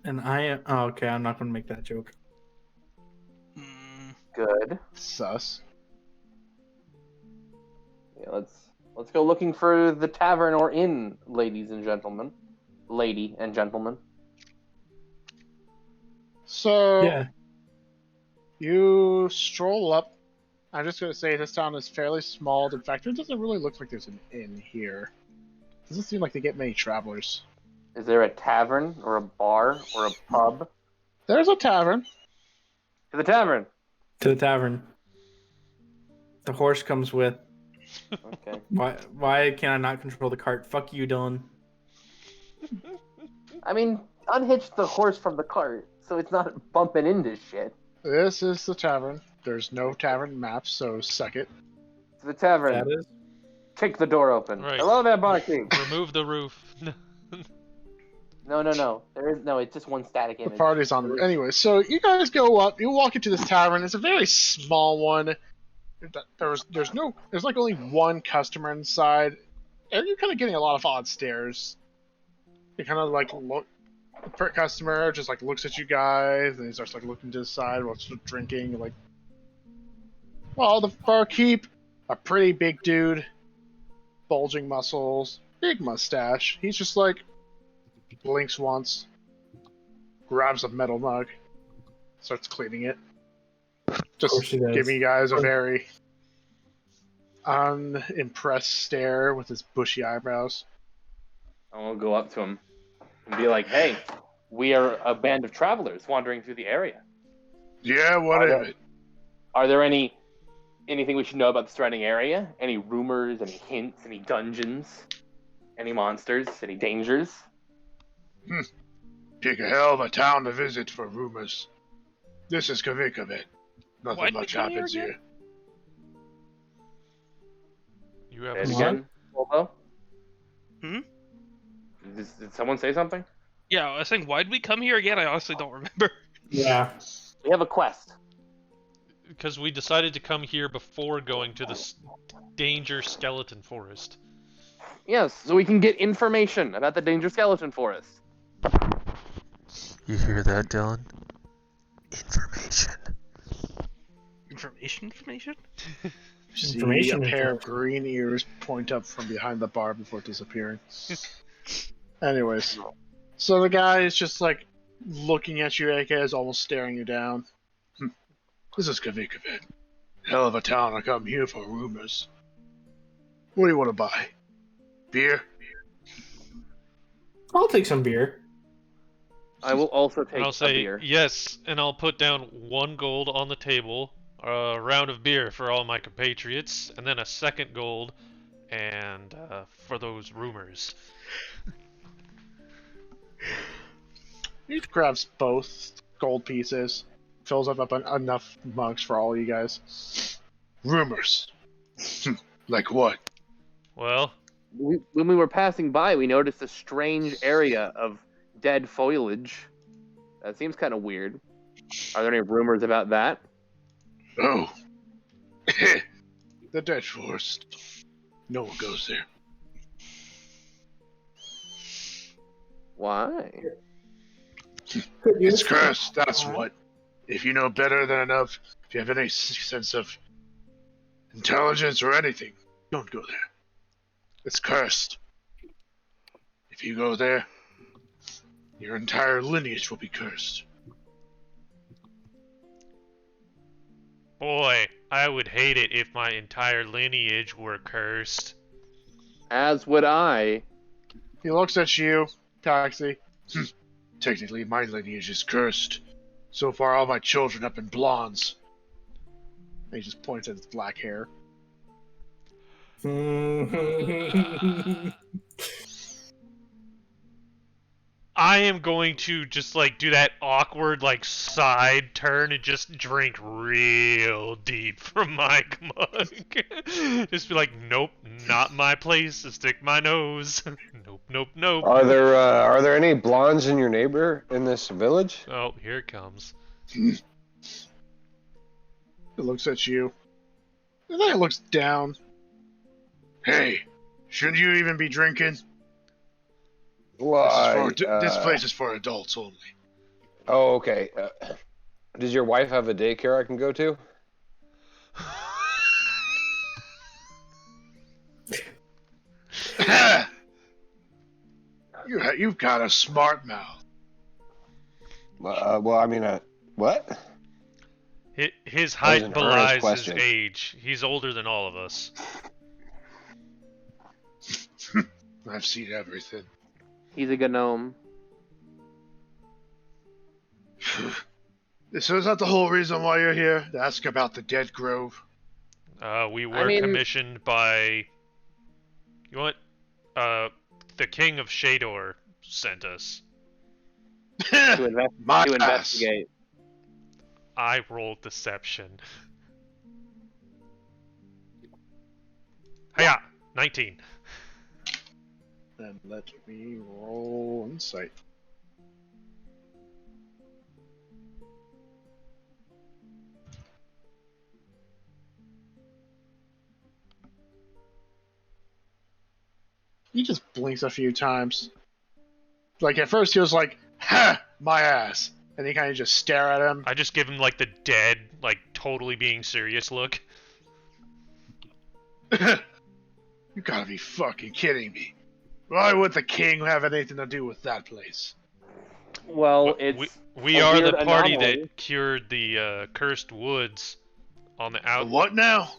And I am. Oh, okay. I'm not gonna make that joke. Hmm. Good. Sus. Yeah, let's go looking for the tavern or inn, ladies and gentlemen. Lady and gentlemen. So, Yeah. you stroll up. I'm just going to say this town is fairly small. In fact, it doesn't really look like there's an inn here. Doesn't seem like they get many travelers. Is there a tavern or a bar or a pub? There's a tavern. To the tavern. To the tavern. The horse comes with. Okay. Why can I not control the cart? Fuck you, Dylan. I mean, unhitch the horse from the cart, so it's not bumping into shit. This is the tavern. There's no tavern map, so suck it. To the tavern. That is. Kick the door open. Right. Hello there, barkeep. Remove the roof. No. There is no. It's just one static The image. party's on. Anyway, so you guys go up. You walk into this tavern. It's a very small one. There's like only one customer inside, and you're kind of getting a lot of odd stares. You kind of like look. The customer just like looks at you guys, and he starts like looking to the side while he's drinking. Like, well, the barkeep, a pretty big dude, bulging muscles, big mustache. He's just like blinks once, grabs a metal mug, starts cleaning it. Just he does. giving you guys a very unimpressed stare with his bushy eyebrows. I will go up to him and be like, "Hey, we are a band of travelers wandering through the area. Yeah, what Are of there- it? Are there anything we should know about the surrounding area? Any rumors? Any hints? Any dungeons? Any monsters? Any dangers?" Take a hell of a town to visit for rumors. This is Kavikavet. Nothing Why'd we much come here happens again? here. You have Say it a again, Volvo? Hmm? Did someone say something? Yeah, I was saying, why'd we come here again? I honestly don't remember. Yeah. We have a quest. because we decided to come here before going to the Danger Skeleton Forest. Yes, so we can get information about the Danger Skeleton Forest. You hear that, Dylan? Information. Information? See Information a is pair of information. green ears point up from behind the bar before disappearing. Anyways, so the guy is just like looking at you, AK is almost staring you down. This is Kavikavet. Hell of a town. I come here for rumors. What do you want to buy? Beer? I'll take some beer. I will also take I'll a say beer. yes, and I'll put down 1 gold on the table, a round of beer for all my compatriots, and then a 2nd gold, and for those rumors. He grabs both gold pieces, fills up enough mugs for all you guys. Rumors. Like what? Well, When we were passing by, we noticed a strange area of dead foliage. That seems kind of weird. Are there any rumors about that? Oh. The dead forest. No one goes there. Why? It's cursed, that's what. if you know better than enough, if you have any sense of intelligence or anything, don't go there. It's cursed. If you go there, your entire lineage will be cursed. Boy, I would hate it if my entire lineage were cursed. As would I. He looks at you, Taxi. Technically, my lineage is cursed. So far, all my children have been blondes. And he just points at his black hair. I am going to just like do that awkward like side turn and just drink real deep from my mug. Just be like, nope, not my place to stick my nose. Nope, nope, nope. Are there any blondes in your neighbor in this village? Oh, here it comes. It looks at you. And then it looks down. Hey, shouldn't you even be drinking? Why? This place is for adults only. Oh, okay. Does your wife have a daycare I can go to? You've got a smart mouth. Well, I mean, what? His That was height an earnest belies his question. age. He's older than all of us. I've seen everything. He's a gnome. So is that the whole reason why you're here? To ask about the Dead Grove? We were commissioned by... You want? The King of Shador sent us. To My ass. investigate. I rolled deception. Hiya! 19. And let me roll insight. He just blinks a few times. Like at first he was like, "Ha, my ass," and he kind of just stare at him. I just give him like the dead, like totally being serious look. You gotta be fucking kidding me. Why would the king have anything to do with that place? Well, we a are the weird party anomaly. that cured the cursed woods on the out. What now?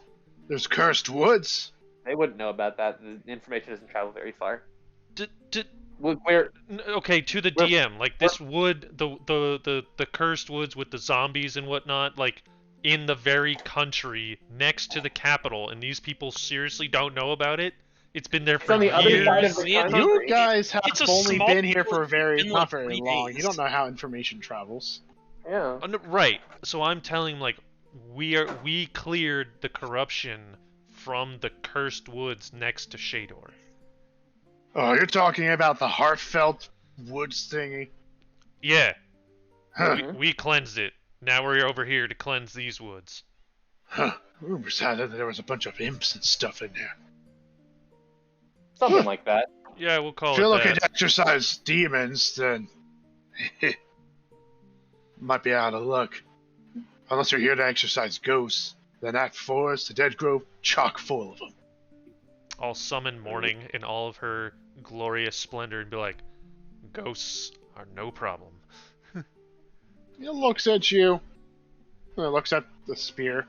There's cursed woods? They wouldn't know about that. The information doesn't travel very far. Okay, to the DM, like this wood, the cursed woods with the zombies and whatnot, like in the very country next to the capital, and these people seriously don't know about it. It's been there for on the years. other side of the country. You guys have It's a only small been here for village. It's been, like, not very 3 long. days. You don't know how information travels. Yeah. Right. So I'm telling him, like, we cleared the corruption from the cursed woods next to Shador. Oh, you're talking about the heartfelt woods thingy? Yeah. Huh. We cleansed it. Now we're over here to cleanse these woods. Huh. Rumors had it that there was a bunch of imps and stuff in there. Something like that. Yeah, we'll call If you're it looking that. to exorcise demons, then might be out of luck. Unless you're here to exorcise ghosts, then that forest, the Dead Grove, chock full of them. I'll summon Morning in all of her glorious splendor and be like, ghosts are no problem. He looks at you. He looks at the spear.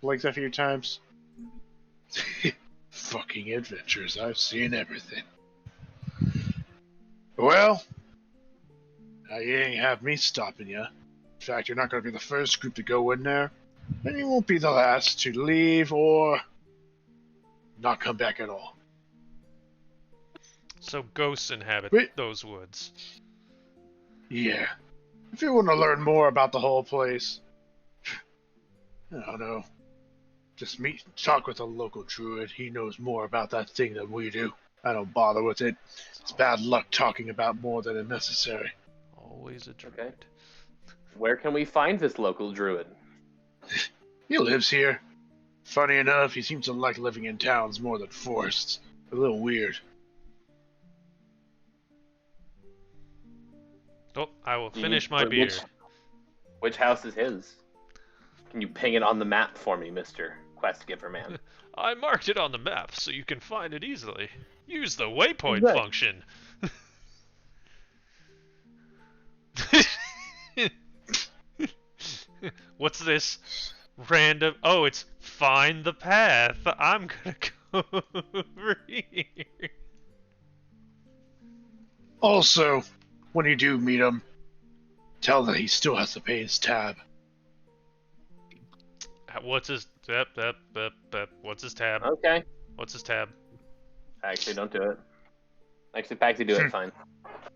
Blinks a few times. Fucking adventures. I've seen everything. Well, now you ain't have me stopping you. In fact, you're not going to be the first group to go in there, and you won't be the last to leave or not come back at all. So ghosts inhabit Wait. those woods. Yeah. If you want to learn more about the whole place, I don't know. Just talk with a local druid. He knows more about that thing than we do. I don't bother with it. It's bad luck talking about more than is necessary. Always a druid. Okay. Where can we find this local druid? He lives here. Funny enough, he seems to like living in towns more than forests. A little weird. Oh, I will Do you- finish my for beer. which- Which house is his? Can you ping it on the map for me, Mr. Quest Giver Man? I marked it on the map so you can find it easily. Use the waypoint Good. function. What's this random? Oh, it's find the path. I'm gonna go over here. Also, when you do meet him, tell that he still has to pay his tab. What's his What's his tab? Okay. What's his tab? Actually, don't do it. Actually, Paxi, do it. Fine.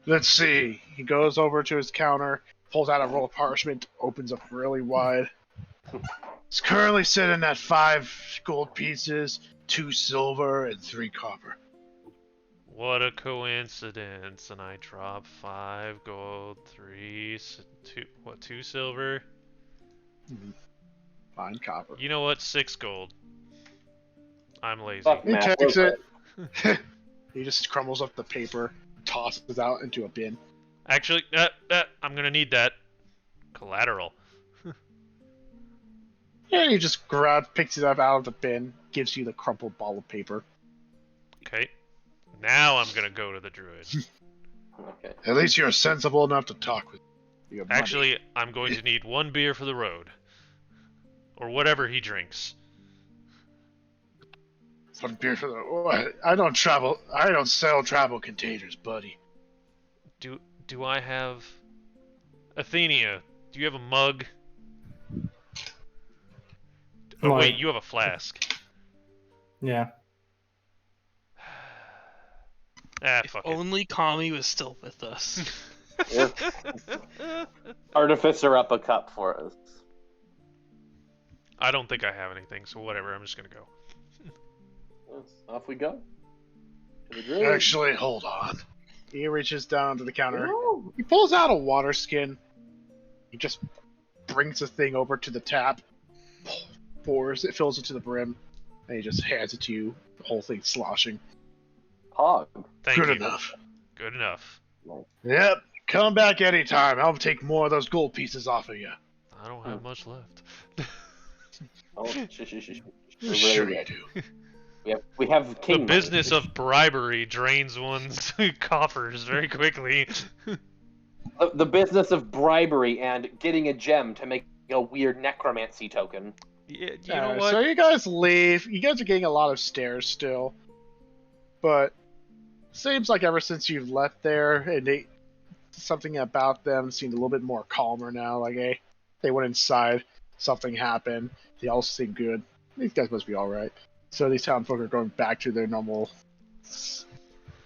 Let's see. He goes over to his counter, pulls out a roll of parchment, opens up really wide. It's currently sitting at 5 gold pieces, 2 silver, and 3 copper. What a coincidence! And I drop 5 gold, 2 silver. 9 copper. You know what? 6 gold. I'm lazy. Fuck He Matt, takes go it. He just crumbles up the paper, tosses it out into a bin. Actually, I'm gonna need that collateral. Yeah, he just picks it up out of the bin, gives you the crumpled ball of paper. Okay. Now I'm gonna go to the druid. Okay. At least you're sensible enough to talk with you. have money. Actually, I'm going to need 1 beer for the road. Or whatever he drinks. One beer for the. What? I don't travel. I don't sell travel containers, buddy. Do I have... Athenia, do you have a mug? Oh Mug. wait, you have a flask. Yeah. If Fuck only Kami was still with us. Artificer up a cup for us. I don't think I have anything, so whatever, I'm just gonna go. Yes, off we go. To the druid. Actually, hold on. He reaches down to the counter. Ooh. He pulls out a water skin. He just brings the thing over to the tap, pours it, fills it to the brim, and he just hands it to you. The whole thing sloshing. Pog. Thank Good you. enough. Good enough. Yep. Come back anytime. I'll take more of those gold pieces off of you. I don't have much left. Oh, shh. Sure you do. We have king. The business of bribery drains one's coffers very quickly. The business of bribery and getting a gem to make a weird necromancy token. Yeah, you know So what? you guys leave. You guys are getting a lot of stares still, but seems like ever since you've left there, and something about them seemed a little bit more calmer now. Like, hey, they went inside, something happened. They all seem good. These guys must be all right. So these townfolk are going back to their normal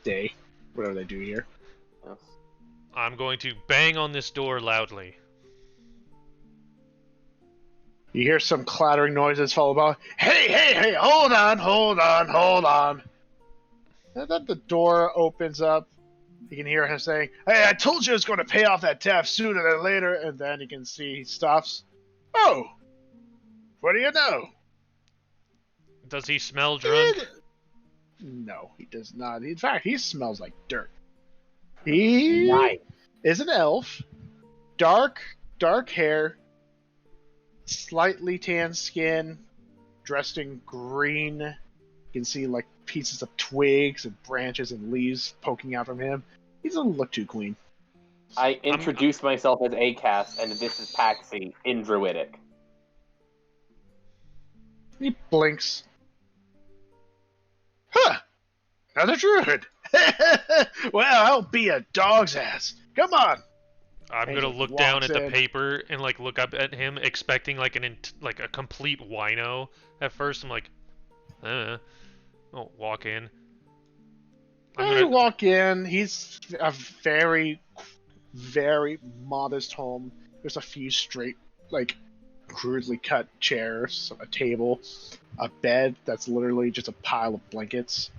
day, whatever they do here. Yes. I'm going to bang on this door loudly. You hear some clattering noises followed by, hey, hold on. And then the door opens up. You can hear him saying, hey, I told you I was going to pay off that tab sooner than later. And then you can see he stops. Oh, what do you know? Does he smell drunk? No, he does not. In fact, he smells like dirt. He Nice. is an elf. Dark hair. Slightly tan skin. Dressed in green. You can see like pieces of twigs and branches and leaves poking out from him. He doesn't look too clean. I introduced myself as Acast, and this is Paxi in Druidic. He blinks. Huh! Another druid! Well, I'll be a dog's ass. Come on! I'm And gonna he look down walks at the in. paper and like look up at him, expecting like like a complete wino. At first, I'm like, I'll walk in. You walk in. He's a very, very modest home. There's a few straight, like, crudely cut chairs, a table, a bed that's literally just a pile of blankets,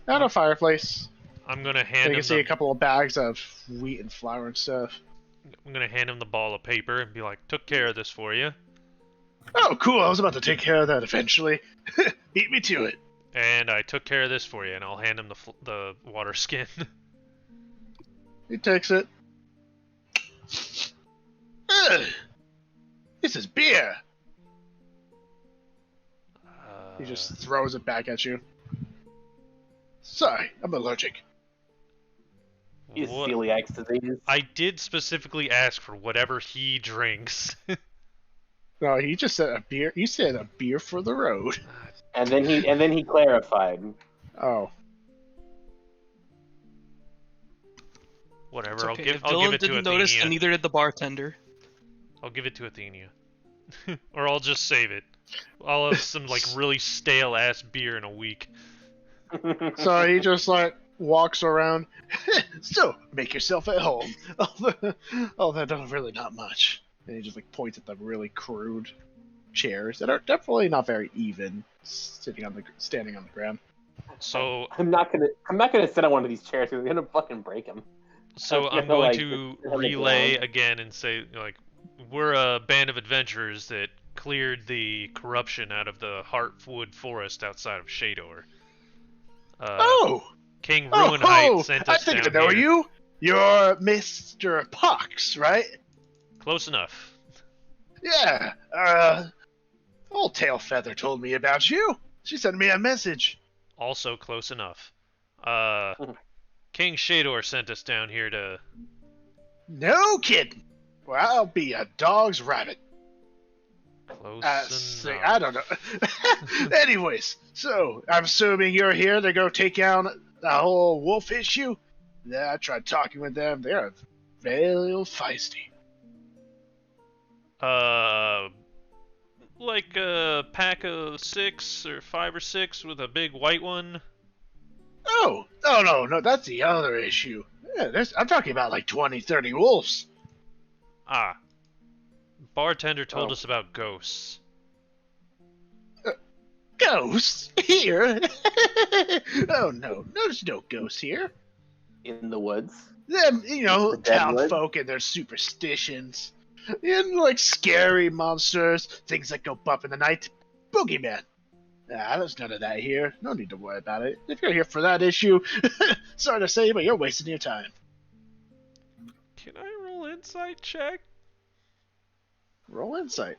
and a fireplace. I'm gonna You hand can him see a the. couple of bags of wheat and flour and stuff. I'm gonna hand him the ball of paper and be like, "Took care of this for you." Oh, cool! I was about to take care of that eventually. Beat me to it. And I took care of this for you, and I'll hand him the water skin. He takes it. This is beer. He just throws it back at you. Sorry, I'm allergic. He's what? celiac disease. I did specifically ask for whatever he drinks. No, he just said a beer. You said a beer for the road. And then he clarified. Oh. Whatever. It's okay. If I'll give Dylan it to didn't notice, Athenia. and neither did the bartender. I'll give it to Athenia. Or I'll just save it. I'll have some like really stale ass beer in a week. So he just like walks around. So make yourself at home. Although really not much. And he just like points at the really crude chairs that are definitely not very even, standing on the ground. So I'm not gonna sit on one of these chairs because I'm gonna fucking break them. So I'm going to relay again and say, like, we're a band of adventurers that cleared the corruption out of the Heartwood Forest outside of Shador. King Ruinheit sent us I think down I know here. you. You're Mr. Pox, right? Close enough. Yeah. Old Tailfeather told me about you. She sent me a message. Also close enough. King Shador sent us down here to... No kidding. Well, I'll be a dog's rabbit. Close enough. I don't know. Anyways, so I'm assuming you're here to go take down the whole wolf issue? Yeah, I tried talking with them. They're very feisty. Like a pack of 6 or 5 or 6 with a big white one. Oh, no, that's the other issue. Yeah, I'm talking about like 20, 30 wolves. Ah. Bartender told us about ghosts. Ghosts? Here? Oh, no, there's no ghosts here. In the woods. Them, The dead town wood? folk and their superstitions. And, like, scary monsters, things that go bump in the night. Boogeyman. There's none of that here. No need to worry about it. If you're here for that issue, sorry to say, but you're wasting your time. Can I roll insight check? Roll insight.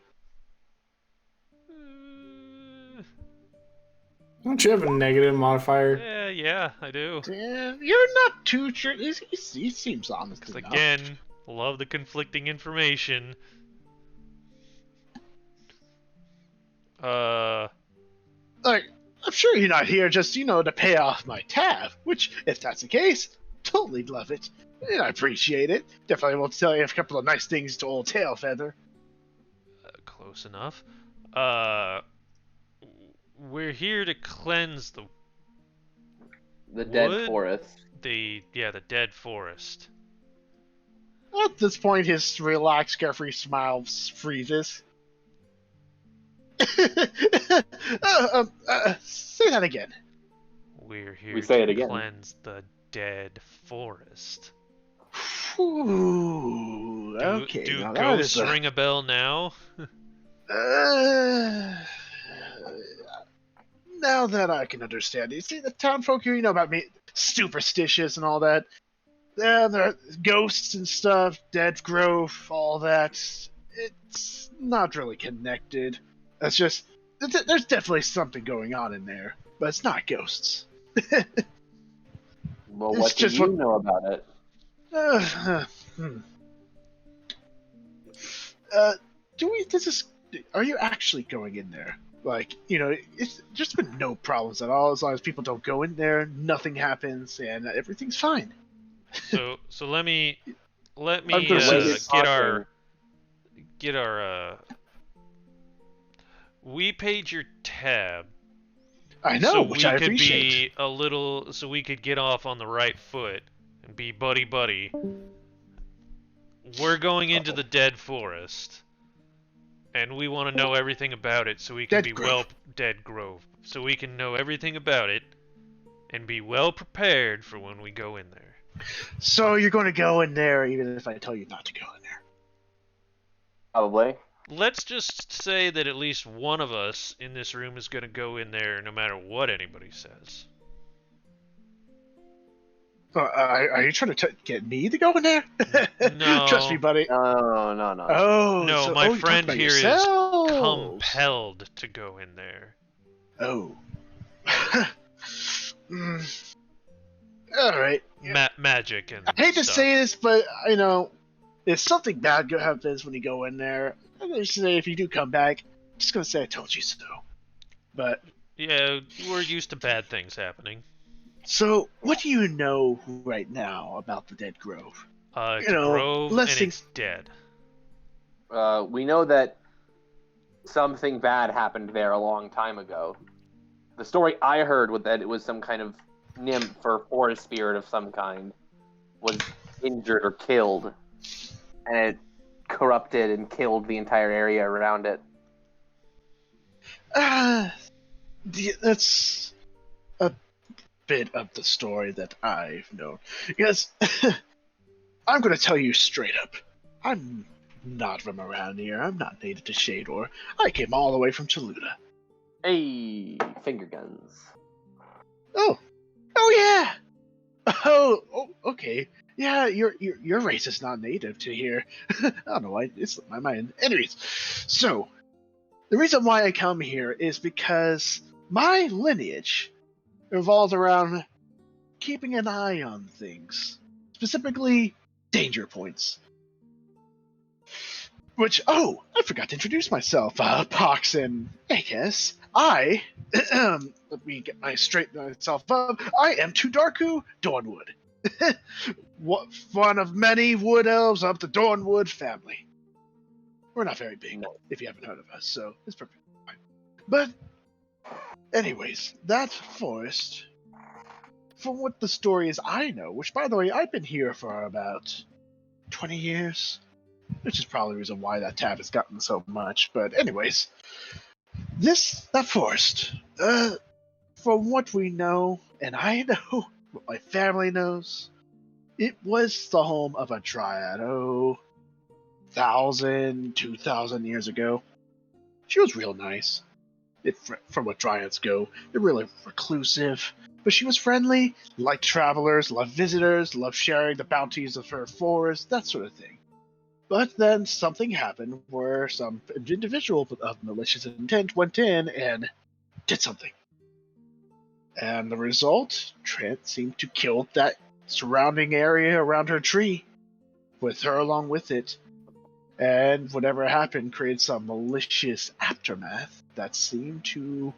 Don't you have a negative modifier? Yeah, I do. You're not too sure. He seems honest Because enough. again, love the conflicting information. Like, I'm sure you're not here just, to pay off my tab. Which, if that's the case, totally love it. And I appreciate it. Definitely will tell you a couple of nice things to old Tailfeather. Close enough. We're here to cleanse the dead wood? forest. The dead forest. At this point, his relaxed, carefree smile freezes. Say that again. We're here We say it to again. cleanse the dead forest. Ooh, okay. Do now that ghosts is a- ring a bell now? Now that I can understand it. See, the town folk here, about me, superstitious and all that. Yeah, there are ghosts and stuff, dead growth, all that. It's not really connected. That's just, there's definitely something going on in there, but it's not ghosts. Well, It's what do just you what- know about it? Are you actually going in there? Like, it's just been no problems at all. As long as people don't go in there, nothing happens, and everything's fine. So let me I'm gonna get our we paid your tab. I know, so which we I could appreciate. so we could get off on the right foot and be buddy. We're going into the dead forest. And we want to know everything about it so we can Dead Grove. So we can know everything about it and be well prepared for when we go in there. So you're going to go in there even if I tell you not to go in there? Probably. Let's just say that at least one of us in this room is going to go in there no matter what anybody says. Are you trying to get me to go in there? Trust me, No. buddy. No. Oh, No, so my you talk friend about here is yourselves. compelled to go in there. Oh. All right. Magic and I hate to stuff. say this, but if something bad happens when you go in there, I'm gonna say if you do come back, I'm just gonna say I told you so. But Yeah, we're used to bad things happening. so, what do you know right now about the Dead Grove? It's a grove less and things. it's dead. We know that something bad happened there a long time ago. The story I heard was that it was some kind of nymph or forest spirit of some kind was injured or killed, and it corrupted and killed the entire area around it. That's a bit of the story that I've known. Because I'm going to tell you straight up, I'm not from around here. I'm not native to Shador. I came all the way from Chaluda. Hey, finger guns. Oh yeah. Oh, okay. Yeah, your race is not native to here. I don't know why it slipped my mind. Anyways, so the reason why I come here is because my lineage revolves around keeping an eye on things, specifically danger points. Which, I forgot to introduce myself, Pox and Akes. Let me get myself up. I am Tudarku Dawnwood. One of many wood elves of the Dawnwood family. We're not very big, if you haven't heard of us, so it's perfectly fine. But, anyways, that forest, from what the story is I know, which, by the way, I've been here for about 20 years, which is probably the reason why that tab has gotten so much. But anyways, that forest, from what we know, and I know, what my family knows, it was the home of a dryad, 1,000, 2,000 years ago. She was real nice. From what dryads go, they're really reclusive, but she was friendly, liked travelers, loved visitors, loved sharing the bounties of her forest, that sort of thing. But then something happened where some individual of malicious intent went in and did something. And the result, Trent seemed to kill that surrounding area around her tree, with her along with it. And whatever happened created some malicious aftermath that seemed to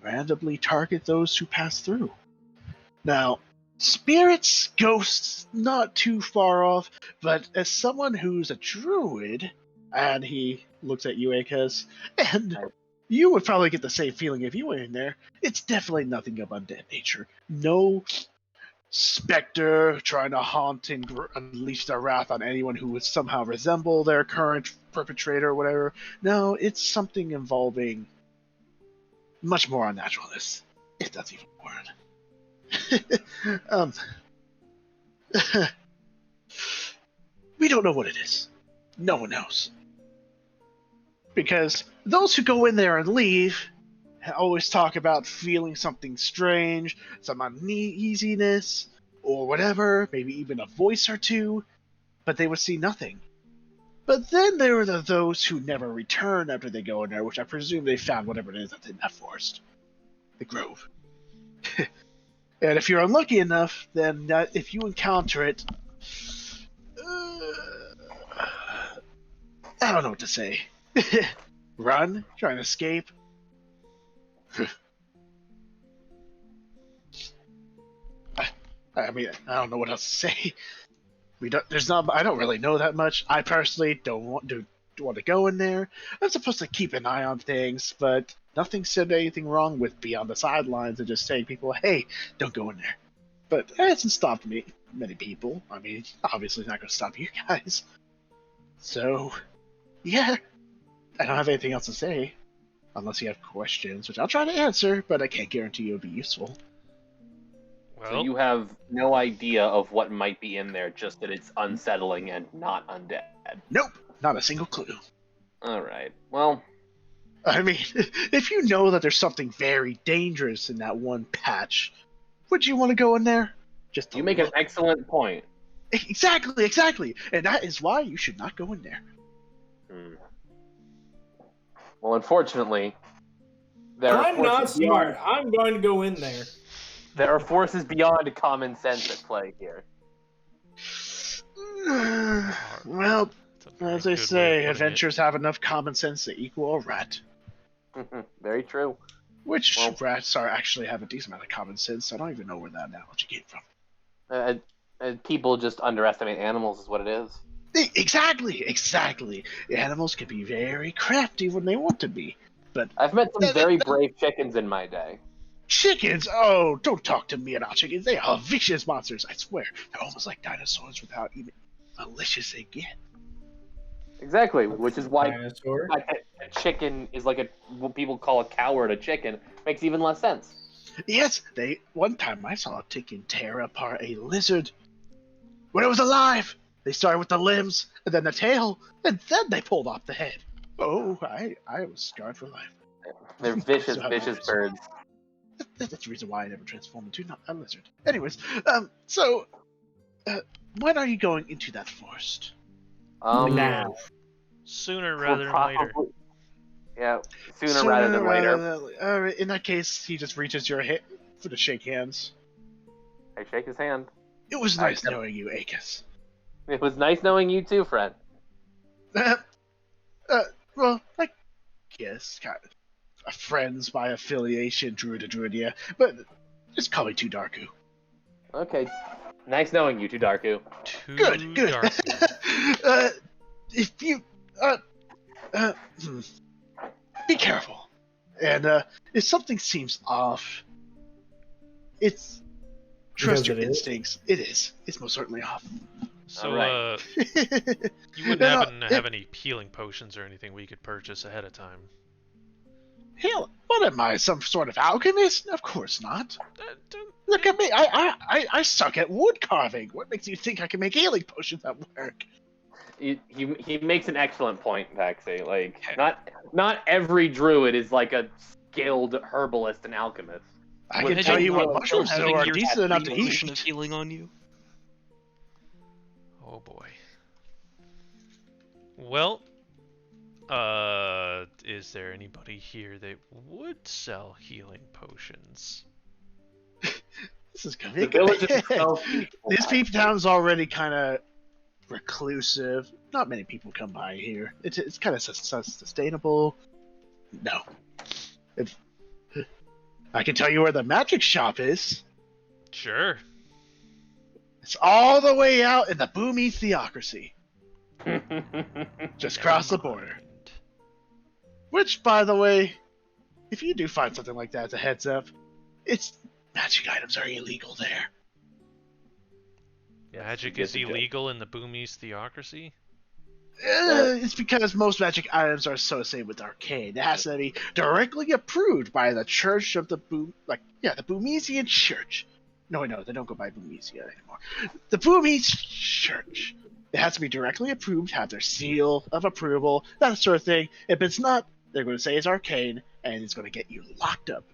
randomly target those who passed through. Now, spirits, ghosts, not too far off, but as someone who's a druid, and he looks at you, Akez, and you would probably get the same feeling if you went in there, it's definitely nothing of undead nature. No specter trying to haunt and unleash their wrath on anyone who would somehow resemble their current perpetrator or whatever. No, it's something involving much more unnaturalness, if that's even a word. We don't know what it is. No one knows. Because those who go in there and leave always talk about feeling something strange, some uneasiness, or whatever, maybe even a voice or two, but they would see nothing. But then there are those who never return after they go in there, which I presume they found whatever it is that's in that forest. The grove. And if you're unlucky enough, then if you encounter it, I don't know what to say. Run? Try and escape? I mean, I don't know what else to say. I don't really know that much. I personally don't want to go in there. I'm supposed to keep an eye on things, but nothing said anything wrong with be on the sidelines and just saying people, hey, don't go in there. But it hasn't stopped many people. I mean, obviously it's not going to stop you guys. So, yeah, I don't have anything else to say. Unless you have questions, which I'll try to answer, but I can't guarantee it'll be useful. Well, So you have no idea of what might be in there, just that it's unsettling and not undead. Nope, not a single clue. Alright, well... I mean, if you know that there's something very dangerous in that one patch, would you want to go in there? Just to You make an look. excellent point. Exactly, and that is why you should not go in there. Hmm. Well, unfortunately, there are I'm not forces beyond. smart. I'm going to go in there. There are forces beyond common sense at play here. Well, That's a very as they good way of say, putting it. adventurers have enough common sense to equal a rat. Very true. Which Well- rats are actually have a decent amount of common sense, so I don't even know where that analogy came from. People just underestimate animals, is what it is. Exactly. Animals can be very crafty when they want to be. But I've met some very brave chickens in my day. chickens, oh, don't talk to me about chickens. They are vicious monsters, I swear. They're almost like dinosaurs without even malicious they get. Exactly, which is why Dinosaur. a chicken is like what people call a coward. A chicken makes even less sense. Yes, one time I saw a chicken tear apart a lizard. When it was alive, they started with the limbs, and then the tail, and then they pulled off the head. Oh, I was scarred for life. They're vicious, So how vicious nice. birds. That's the reason why I never transformed into not a lizard. Anyways, when are you going into that forest? Now. Sooner we're rather than later. probably- Yeah, sooner rather than later. Alright, in that case, he just reaches your hand for to shake hands. I shake his hand. It was I nice can- knowing you, Akis. It was nice knowing you too, friend. Well, I guess kind of friends by affiliation, Druid to Druidia, but just call me Tudarku. Okay. Nice knowing you, Tudarku. Too Good. dark. If you be careful, and if something seems off, trust Because your it is? instincts. It is. It's most certainly off. So, Alright. you wouldn't happen to have any healing potions or anything we could purchase ahead of time? Hell, what am I, some sort of alchemist? Of course not. Don't- Look at me. I suck at wood carving. What makes you think I can make healing potions at work? He makes an excellent point, Paxi. Like, not every druid is like a skilled herbalist and alchemist. I Would can tell you what anyone mushrooms still do are sitting here decent enough to potion of eat. healing on you. Oh boy. Well, is there anybody here that would sell healing potions? This is gonna be The a village good itself. This peep town's already kind of reclusive. Not many people come by here. It's kind of sustainable. No. I can tell you where the magic shop is. Sure. It's all the way out in the boomy theocracy. Just cross the border. Which, by the way, if you do find something like that as a heads up, magic items are illegal there. Magic yes, is it does. illegal in the Boomies theocracy? It's because most magic items are associated with arcane. It has to be directly approved by the Church of the the Boomesian Church. No, they don't go by Boomesia anymore. The Boomese Church. It has to be directly approved, have their seal of approval, that sort of thing. If it's not, they're going to say it's arcane, and it's going to get you locked up.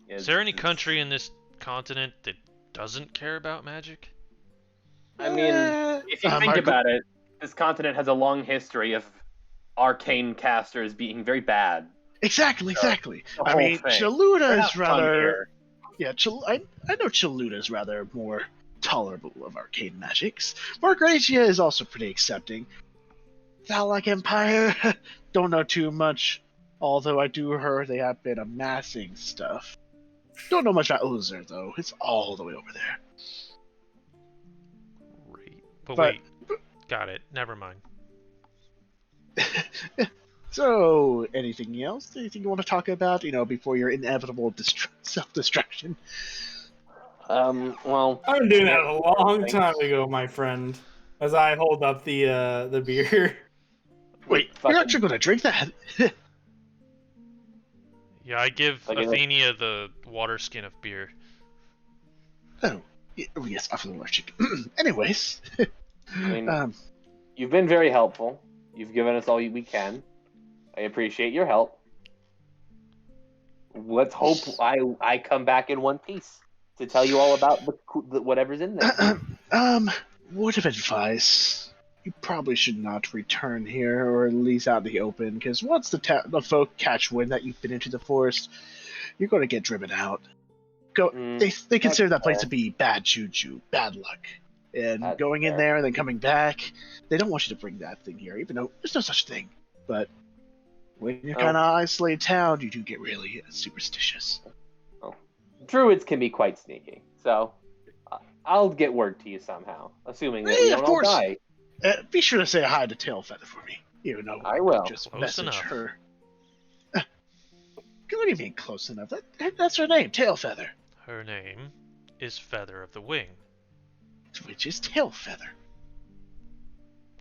Is there any country in this continent that doesn't care about magic? I mean, if you think about it, this continent has a long history of arcane casters being very bad. Exactly. The I whole mean, thing. Chaluda They're is not fun rather... here. Yeah, I know Chaluda is rather more tolerable of arcane magics. Margracia is also pretty accepting. Auseland Empire, don't know too much. Although I do hear they have been amassing stuff. Don't know much about Ozer, though. It's all the way over there. Right. But But- wait. Got it. Never mind. So, anything else? Anything you want to talk about, before your inevitable self-destruction? Well, I'm doing that a long time ago, my friend. As I hold up the beer. Wait, fucking- you're actually going to drink that? Yeah, I give Okay. Athenia the water skin of beer. Oh, yes, I'm allergic. Anyways, I mean, um, you've been very helpful. You've given us all we can. I appreciate your help. Let's hope I come back in one piece. to tell you all about the whatever's in there. Word of advice. You probably should not return here, or at least out in the open, because once the folk catch wind that you've been into the forest, you're going to get driven out. They consider that place to be bad juju, bad luck. And That's going in fair. there and then coming back, they don't want you to bring that thing here, even though there's no such thing. But when you're kind of isolated town, you do get really superstitious. Druids can be quite sneaky, so I'll get word to you somehow, assuming that we Yeah, don't of all course. die. Be sure to say hi to Tailfeather for me, even though I will. just Close message enough. her. What do you mean close enough? That's her name, Tailfeather. Her name is Feather of the Wing. Which is Tailfeather.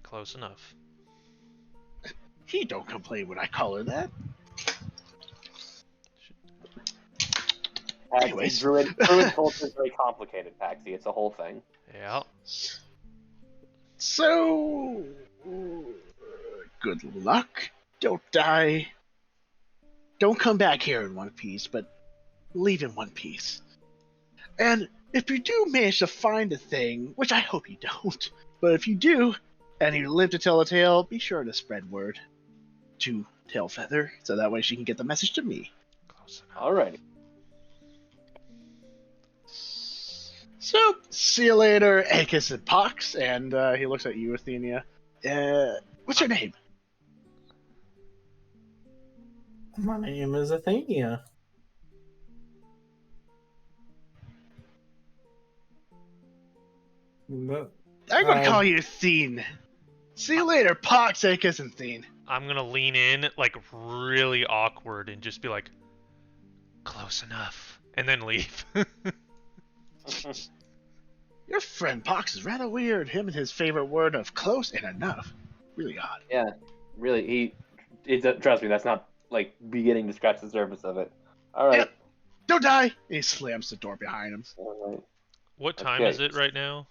Close enough. He don't complain when I call her that. Paxi, Anyways. Druid culture is very complicated, Paxi. It's a whole thing. Yeah. So, good luck. Don't die. Don't come back here in one piece, but leave in one piece. And if you do manage to find a thing, which I hope you don't, but if you do, and you live to tell a tale, be sure to spread word to Tailfeather, so that way she can get the message to me. Close enough. Alrighty. So, see you later, Akis and Pox, and he looks at you, Athenia. What's your name? My name is Athenia. But I'm gonna call you Thene. See you later, Pox, Akis, and Thene. I'm gonna lean in, like, really awkward and just be like, close enough, and then leave. Your friend Pox is rather weird. Him and his favorite word of close and enough. Really odd. Yeah, really. Trust me, that's not like beginning to scratch the surface of it. All right. Yep. Don't die! And he slams the door behind him. All right. What time Okay. is it right now?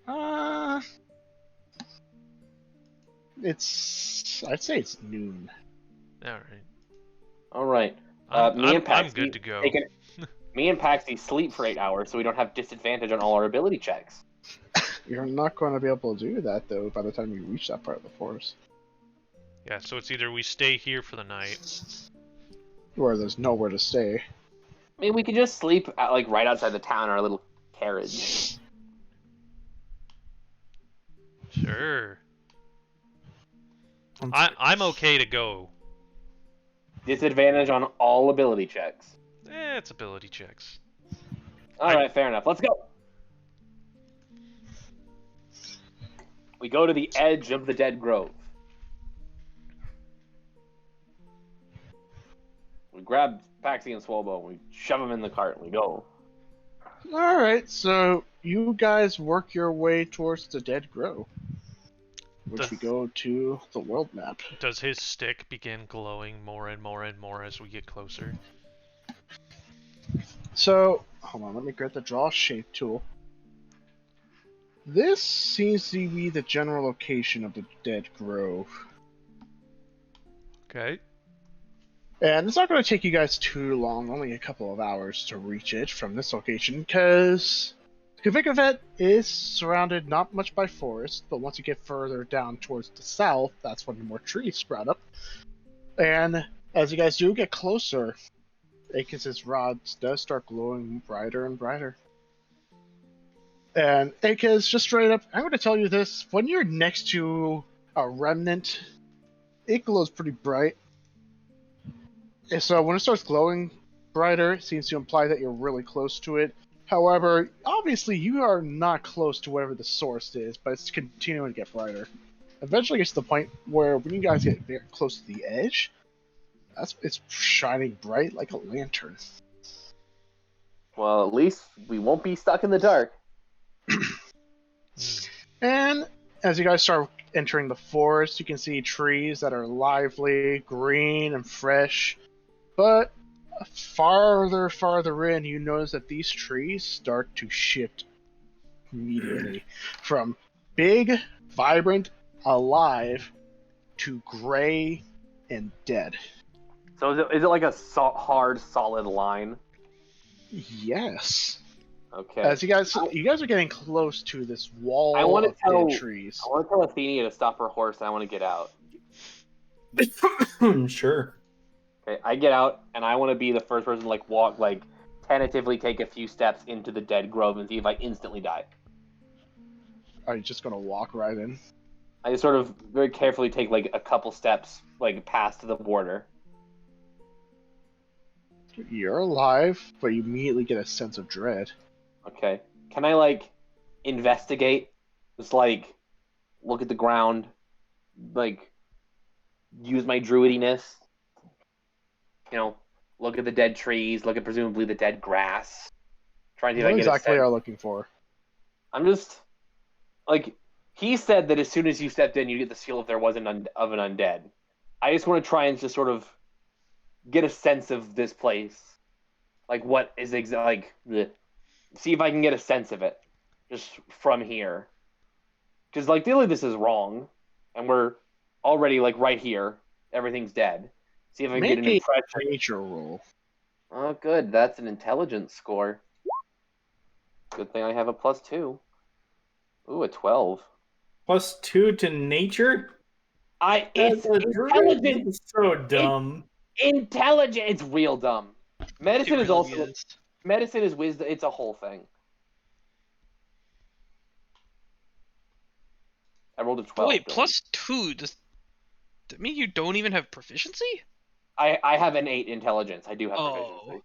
I'd say it's noon. Alright. All right. I'm Paxi good to go. Me and Paxi sleep for 8 hours, so we don't have disadvantage on all our ability checks. You're not going to be able to do that, though, by the time you reach that part of the forest. Yeah, so it's either we stay here for the night. Where there's nowhere to stay. I mean, we could just sleep like right outside the town in our little carriage. Sure. I'm okay to go. Disadvantage on all ability checks. It's ability checks. All right, fair enough. Let's go. We go to the edge of the dead grove. We grab Paxi and Swobo and we shove them in the cart and we go. Alright, so you guys work your way towards the dead grove. Which we go to the world map. Does his stick begin glowing more and more and more as we get closer? So, hold on, let me grab the draw shape tool. This seems to be the general location of the dead grove. Okay. And it's not going to take you guys too long, only a couple of hours to reach it from this location, because Kavikavet is surrounded not much by forest, but once you get further down towards the south, that's when more trees sprout up. And as you guys do get closer, Akis' rods does start glowing brighter and brighter. And Akis, just straight up, I'm going to tell you this, when you're next to a remnant, it glows pretty bright. And so when it starts glowing brighter, it seems to imply that you're really close to it. However, obviously you are not close to whatever the source is, but it's continuing to get brighter. Eventually it gets to the point where when you guys get very close to the edge, it's shining bright like a lantern. Well, at least we won't be stuck in the dark. And as you guys start entering the forest, you can see trees that are lively, green, and fresh. But farther in, you notice that these trees start to shift immediately from big, vibrant, alive to gray and dead. So is it like a hard, solid line? Yes. Okay. As you guys are getting close to this wall I want to of tell dead trees. I want to tell Athenia to stop her horse. And I want to get out. Sure. Okay, I get out, and I want to be the first person to like walk, like tentatively take a few steps into the dead grove and see if I instantly die. Are you just gonna walk right in? I just sort of very carefully take like a couple steps, like past the border. You're alive, but you immediately get a sense of dread. Okay. Can I like investigate? Just like look at the ground, like use my druidiness. You know, look at the dead trees, look at presumably the dead grass. Try and see if What I get exactly a are sense. you looking for? I'm just like he said that as soon as you stepped in, you get the seal if there was of an undead. I just want to try and just sort of get a sense of this place, like what is see if I can get a sense of it just from here, because like clearly this is wrong, and we're already like right here. Everything's dead. See if I can get Make an a impression. nature roll. Oh, good. That's an intelligence score. Good thing I have a +2. Ooh, a 12. +2 to nature? It's As a druid? intelligent. This is so dumb. Intelligent. It's real dumb. Medicine It is really also is. medicine is wisdom. It's a whole thing. I rolled a 12. Wait, Dylan. +2. Does that mean you don't even have proficiency? I have an 8 intelligence. I do have Oh. proficiency.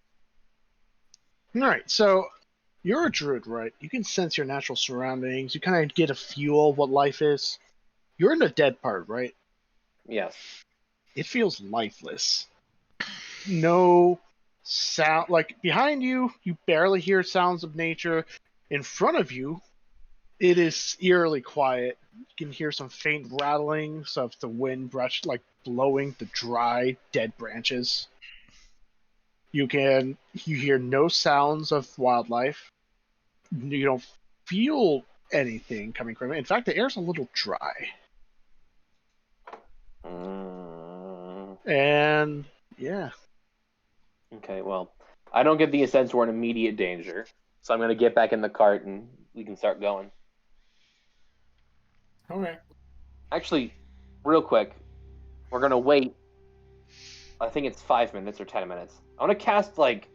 Alright, so you're a druid, right? You can sense your natural surroundings. You kind of get a feel of what life is. You're in the dead part, right? Yes. It feels lifeless. No sound. Like, behind you, you barely hear sounds of nature. In front of you, it is eerily quiet. You can hear some faint rattlings of the wind blowing the dry, dead branches. You hear no sounds of wildlife. You don't feel anything coming from it. In fact, the air's a little dry. And yeah. Okay, well, I don't get the sense we're in immediate danger, so I'm going to get back in the cart and we can start going. Okay. Actually, real quick, we're going to wait. I think it's 5 minutes or 10 minutes. I want to cast, like,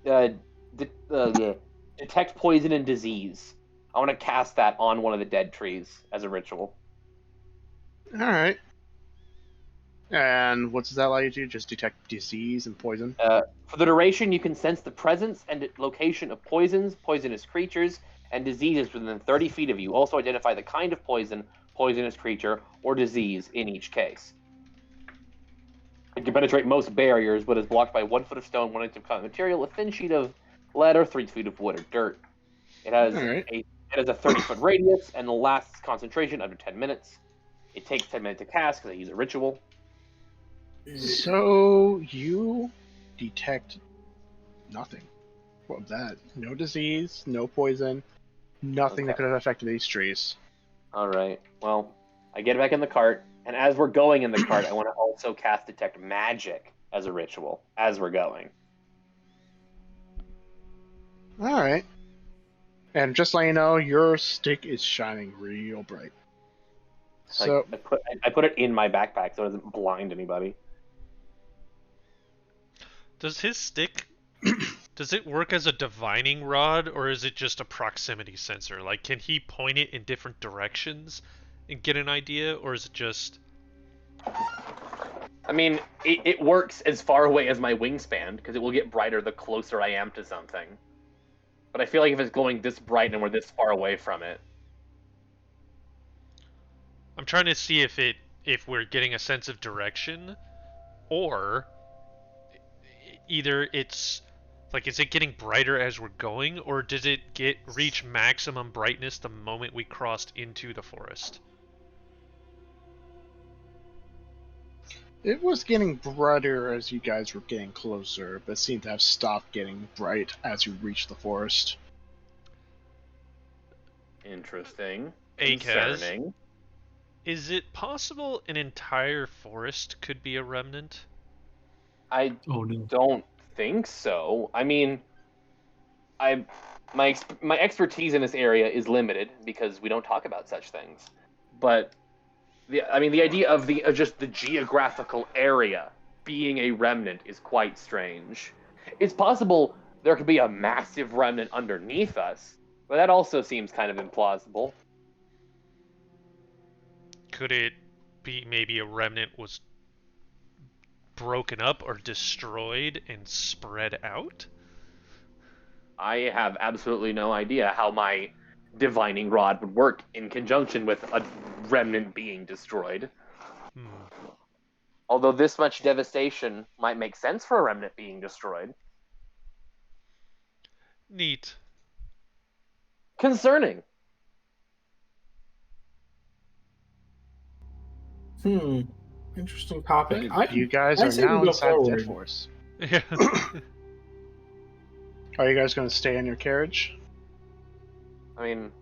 detect poison and disease. I want to cast that on one of the dead trees as a ritual. Alright. And what does that allow you to do? Just detect disease and poison? For the duration, you can sense the presence and location of poisons, poisonous creatures, and diseases within 30 feet of you. Also identify the kind of poison, poisonous creature, or disease in each case. It can penetrate most barriers, but is blocked by 1 foot of stone, 1 inch of cotton material, a thin sheet of lead, or 3 feet of wood or dirt. It has Alright. a 30-foot radius and lasts concentration under 10 minutes. It takes 10 minutes to cast because I use a ritual. So you detect nothing. What was that? No disease, no poison, nothing that Okay. could have affected these trees. All right. Well, I get back in the cart, and as we're going in the cart, I want to also cast Detect Magic as a ritual as we're going. Alright. And just so you know, your stick is shining real bright. So, I put it in my backpack so it doesn't blind anybody. Does his stick does it work as a divining rod, or is it just a proximity sensor? Like, can he point it in different directions and get an idea, or is it just... I mean, it works as far away as my wingspan, because it will get brighter the closer I am to something. But I feel like if it's glowing this bright and we're this far away from it... I'm trying to see if we're getting a sense of direction, or either it's like, is it getting brighter as we're going, or does it reach maximum brightness the moment we crossed into the forest? it was getting brighter as you guys were getting closer, but seemed to have stopped getting bright as you reached the forest. Interesting. Akaz, Concerning. is it possible an entire forest could be a remnant? I Oh no. don't think so. I mean, my expertise in this area is limited because we don't talk about such things. But the idea of just the geographical area being a remnant is quite strange. It's possible there could be a massive remnant underneath us, but that also seems kind of implausible. Could it be maybe a remnant was broken up or destroyed and spread out? I have absolutely no idea how my divining rod would work in conjunction with a remnant being destroyed. Although this much devastation might make sense for a remnant being destroyed. Neat. Concerning. Interesting topic. You guys are say we now go inside Dead forward. Force. Yeah. Are you guys going to stay in your carriage? I mean,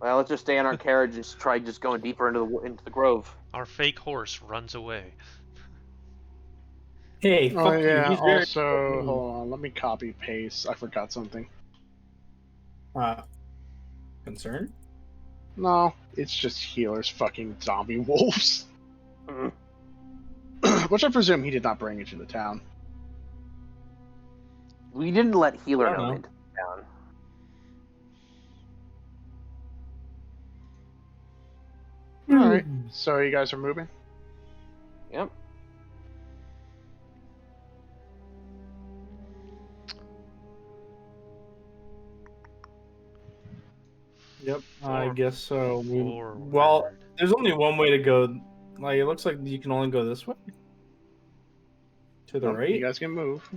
well, let's just stay in our carriage and try just going deeper into the grove. Our fake horse runs away. Hey, Oh fuck yeah. you. He's very Also, hold on. Let me copy paste. I forgot something. concerned. No, it's just healers fucking zombie wolves. Mhm. Which I presume he did not bring into the town. We didn't let Healer I don't know know. into town. Alright, so you guys are moving? Yep. Yep, I guess so. Forward. Well, there's only one way to go. Like, it looks like you can only go this way. To the Nope, right? You guys can move.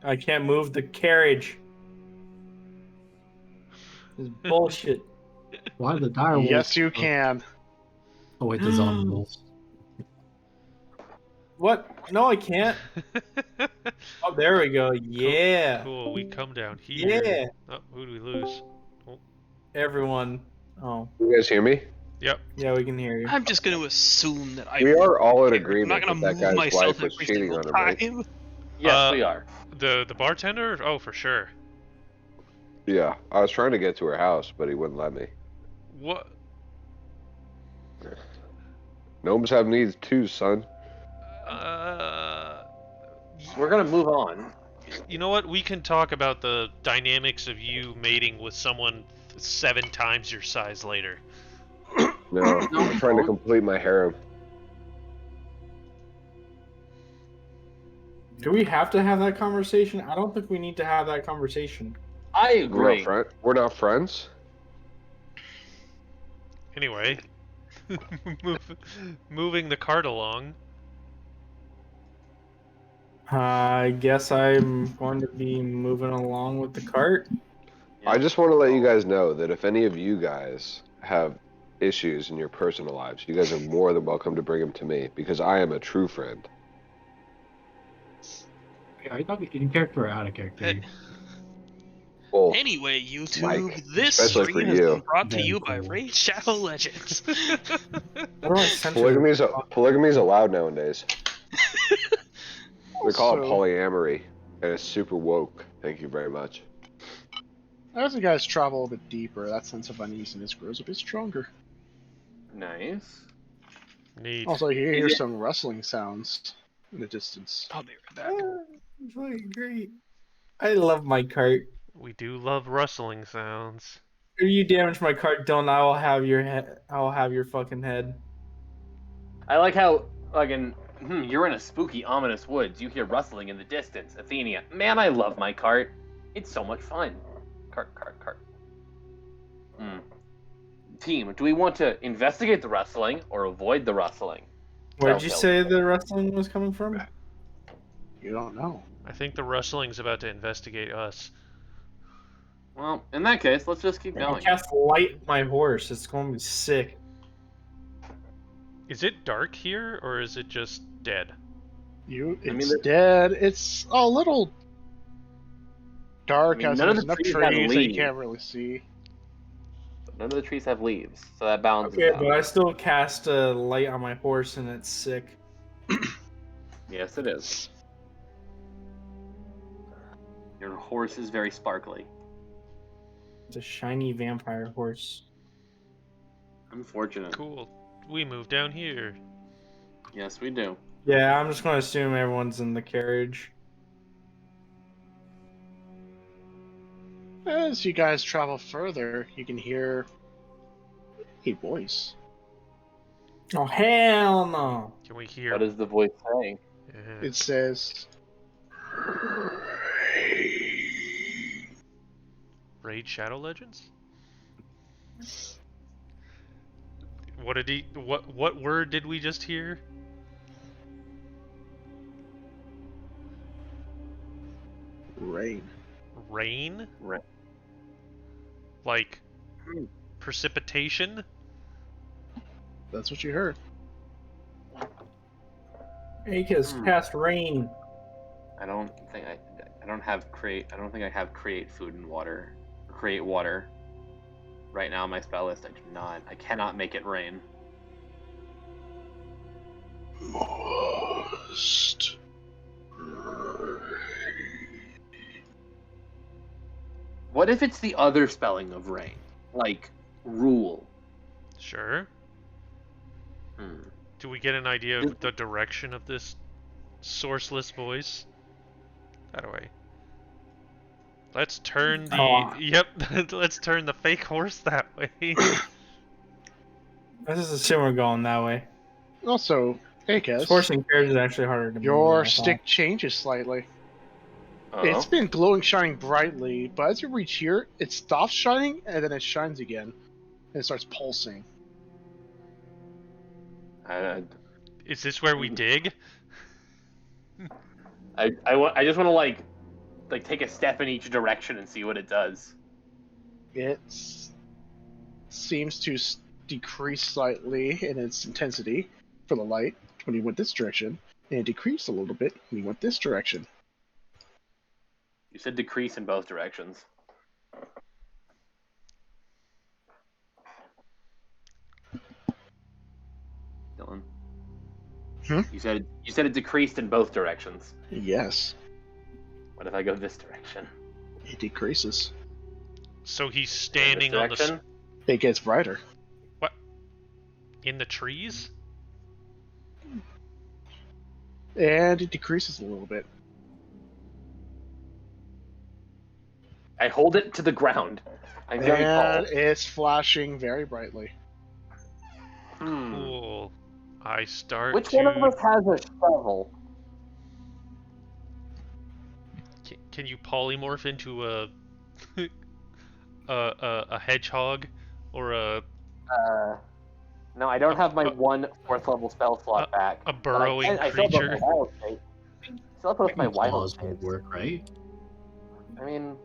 I can't move the carriage. It's bullshit. Why the dire wolves? Yes, you can. Oh wait, the zombie wolves. What? No, I can't. Oh, there we go. Yeah. Cool, we come down here. Yeah. Oh, who do we lose? Everyone. Oh, You guys hear me? Yep. yeah, we can hear you. I'm just going to assume that I. We are all in I'm agreement not going to that that move guy's myself wife was every cheating single on him, right? time. Yes, we are. The bartender? Oh, for sure. Yeah, I was trying to get to her house, but he wouldn't let me. What? Gnomes have needs too, son. We're gonna move on. You know what? We can talk about the dynamics of you mating with someone 7 times your size later. No, I'm trying to complete my harem. Do we have to have that conversation? I don't think we need to have that conversation. I We're agree. we're not friends? Anyway, moving the cart along. I guess I'm going to be moving along with the cart. I just want to let you guys know that if any of you guys have issues in your personal lives, you guys are more than welcome to bring them to me, because I am a true friend. Are you talking in character or out of character? Well, Anyway, YouTube, Mike, this especially for stream has you. been brought to Very you by cool. Raid Shadow Legends. What do I censor? polygamy is allowed nowadays. We call it Also- polyamory, and it's super woke. Thank you very much. As you guys travel a bit deeper, that sense of uneasiness grows a bit stronger. Nice. Neat. Also, you hear some rustling sounds in the distance. I'll be right back. It's fucking great. I love my cart. We do love rustling sounds. If you damage my cart, don't I will have your head. I will have your fucking head. I like how fucking you're in a spooky, ominous woods. You hear rustling in the distance. Athenia, man, I love my cart. It's so much fun. Cart. Team, do we want to investigate the rustling or avoid the rustling? Where did you say the rustling was coming from? You don't know. I think the rustling's about to investigate us. Well, in that case, let's just keep I'll going. cast light on my horse. It's going to be sick. Is it dark here, or is it just dead? It's dead. It's a little dark. I mean, As none of there's the enough trees trees have that you leaves. can't really see. None of the trees have leaves, so that balances Okay, out. but I still cast a light on my horse, and it's sick. Yes, it is. Your horse is very sparkly. It's a shiny vampire horse. Unfortunate. Cool. We move down here. Yes, we do. Yeah, I'm just gonna assume everyone's in the carriage. As you guys travel further, you can hear a voice. Oh hell no! Can we hear? What does the voice say? Yeah. It says, Raid Shadow Legends? What did he? What word did we just hear? rain. Rain? Right. Like precipitation? That's what you heard. Acres cast rain. I don't think I don't have create. I don't think I have create food and water. Create water. Right now on my spell list, I do not. I cannot make it rain. Must. What if it's the other spelling of rain? Like rule. Sure. Hmm. Do we get an idea of the direction of this sourceless voice? That way. Let's turn the yep. Let's turn the fake horse that way. I just assume we're going that way. Also, Akez, Horse and carriage is actually harder to move your than I thought. stick changes slightly. Uh-oh. It's been glowing, shining brightly, but as you reach here, it stops shining and then it shines again, and it starts pulsing. Is this where we dig? I just want to like take a step in each direction and see what it does. It seems to decrease slightly in its intensity for the light when you went this direction, and it decreased a little bit when you went this direction. You said decrease in both directions. Dylan. You said it decreased in both directions. Yes, What if I go this direction? it decreases. So he's This standing on the direction? It gets brighter. what? In the trees? And it decreases a little bit. I hold it to the ground. I'm very And tall. it's flashing very brightly. Cool. I start Which to. one of us has a shovel? Can you polymorph into a a hedgehog or a No, I don't have my 1 4th level spell slot back. a But burrowing I still have creature? my wild state. Still have both my wild Claws would states. work, right? I mean,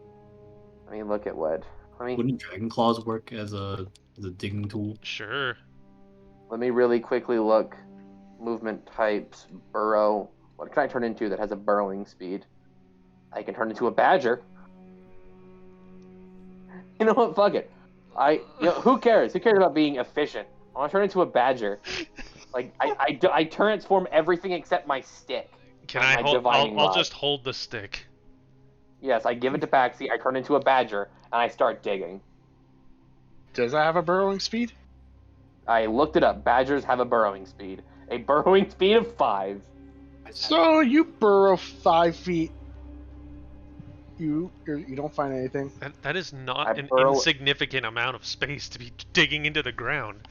look at wood. Wouldn't dragon claws work as a digging tool? Sure. Let me really quickly look. Movement types, burrow. What can I turn into that has a burrowing speed? I can turn into a badger. You know what? Fuck it. Who cares? Who cares about being efficient? I want to turn into a badger. I transform everything except my stick. Can My I hold? divining I'll rod. just hold the stick. Yes, I give it to Paxi. I turn into a badger and I start digging. Does that have a burrowing speed? I looked it up. Badgers have a burrowing speed. A burrowing speed of 5. So you burrow 5 feet. You don't find anything. That is not I an burrow- insignificant amount of space to be digging into the ground.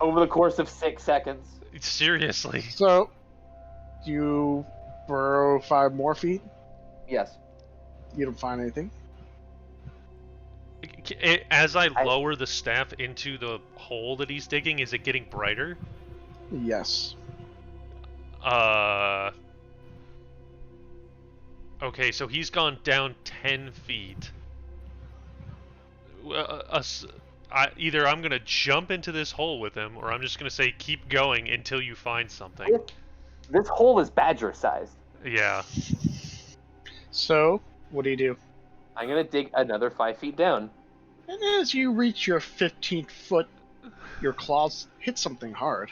Over the course of 6 seconds. Seriously. So you burrow 5 more feet. Yes. You don't find anything. As I lower the staff into the hole that he's digging, is it getting brighter? Yes. Okay, so he's gone down 10 feet. Either I'm gonna jump into this hole with him, or I'm just gonna say keep going until you find something. This hole is badger sized. Yeah. So what do? I'm gonna dig another 5 feet down. And as you reach your 15th foot, your claws hit something hard.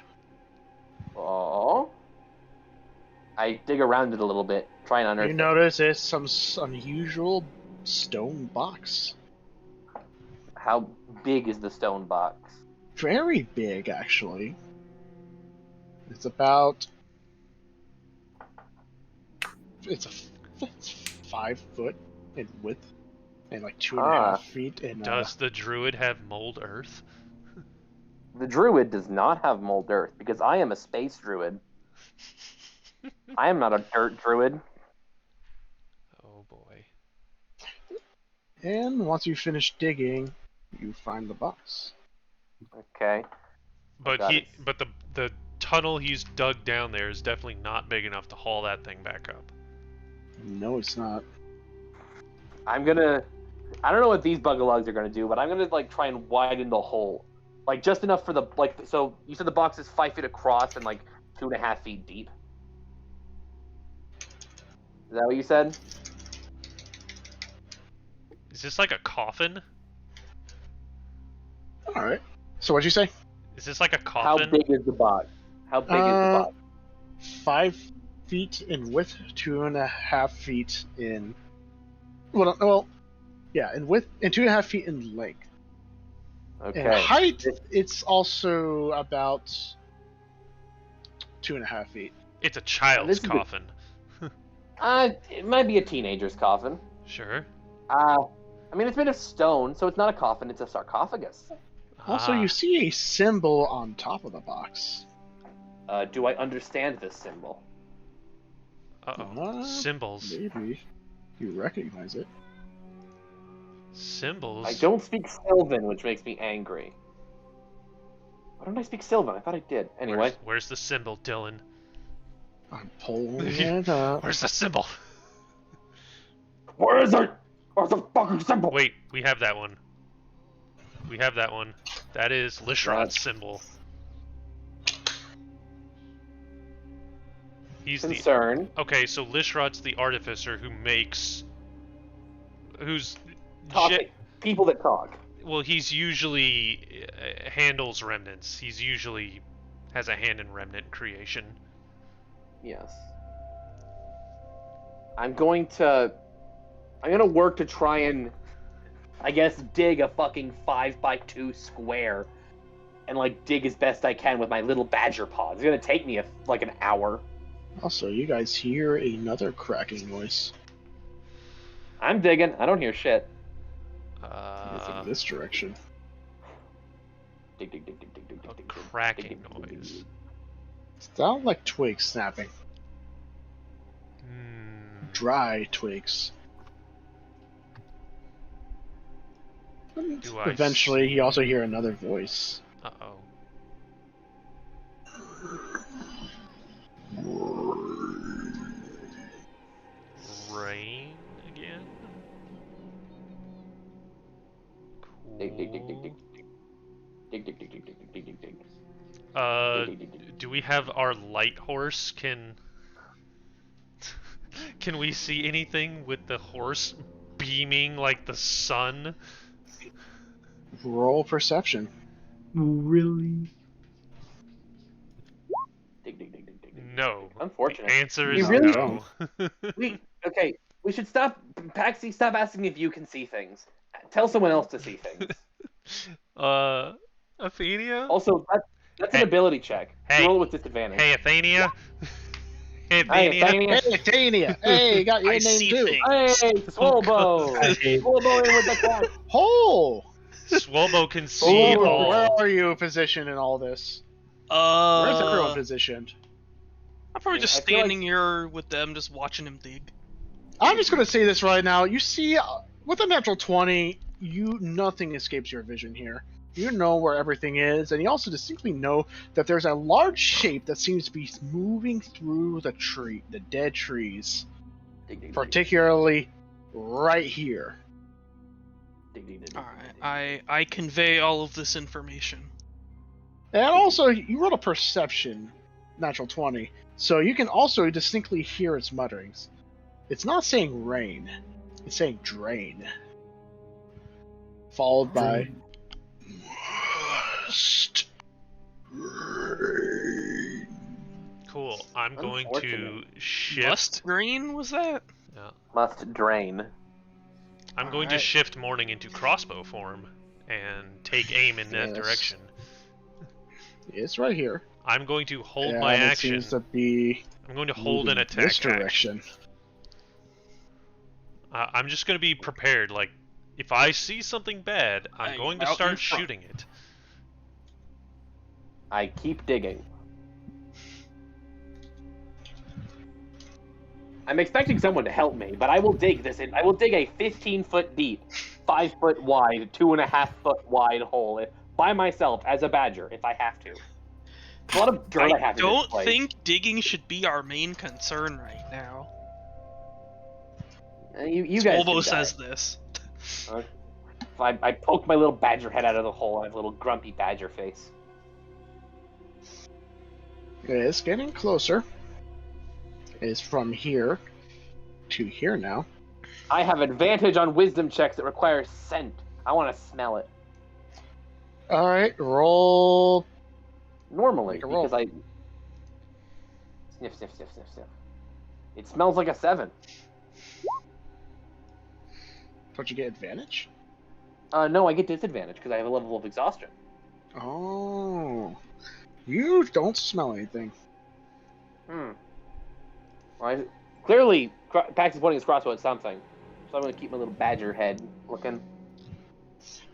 Oh. I dig around it a little bit, try and unearth You it. notice it's some unusual stone box. How big is the stone box? Very big, actually. It's about. It's 5 foot in width and like 2.5 feet in. Does the druid have mold earth? The druid does not have mold earth because I am a space druid. I am not a dirt druid. Oh boy. And once you finish digging, you find the box. Okay. But got it. the tunnel he's dug down there is definitely not big enough to haul that thing back up. No, it's not. I don't know what these bugalogs are gonna do, but I'm gonna like try and widen the hole, like just enough for the like. So you said the box is 5 feet across and like 2.5 feet deep. Is that what you said? Is this like a coffin? All right. So what'd you say? Is this like a How coffin? big is the box? How big is the box? 5 feet in width, 2.5 feet in. Well, yeah, in width and 2.5 feet in length. Okay. In height, it's also about 2.5 feet. It's a child's This is a- coffin. It might be a teenager's coffin. Sure. I mean, it's made of stone, so it's not a coffin; it's a sarcophagus. Also, you see a symbol on top of the box. Do I understand this symbol? Uh-oh. Symbols. Maybe you recognize it. Symbols? I don't speak Sylvan, which makes me angry. Why don't I speak Sylvan? I thought I did. Anyway. Where's the symbol, Dylan? I'm pulling it up. Where's the symbol? Where is it? Where's the fucking symbol? Wait, we have that one. We have that one. That is Lishrot's symbol. He's Concern. Okay, so Lishrot's the artificer who makes... People that talk. Well, he's usually handles remnants. He's usually has a hand in remnant creation. Yes. I'm gonna work to try and, I guess, dig a fucking 5x2 square, and like dig as best I can with my little badger paw. It's gonna take me like an hour. Also, you guys hear another cracking noise. I'm digging. I don't hear shit. From this direction. Dig, dig, dig, dig, dig, dig, dig, dig, cracking noise. Sound like twigs snapping. Dry twigs. Eventually, you also hear another voice. Uh-oh. Rain again? Cool. Dig, dig, dig, dig, dig, dig, dig, dig, dig, dig, dig, dig, dig, dig. Do we have our light horse? Can we see anything with the horse beaming like the sun? Roll perception. Really? Dig, dig, dig, dig, dig, dig. No. Unfortunate. The answer We is really no. Okay, we should stop. Paxi, stop asking if you can see things. Tell someone else to see things. Athenia? Also, that's an ability check. Hey. Roll with disadvantage. Hey, Athenia. Hey, Hey, Athenia. Hey, Tania! Hey, got your I name see too. things. Hey, Swolbo! Swolbo in with the cat. Oh! Swolbo can see Where all. are you positioned in all this? Where's everyone I'm positioned? probably just I feel like- standing here with them, just watching him dig. I'm just gonna say this right now. You see, with a natural 20, nothing escapes your vision here. You know where everything is, and you also distinctly know that there's a large shape that seems to be moving through the dead trees, Dig, dig, dig, particularly right here. dig, dig, dig, dig, Alright, I convey all of this information. And also, you rolled a perception, natural 20, so you can also distinctly hear its mutterings. It's not saying rain, it's saying drain. Followed by Cool. I'm going to Unfortunate. shift. Must green was that? Yeah. Must drain. I'm going to Alright. shift morning into crossbow form and take aim in that Yes. direction. It's right here. I'm going to hold and my it action. seems to be I'm going to hold an moving attack this action. direction. I'm just going to be prepared. Like, if I see something bad, I'm I'm going to out in start front. shooting it. I keep digging. I'm expecting someone to help me, but I will dig this in. I will dig a 15-foot deep, 5 foot wide, 2.5 foot wide hole by myself as a badger if I have to. It's a lot of dirt I have to don't displace. think digging should be our main concern right now. You guys Volvo can says die. this. I poke my little badger head out of the hole. I have a little grumpy badger face. It's getting closer. It's from here to here now. I have advantage on wisdom checks that require scent. I want to smell it. All right, roll. Normally, Make a roll. because I sniff, sniff, sniff, sniff, sniff. It smells like a 7. Don't you get advantage? No, I get disadvantage because I have a level of exhaustion. Oh, you don't smell anything. Well, clearly, Pax is pointing his crossbow at something, so I'm going to keep my little badger head looking.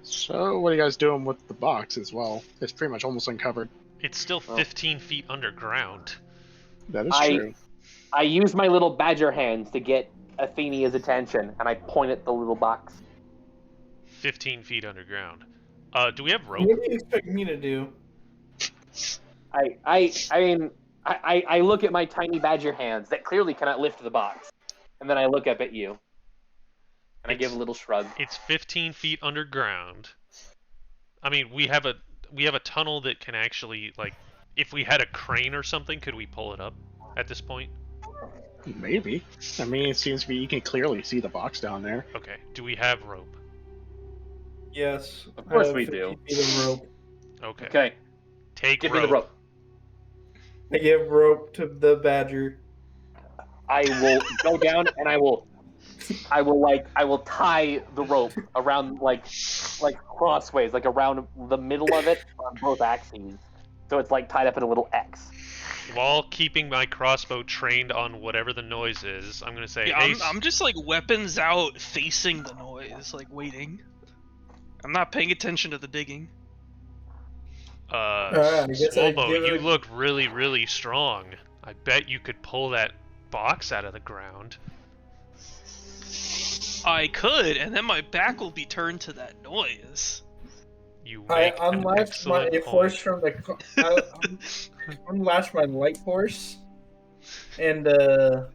So, what are you guys doing with the box as well? It's pretty much almost uncovered. It's still 15 feet underground. That is I- true. I use my little badger hands to get Athenia's attention, and I point at the little box. 15 feet underground. Do we have rope? What do you expect me to do? I look at my tiny badger hands that clearly cannot lift the box, and then I look up at you, and I give a little shrug. It's 15 feet underground. I mean, we have a tunnel that can actually, like, if we had a crane or something, could we pull it up at this point? Maybe. I mean, it seems to be you can clearly see the box down there. Okay. Do we have rope? Yes. Of course I have we 50 do. feet of rope. Okay. Okay, Take give rope. me the rope. I give rope to the badger. I will go down and I will tie the rope around like crossways, like around the middle of it on both axes. So it's like tied up in a little X. While keeping my crossbow trained on whatever the noise is, I'm gonna say, Yeah, hey, I'm just like weapons out, facing the noise, like waiting. I'm not paying attention to the digging. I guess I'd Swobo, give you it- look really, really strong. I bet you could pull that box out of the ground. I could, and then my back will be turned to that noise. You I make an unlatched my excellent horse point. from the. I unlatched my light horse, and I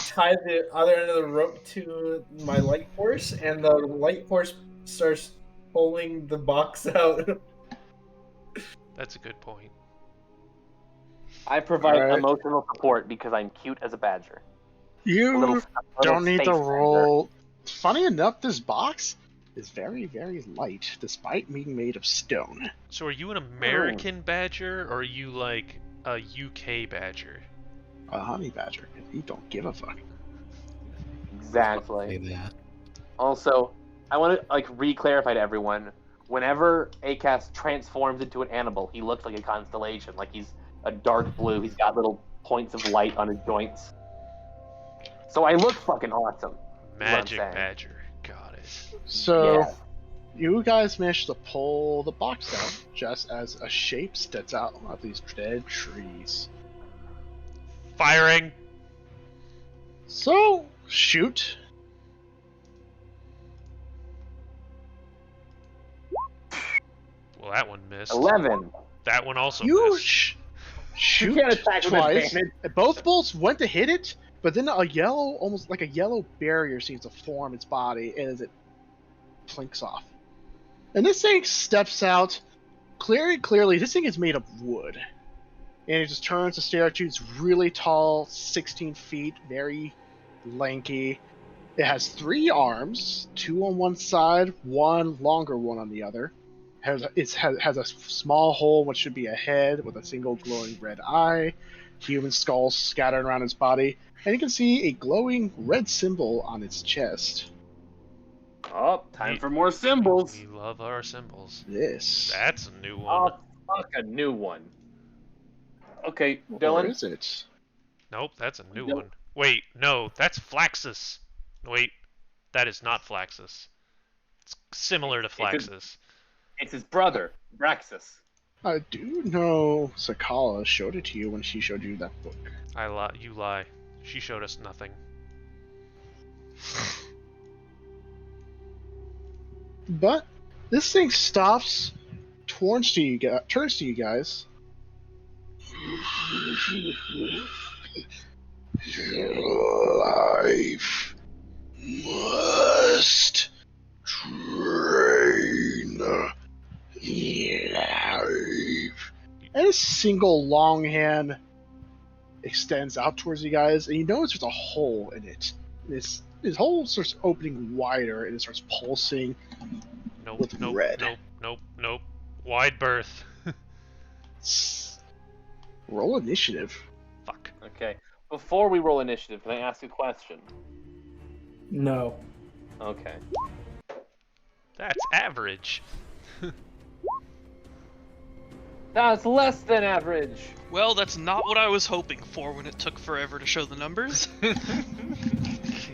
tied the other end of the rope to my light horse, and the light horse starts pulling the box out. That's a good point. I provide Alright. emotional support because I'm cute as a badger. You Little don't need space to badger. roll. Funny enough, this box is very, very light, despite being made of stone. So are you an American badger, or are you like a UK badger? A honey badger. You don't give a fuck. Exactly. Say that. Also, I want to like re-clarify to everyone. Whenever Acast transforms into an animal, he looks like a constellation. Like he's a dark blue. He's got little points of light on his joints. So I look fucking awesome. Magic saying. badger. Got it. So, Yeah. you guys managed to pull the box out just as a shape steps out of these dead trees. Firing. So, shoot. Well, that one missed. 11. That one also You missed. shoot You can't attack with twice. advantage. And both bolts went to hit it, but then a yellow, almost like a yellow barrier seems to form its body as it plinks off. And this thing steps out. Clearly, this thing is made of wood. And it just turns to stare at you. It's really tall, 16 feet, very lanky. It has 3 arms, 2 on one side, 1 longer one on the other. has a small hole, which should be a head with a single glowing red eye, human skulls scattered around its body, and you can see a glowing red symbol on its chest. Oh, time for more symbols. We love our symbols. This. That's a new one. Oh, fuck, a new one. Okay, Or Dylan. is it? Nope, that's a new Nope. one. Wait, no, that's Flaxus. Wait, that is not Flaxus. It's similar to Flaxus. It's his brother, Braxus. I do know Sakala showed it to you when she showed you that book. I lie. You lie. She showed us nothing. But this thing stops, turns to you guys. Your life must drain life. And a single long hand extends out towards you guys, and you notice there's a hole in it. This hole starts opening wider, and it starts pulsing. Nope, With nope, red. nope. Wide berth. Roll initiative. Fuck. Okay. Before we roll initiative, can I ask a question? No. Okay. That's average. That's less than average. Well, that's not what I was hoping for when it took forever to show the numbers.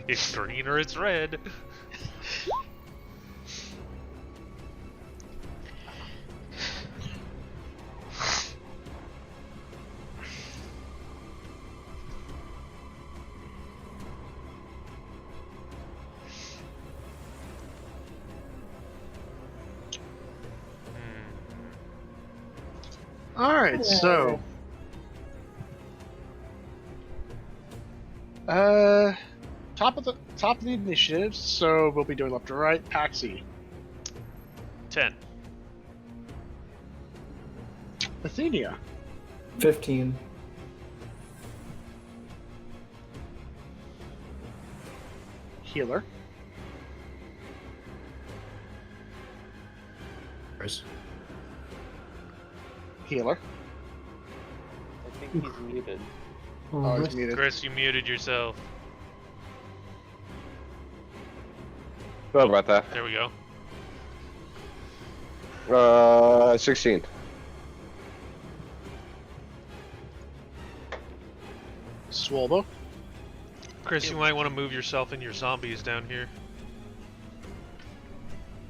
It's green or it's red. Alright, so top of the initiative, so we'll be doing left to right. Paxi. 10. Athenia. 15. Healer. Chris. Healer. I think he's muted. Oh, he's muted. Chris, you muted yourself. Sorry about that. There we go. 16. Swallow. Chris, you might want to move yourself and your zombies down here.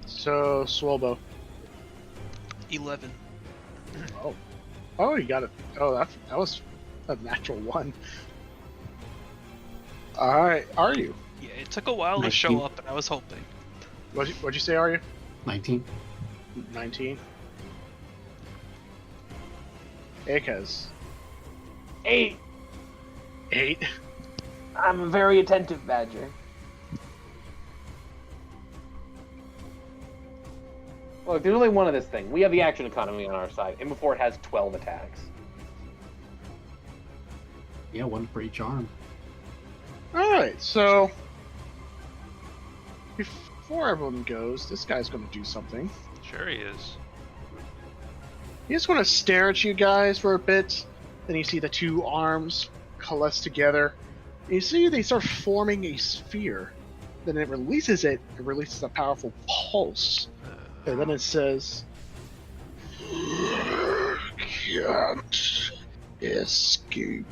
So Swallow. 11. Oh, you got it. Oh, that was a natural one. Alright, are you? Yeah, it took a while to show up, and I was hoping. What'd you say, are you? 19. 19. Akaz. 8. 8. I'm a very attentive badger. Look, there's only one of this thing. We have the action economy on our side, and before it has 12 attacks. Yeah, one for each arm. Alright, so before everyone goes, this guy's gonna do something. Sure he is. He's gonna stare at you guys for a bit, then you see the two arms coalesce together. And you see they start forming a sphere. Then it releases a powerful pulse. And then it says, "Can't escape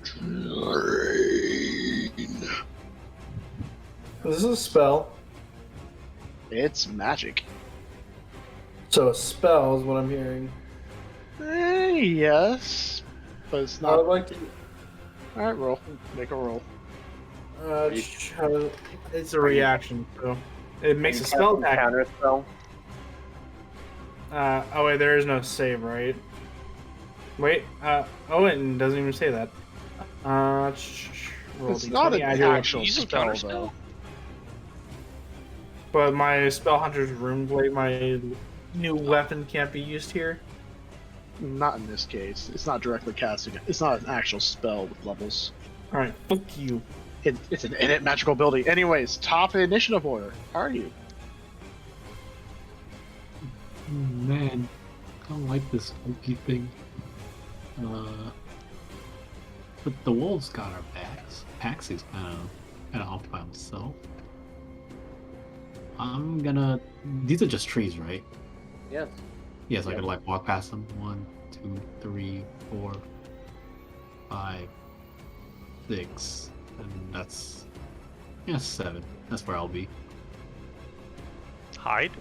drain." This is a spell. It's magic. So a spell is what I'm hearing. Yes, but it's I would not. like to. Alright, roll. Make a roll. It's a reaction, so it makes a spell attack. Counter spell. Oh wait, there is no save, right? Wait, oh, it doesn't even say that. Roll It's D20. not an I do it. actual Using spell, counterspell? though. But my spell hunter's runeblade, my new weapon, can't be used here. Not in this case. It's not directly casting. It's not an actual spell with levels. All right, fuck you. It's an innate magical ability. Anyways, top initiative order. How are you? man, I don't like this spooky thing. But the wolves got our backs. Paxie's kind of off by himself. I'm gonna. These are just trees, right? Yes. Yes, I could like walk past them. 1, 2, 3, 4, 5, 6, and that's 7. That's where I'll be. Hide?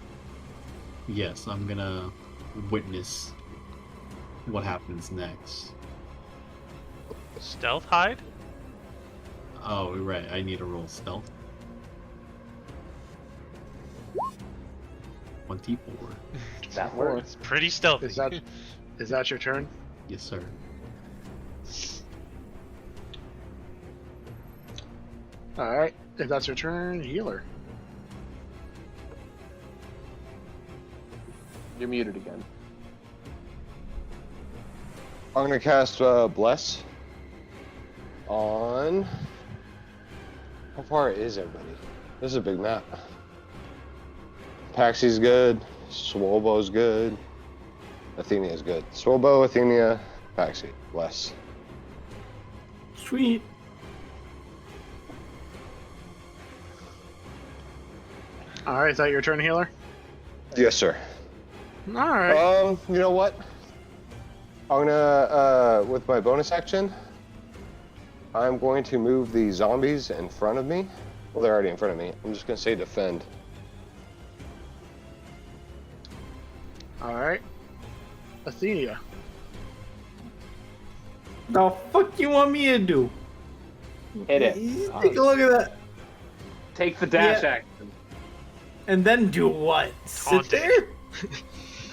Yes, I'm gonna witness what happens next. Stealth hide? Oh, right. I need to roll stealth. 24. That works. It's pretty stealthy. Is that your turn? Yes, sir. All right. If that's your turn, healer. You're muted again. I'm gonna cast Bless on. How far is everybody? This is a big map. Paxie's good. Swolbo's good. Athenia's good. Swolbo, Athenia, Paxie. Bless. Sweet. All right. Is that your turn, healer? Yes, sir. All right. You know what? I'm gonna, with my bonus action, I'm going to move the zombies in front of me. Well, they're already in front of me. I'm just gonna say defend. All right. Athenia. The fuck you want me to do? Hit it. Take a look at that. Take the dash action. And then do what? Sit Taunt it. there?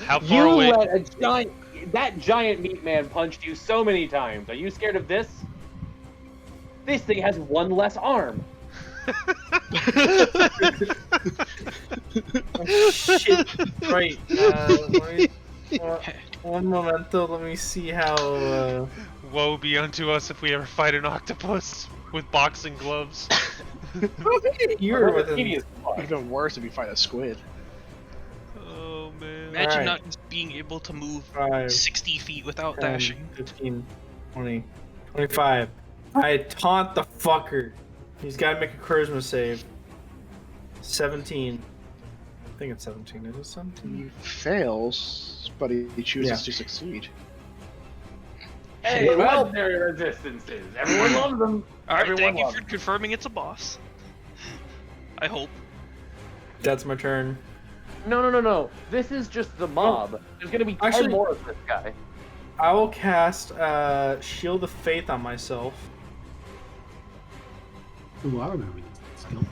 How far You away? let a giant. That giant meat man punched you so many times. Are you scared of this? This thing has one less arm. Shit. Right. One momento. Let me see how. Woe be unto us if we ever fight an octopus with boxing gloves. You're within. Even worse if you fight a squid. Oh man. Imagine Alright. not just being able to move 5, 60 feet without 10, dashing. 15, 20, 25. I taunt the fucker. He's got to make a charisma save. 17. I think it's 17. Is it 17? He fails, but he chooses Yeah. to succeed. Hey, legendary resistances. Everyone loves them. Alright, Everyone thank you loves for confirming it's a boss. I hope. That's my turn. No. This is just the mob. There's gonna be 10 Actually- more of this guy. I will cast Shield of Faith on myself. Ooh, I remember this skill.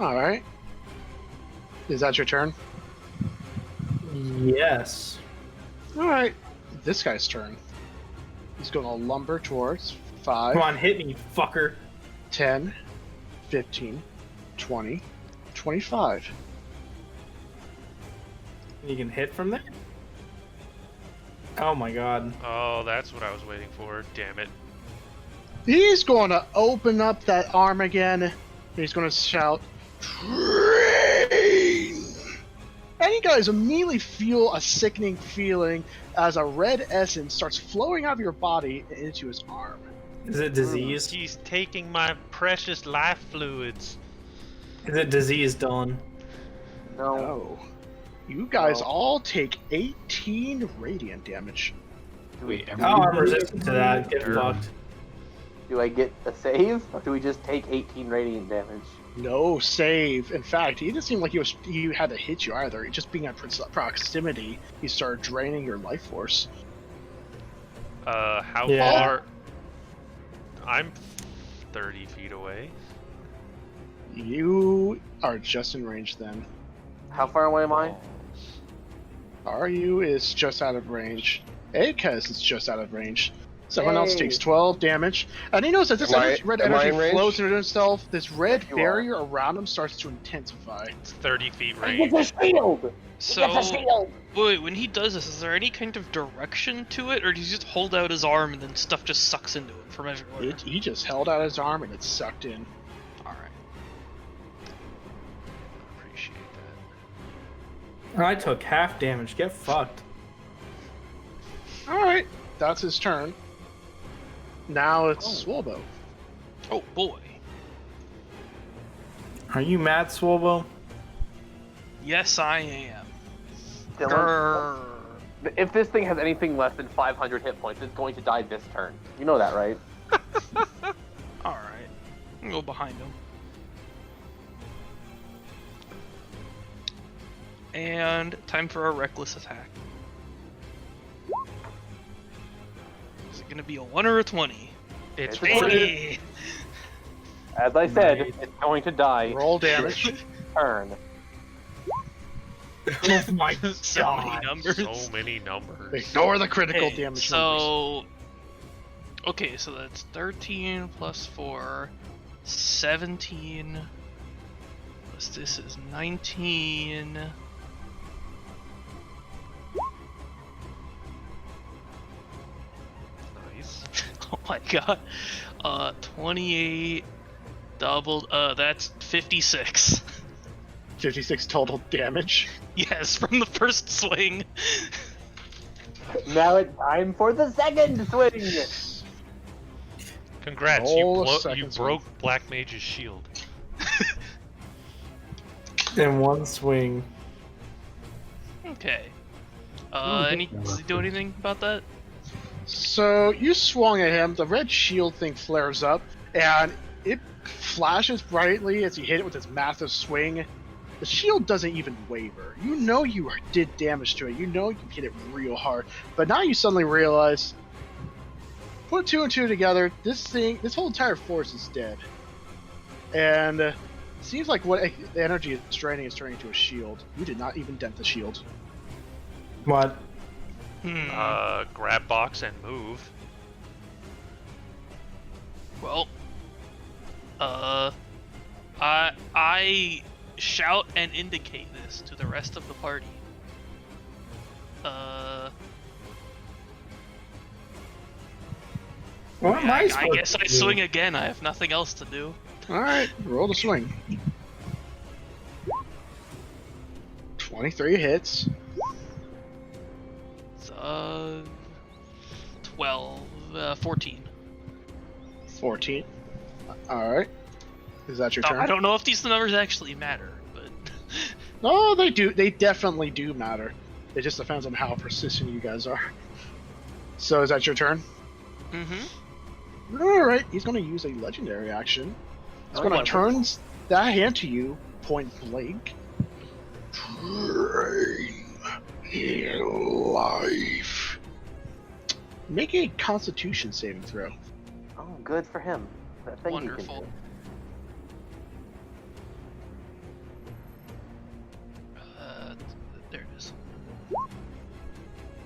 All right. Is that your turn? Yes. All right. This guy's turn. He's going to lumber towards 5, Come on, hit me, fucker. 10, 15, 20, 25. You can hit from there? Oh my god. Oh, that's what I was waiting for. Damn it. He's going to open up that arm again. He's going to shout, "Train!" And you guys immediately feel a sickening feeling as a red essence starts flowing out of your body into his arm. Is it disease? He's taking my precious life fluids. Is it disease, Dylan? No. No. You guys No. all take 18 radiant damage. Wait, Oh, I'm resistant to that. Get fucked. Do I get a save, or do we just take 18 radiant damage? No save. In fact, he didn't seem like he had to hit you either. Just being at proximity, he started draining your life force. How Yeah. far? I'm 30 feet away. You are just in range then. How far away am I? RU is just out of range. Akez is just out of range. Someone else Yay. takes 12 damage. And he knows that this Am I- red am I in energy range? flows into himself. This red You are. barrier around him starts to intensify. It's 30 feet He gets range. a shield! He gets a So, shield! wait, when he does this, is there any kind of direction to it, or does he just hold out his arm and then stuff just sucks into it from everywhere? He just held out his arm and it sucked in. Alright. Appreciate I took half damage. Get fucked. Alright, that's his turn. Now it's Swolbo. Oh boy. Are you mad, Swolbo? Yes, I am. Dylan, Grrr. if this thing has anything less than 500 hit points, it's going to die this turn. You know that, right? Alright. I'll go behind him. And time for a reckless attack. Is it gonna be a 1 or a 20? It's It's Hey! As I said, Nice. it's going to die Roll damage. this turn. Oh my So many numbers. so many numbers. Ignore the critical Okay, damage numbers. so okay, so that's 13 plus 4, 17 plus this is 19. Nice. Oh my god. 28 doubled, that's 56. 56 total damage. Yes, from the first swing. Now it's time for the second swing. Congrats, Roll a you second broke Black Mage's shield. In one swing. Okay. Does he do anything about that? So you swung at him, the red shield thing flares up, and it flashes brightly as you hit it with its massive swing. The shield doesn't even waver. You know you did damage to it. You know you hit it real hard. But now you suddenly realize, put 2 and 2 together, this whole entire force is dead. And it seems like what the energy is draining is turning into a shield. You did not even dent the shield. What? Grab box and move. Well, I shout and indicate this to the rest of the party. What am I I guess I swing again. I have nothing else to do. Alright, roll the swing. 23 hits. It's, 12, 14. 14. Alright. Is that your Now, turn? I don't know if these numbers actually matter, but No, they do. They definitely do matter. It just depends on how persistent you guys are. So is that your turn? mm-hmm. Alright, he's going to use a legendary action. He's going to turn that hand to you, point blank. Drain in life. Make a constitution saving throw. Oh, good for him. That thing he Wonderful. can There it is.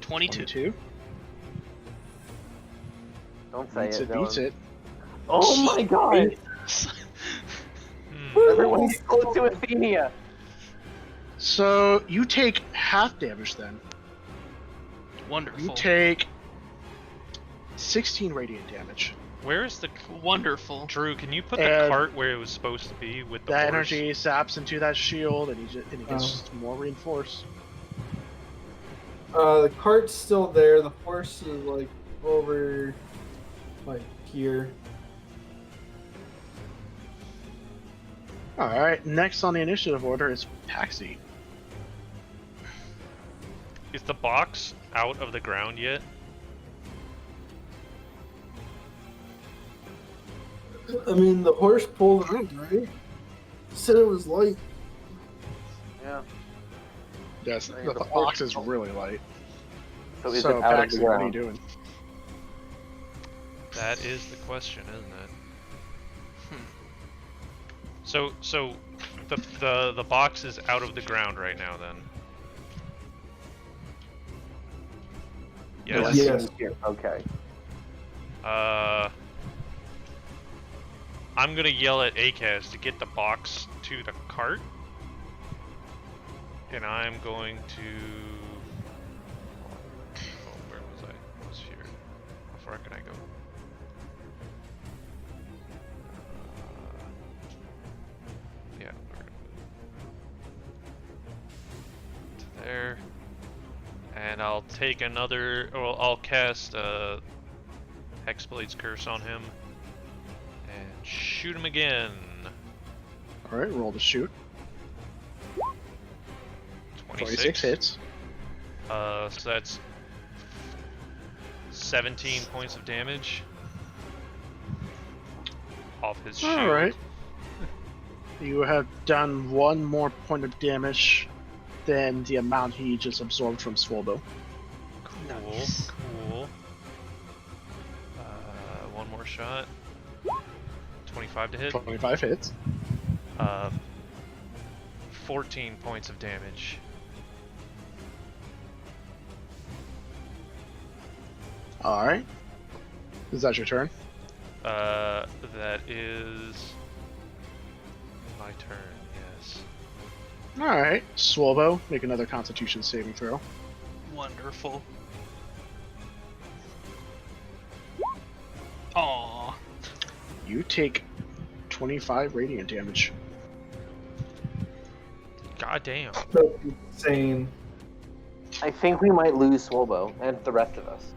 22. 22. do. Don't say Beats it. it, beats Dylan. it. Oh my god! Everyone go to Athenia. So you take half damage then. Wonderful. You take 16 radiant damage. Where is the Wonderful. Drew? Can you put the And cart where it was supposed to be with the That horse? energy saps into that shield, and he gets more reinforced. The cart's still there. The horse is like over, like here. All right. Next on the initiative order is Paxi. Is the box out of the ground yet? I mean, the horse pulled it out, right? Said it was light. Yeah. Yes, Right, the the box is really light. So is So it out of the Paxi, what are you ground? doing? That is the question, isn't it? So the box is out of the ground right now then. Yes. Yes. Here. Okay. I'm gonna yell at Akaz to get the box to the cart. And I'm going to... Oh, where was I? I was here. How far can I go? Yeah, we're gonna put it to I'll take another. Or I'll cast Hexblade's Curse on him and shoot him again. All right, roll to shoot. 26 hits. So that's 17 points of damage off his shield. All right. You have done one more point of damage than the amount he just absorbed from Swolbo. Cool, Nice. cool. One more shot. 25 to hit. 25 hits. 14 points of damage. All right. Is that your turn? That is my turn, yes. All right. Swolbo, make another Constitution saving throw. Wonderful. Aww. You take 25 radiant damage. God damn. That's insane. I think we might lose Swolbo and the rest of us.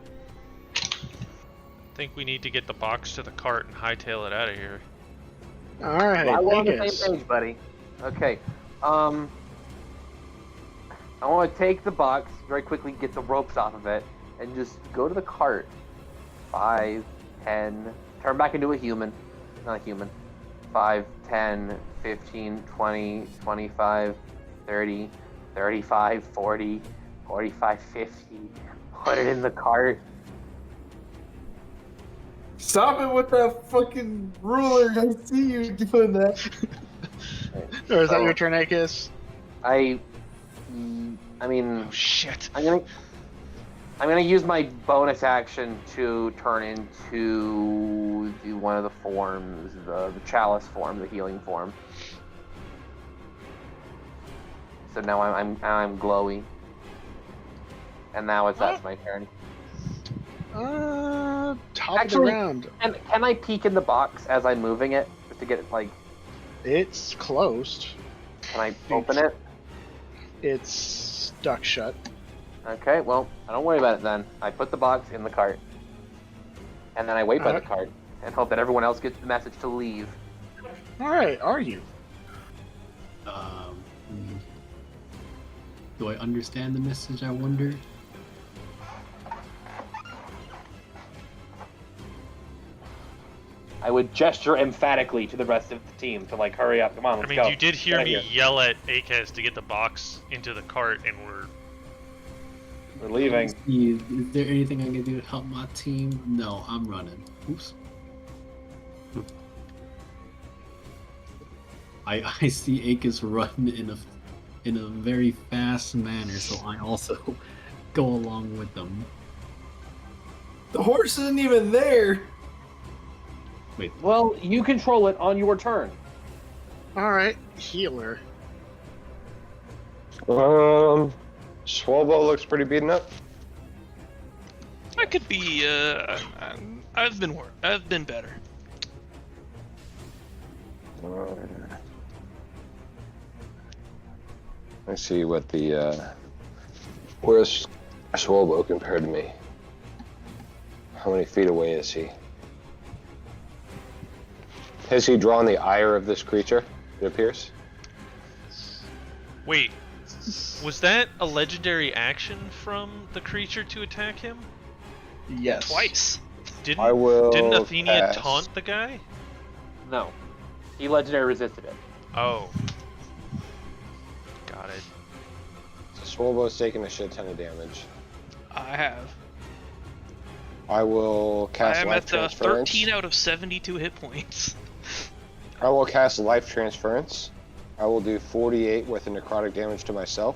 I think we need to get the box to the cart and hightail it out of here. All right. We're on the Vegas. same page, buddy. Okay. I want to take the box very quickly, get the ropes off of it, and just go to the cart. 5, 10, turn back into a human. Not a human. 5, 10, 15, 20, 25, 30, 35, 40, 45, 50. Put it in the cart. Stop it with that fucking ruler. I see you doing that. Or is that your turn, Akis? I mean, Oh shit. I'm gonna use my bonus action to turn into one of the forms, the chalice form, the healing form. So now I'm glowy, and now that's my turn. Top Actually- of the round. And can I peek in the box as I'm moving it, just to get it like? It's closed. Can I open it? It's stuck shut. Okay, well, I don't worry about it then. I put the box in the cart, and then I wait by the Alright. cart and hope that everyone else gets the message to leave. All right. Are you? Do I understand the message, I wonder? I would gesture emphatically to the rest of the team to like hurry up. Come on, I let's mean, go. you did hear Get me out here. yell at Akez to get the box into the cart, and We're leaving. Is there anything I can do to help my team? No, I'm running. Oops. I see Akis run in a very fast manner, so I also go along with them. The horse isn't even there. Wait, Well, you control it on your turn. All right. Healer. Swolbo looks pretty beaten up. I could be. I've been better. Let's see what the where's Swolbo compared to me? How many feet away is he? Has he drawn the ire of this creature, it appears? wait, was that a legendary action from the creature to attack him? Yes. Twice. Didn't I will didn't Athenia cast- taunt the guy? No. He legendary resisted it. Oh, got it. Swolbo's taking a shit ton of damage. I have. I will I cast am life at transference. 13 out of 72 hit points. I will cast life transference. I will do 48 with the necrotic damage to myself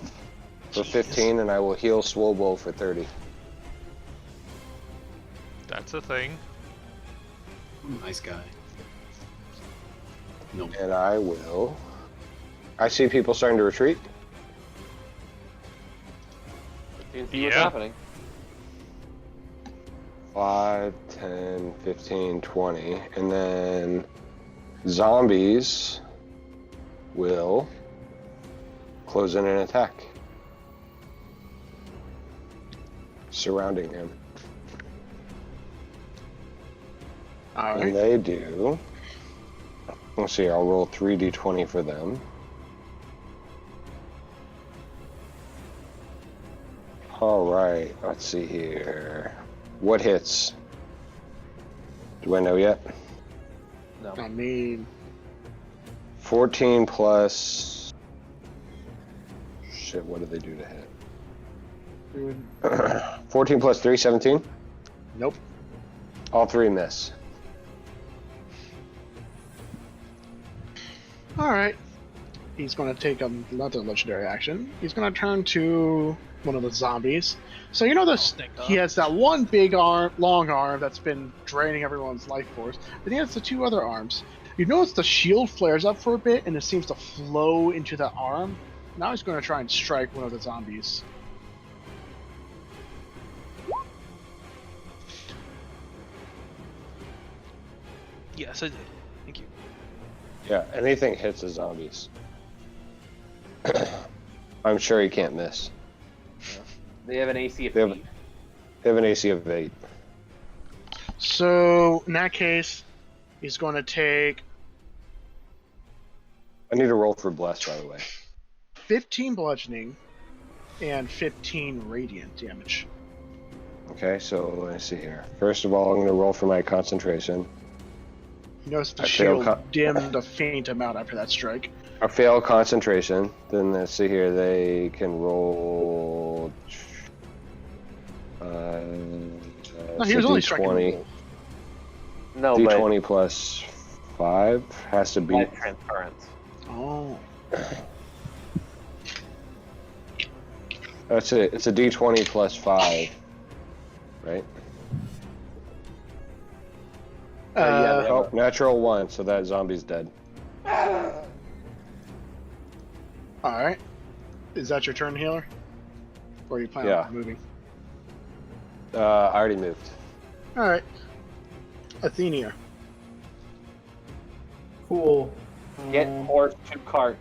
for Jesus. 15, and I will heal Swolbo for 30. That's a thing. nice guy. No. And I will. I see people starting to retreat. You can see what's Yeah. happening. 5, 10, 15, 20. And then zombies will close in and attack. surrounding him. All And right. they do. Let's see, I'll roll 3d20 for them. Alright, let's see here. What hits? Do I know yet? No. I mean, 14 plus. Shit, what did they do to hit? 14 plus 3, 17? nope. All three miss. All right. He's going to take another legendary action. He's going to turn to one of the zombies. So you know this. He has that one big arm, long arm that's been draining everyone's life force. Then he has the two other arms. You notice the shield flares up for a bit, and it seems to flow into the arm. Now he's going to try and strike one of the zombies. Yes, I did. Thank you. Yeah, anything hits the zombies. I'm sure he can't miss. They have an AC of They have- 8. They have an AC of 8. So in that case, he's going to take I need to roll for bless, by the way. 15 bludgeoning and 15 radiant damage. Okay, so let's see here. First of all, I'm going to roll for my concentration. You notice the I fail shield dimmed a faint amount after that strike. I fail concentration. Then let's see here. They can roll. No, he was only striking D20. one. No, but D20 plus 5 has to be. life transference. Oh. That's it. It's a D20 plus 5, right? yeah, Oh, natural 1, so that zombie's dead. Alright. Is that your turn, healer? Or are you planning Yeah. on moving? I already moved. Alright. Athenia. Cool. Get horse to cart.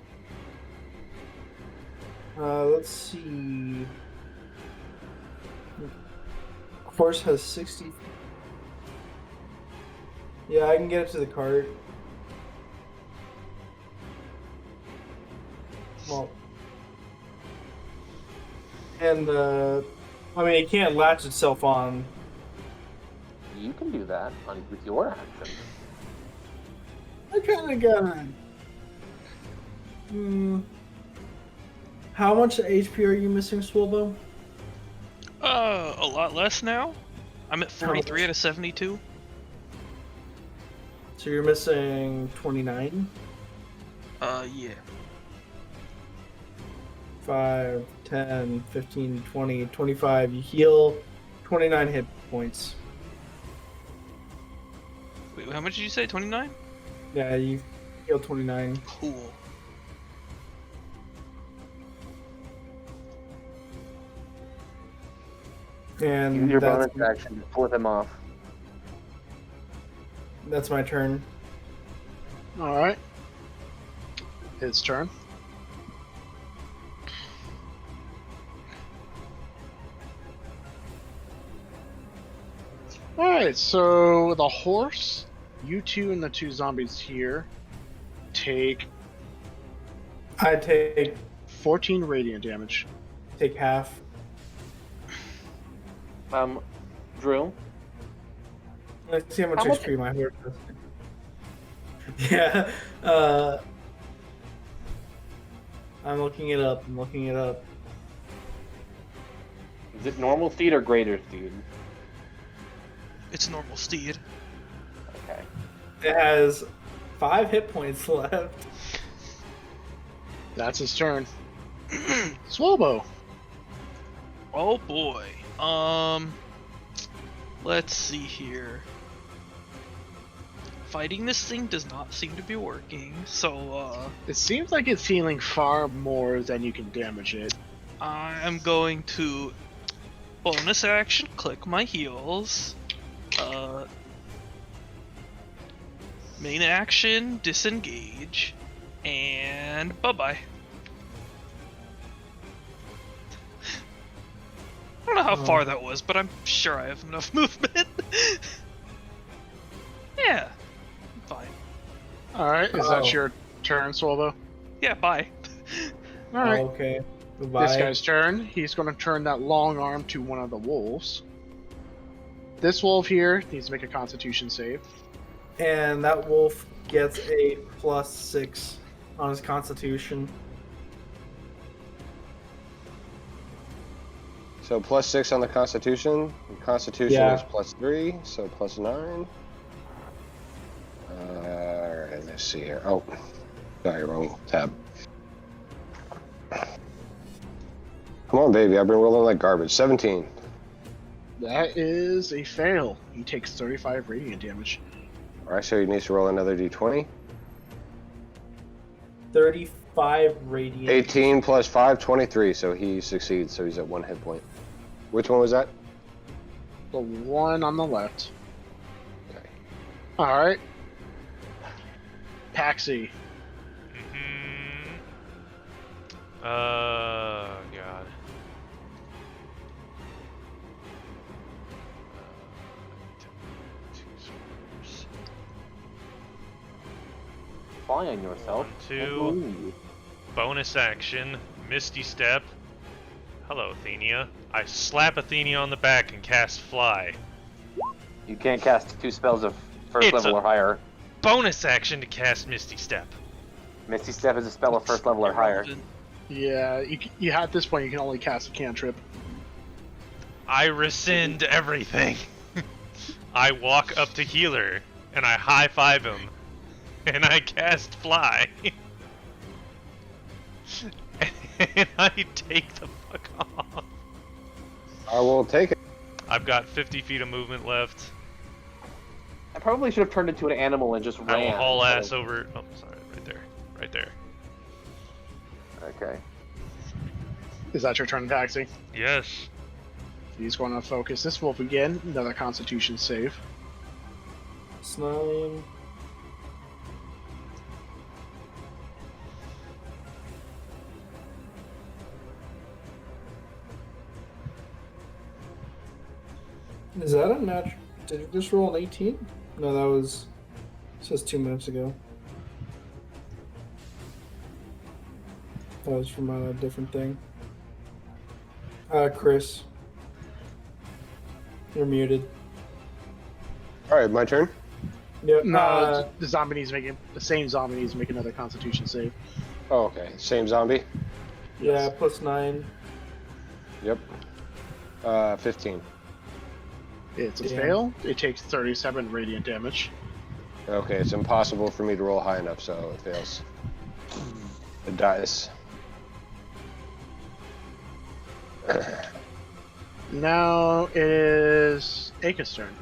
Let's see. Horse has 60. Yeah, I can get it to the cart. Well, and I mean, it can't latch itself on. You can do that with your action. I kind of got. How much HP are you missing, Swolbo? A lot less now. I'm at 43 much? out of 72. So you're missing 29? Yeah. 5, 10, 15, 20, 25. You heal 29 hit points. Wait, how much did you say? 29? Yeah, you heal 29. Cool. And Use your that's, bonus action to pull them off. that's my turn. Alright. His turn. Alright, so the horse, you two and the two zombies here take I take 14 radiant damage. half. Drew, Let's see how much How much- HP my horse does. Yeah, I'm looking it up. is it normal steed or greater steed? It's normal steed. Okay. It has 5 hit points left. That's his turn. Swalbo. Oh boy. Let's see here. Fighting this thing does not seem to be working, so It seems like it's healing far more than you can damage it. I am going to bonus action click my heals. Main action disengage, and bye bye. I don't know how far that was, but I'm sure I have enough movement. Yeah, fine. Alright, is that your turn, Swallow? Yeah, bye. Alright. Okay. This Goodbye. guy's turn. He's going to turn that long arm to one of the wolves. This wolf here needs to make a Constitution save. And that wolf gets a +6 on his Constitution. So +6 on the Constitution. Constitution Yeah. is +3, so +9. Alright, let's see here. Oh, sorry, wrong tab. Come on, baby. I've been rolling like garbage. 17. That is a fail. He takes 35 radiant damage. Alright, so he needs to roll another d20. 35 radiant. 18 plus 5, 23. So he succeeds, so he's at 1 hit point. Which one was that? The one on the left. Okay. Alright. Paxi. God. Fly on yourself. 1, 2. Ooh. Bonus action. Misty Step. Hello, Athenia. I slap Athenia on the back and cast Fly. You can't cast 2 spells of first It's level a- or higher. Bonus action to cast Misty Step. Misty Step is a spell of first level or higher. Irrelevant. Yeah, you at this point you can only cast a cantrip. I rescind everything. I walk up to Healer and I high five him. And I cast Fly. And I take the fuck off. I will take it. I've got 50 feet of movement left. I probably should have turned into an animal and just ran. I will haul instead ass of- over. Oh, sorry, right there. Right there. Okay. Is that your turn, Paxi? Yes. He's going to focus this wolf again. Another Constitution save. It's 9. Is that a match? Did you just roll an 18? No, that was. It says 2 minutes ago. That was from a different thing. Chris. You're muted. Alright, my turn. Yep. No, the zombie needs to make the same zombie needs to make another Constitution save. Oh, okay. Same zombie. yeah, +9. Yep. 15. It's a Damn. fail. It takes 37 radiant damage. Okay, it's impossible for me to roll high enough, so it fails. It dies. Now it is Aka's turn.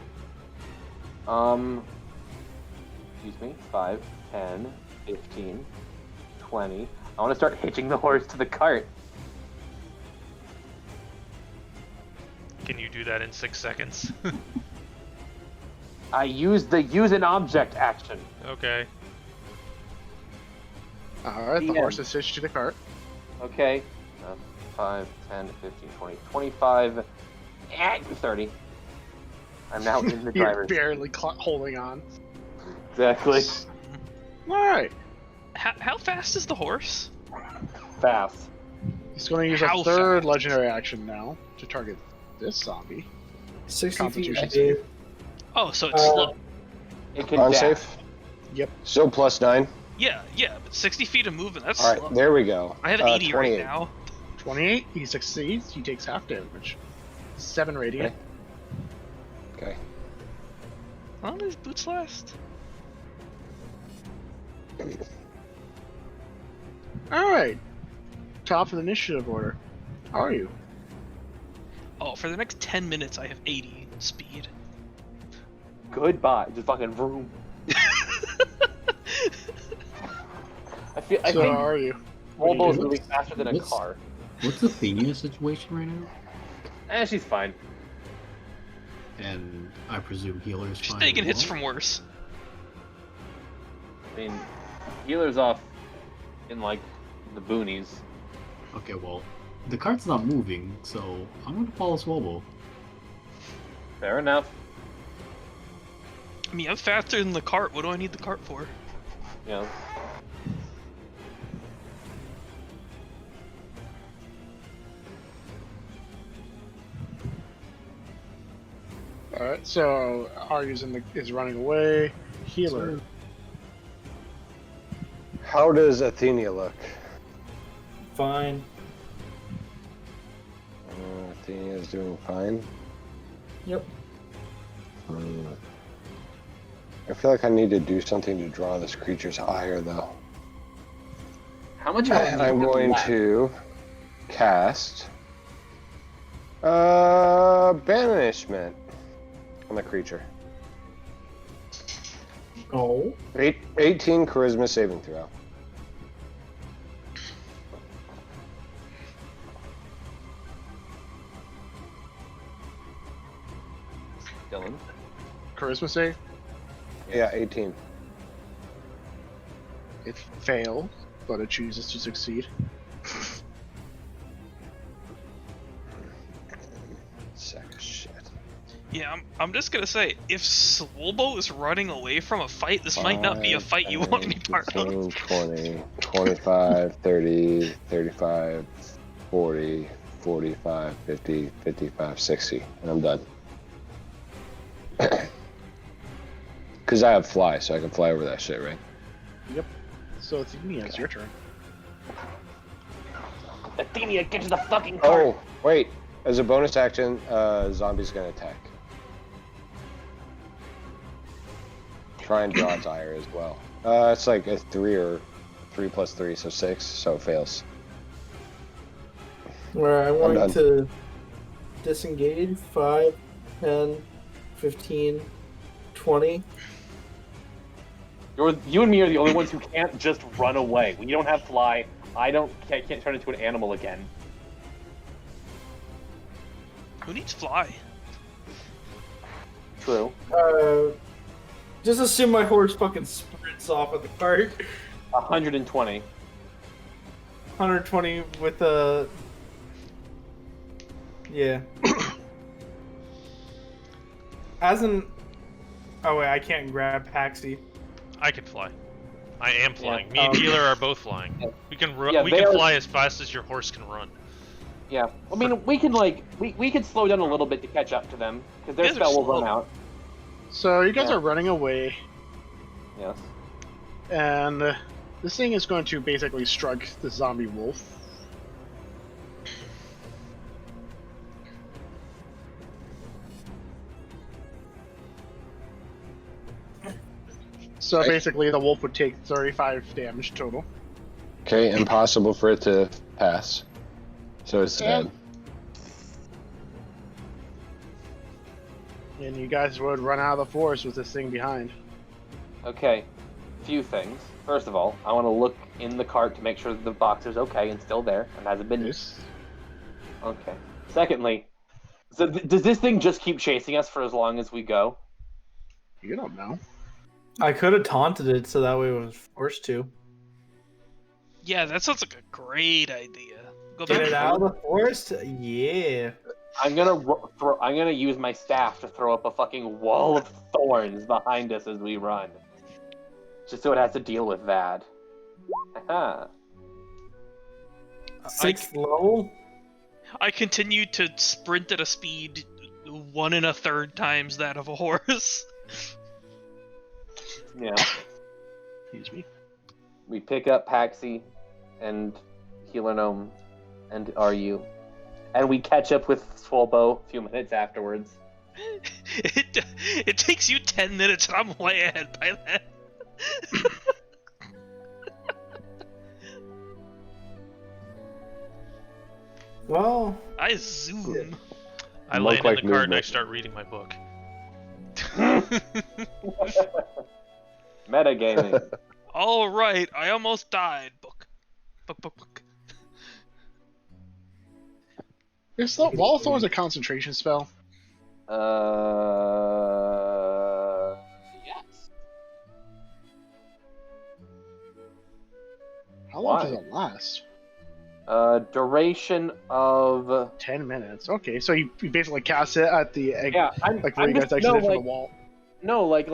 Excuse me. 5, 10, 15, 20. I want to start hitching the horse to the cart. Can you do that in 6 seconds? I used the use an object action. Okay. Alright, the Yeah. horse is hitched to the cart. Okay. 5, 10, 15, 20, 25, and 30. I'm now in the You're driver's seat. barely holding on. Exactly. Alright. How fast is the horse? Fast. He's going to use How a third fast? legendary action now to target this zombie. 60 feet. Constitution Dave. save. Oh, so it's Uh, slow. It can On dash. safe? Yep. Still +9. Yeah, but 60 feet of movement, that's Alright, slow. there we go. I have 80 right 28. now. 28. He succeeds. He takes half damage. 7 radiant. Okay. How long does boots last? Alright. Top of the initiative order. How are you? Oh, for the next 10 minutes I have 80 speed. Goodbye. Just fucking vroom. I So think how are you? Volvo's do? moving faster than a What's- car. What's Athenia's situation right now? She's fine. And I presume healer's She's fine. taking as hits well? from worse. I mean, healer's off in like the boonies. Okay, well, The cart's not moving, so I'm gonna follow Swobo. Fair enough. I mean, I'm faster than the cart. What do I need the cart for? You know. Alright, so Aryu's is running away. Healer. How does Athenia look? Fine. Athenia's doing fine. Yep. I feel like I need to do something to draw this creature's ire, though. How much health And do you I'm have going left? to cast banishment on the creature. Oh. 18 charisma saving throw. Dylan. Charisma save. Yeah, 18. It failed, but it chooses to succeed. Sack of shit. Yeah, I'm just gonna say, if Swobo is running away from a fight, this might not be a fight you want to be part of. 15, 20, 25, 30, 35, 40, 45, 50, 55, 60. And I'm done. Because I have fly, so I can fly over that shit, right? Yep. So Athenia, it's your turn. Athenia, get to the fucking cart! Oh, wait. As a bonus action, zombie's gonna attack. Try and draw its ire as well. It's like a 3 or 3 plus 3, so 6, so it fails. Where I want done. to disengage 5, 10, 15, 20. You and me are the only ones who can't just run away. When you don't have fly, I can't turn into an animal again. Who needs fly? True. Just assume my horse fucking sprints off of the cart. 120. 120 with a... Yeah. As an... Oh wait, I can't grab Paxi. I can fly. I am flying. Yeah. Me and Healer are both flying. Yeah. We can Yeah, we they can are- fly as fast as your horse can run. Yeah. I mean, we can we can slow down a little bit to catch up to them because their Yeah, they're spell will slow. run out. So you guys Yeah. are running away, Yes. and this thing is going to basically strike the zombie wolf. So Right. basically, the wolf would take 35 damage total. Okay, impossible for it to pass. So it's Yeah. dead. And you guys would run out of the forest with this thing behind. Okay. Few things. First of all, I want to look in the cart to make sure that the box is okay and still there and hasn't been. Yes. Okay. Secondly, so does this thing just keep chasing us for as long as we go? You don't know. I could have taunted it so that way it was forced to. Yeah, that sounds like a great idea. Go Get back. it out of the forest? Yeah. I'm gonna use my staff to throw up a fucking wall of thorns behind us as we run, just so it has to deal with that. Haha. 6th level? I continue to sprint at a speed 1 1/3 times that of a horse. Yeah. Excuse me. We pick up Paxi and Healer Gnome and RU, and we catch up with Swolbo a few minutes afterwards. It takes you 10 minutes, and I'm way ahead by then. Well, I zoom. I Monk land in like the cart and I movement. start reading my book. Metagaming. All right, I almost died. Book. Is the Wall of Thorns a concentration spell? Yes. How long Why? does it last? Duration of 10 minutes. Okay, so you basically cast it at the egg, yeah. like where I'm you guys just exited from the wall. No, like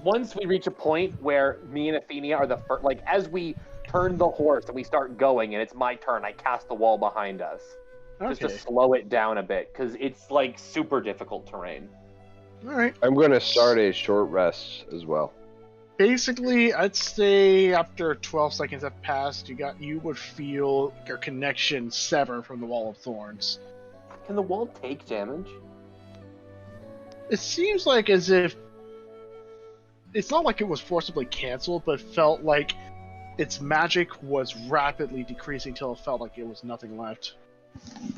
once we reach a point where me and Athenia are the first, like as we turn the horse and we start going and it's my turn, I cast the wall behind us just to Okay. slow it down a bit because it's like super difficult terrain. All right. I'm going to start a short rest as well. Basically, I'd say after 12 seconds have passed, you would feel your connection sever from the Wall of Thorns. Can the wall take damage? It seems like as if it's not like it was forcibly canceled, but felt like its magic was rapidly decreasing till it felt like it was nothing left.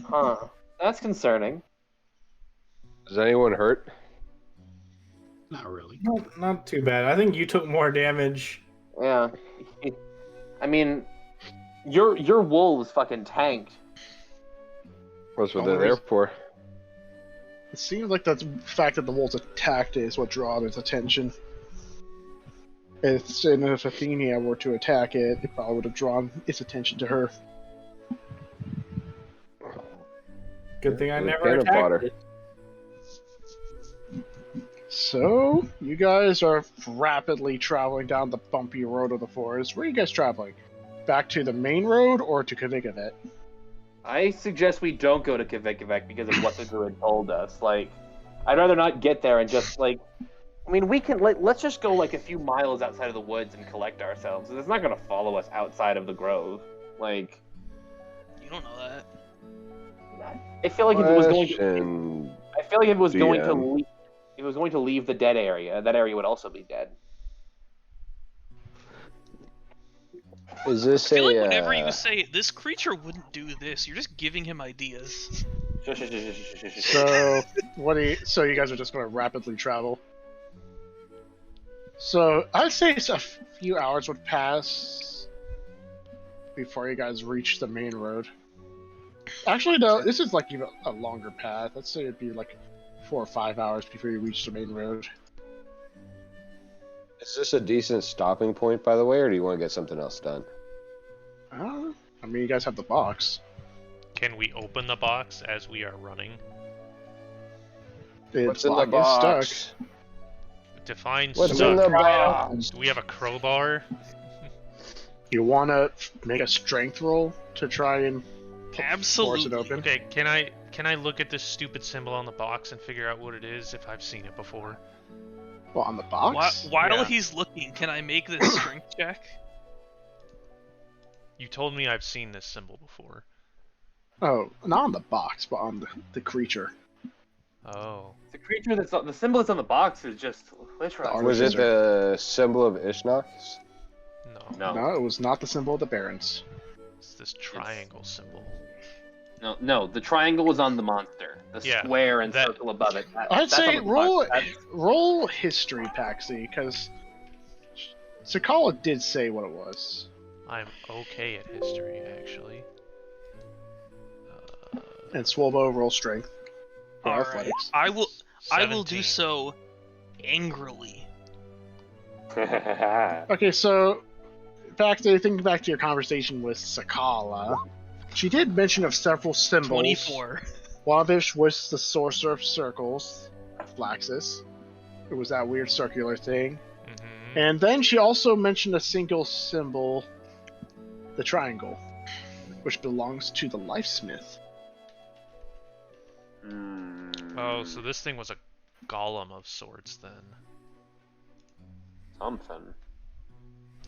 Huh. That's concerning. Is anyone hurt? Not really. Not too bad. I think you took more damage. Yeah. I mean, your wolves fucking tanked. That's what they're there for. It seems like the fact that the wolves attacked is what drew its attention. And if Athenia were to attack it, it probably would have drawn its attention to her. Good thing I Good never cannon attacked fodder. it. So, you guys are rapidly traveling down the bumpy road of the forest. Where are you guys traveling? Back to the main road or to Kavikavet? I suggest we don't go to Kvikivek because of what the druid told us. Like, I'd rather not get there and just like, I mean, we can let's just go like a few miles outside of the woods and collect ourselves. It's not gonna follow us outside of the grove. Like, You don't know that. I feel like if it was going to, Question. I feel like if it was going to DM. leave, if it was going to leave the dead area, that area would also be dead. Is I this feel like a? whenever you say this creature wouldn't do this, you're just giving him ideas. So, so you guys are just going to rapidly travel. So, I'd say a few hours would pass before you guys reach the main road. Actually, no, this is like even a longer path. Let's say it'd be like 4 or 5 hours before you reach the main road. Is this a decent stopping point, by the way, or do you want to get something else done? I mean, you guys have the box. Can we open the box as we are running? Its What's in the lock is box? stuck. Define What's stuck. in the box? Do we have a crowbar? You want to make a strength roll to try and force it Absolutely. open? Okay, can I look at this stupid symbol on the box and figure out what it is if I've seen it before? Well, on the box? While Yeah. he's looking, can I make this strength check? You told me I've seen this symbol before. Oh, not on the box, but on the creature. Oh. The creature the symbol that's on the box is just literally. Was it the symbol of Ishnox? No. No, it was not the symbol of the Barons. It's this triangle symbol. No, the triangle was on the monster. The Yeah, square and that- circle above it. I'd that's say on the box. roll history, Paxi, because Sakala did say what it was. I'm okay at history, actually. And Swolbo, roll strength. Or All right. athletics. I will do 17. so angrily. Okay, so thinking back to your conversation with Sakala, she did mention of several symbols. 24. One of which was the Sorcerer of Circles, Flaxus. It was that weird circular thing. Mm-hmm. And then she also mentioned a single symbol, the triangle, which belongs to the Lifesmith. Oh, so this thing was a golem of sorts then. Something.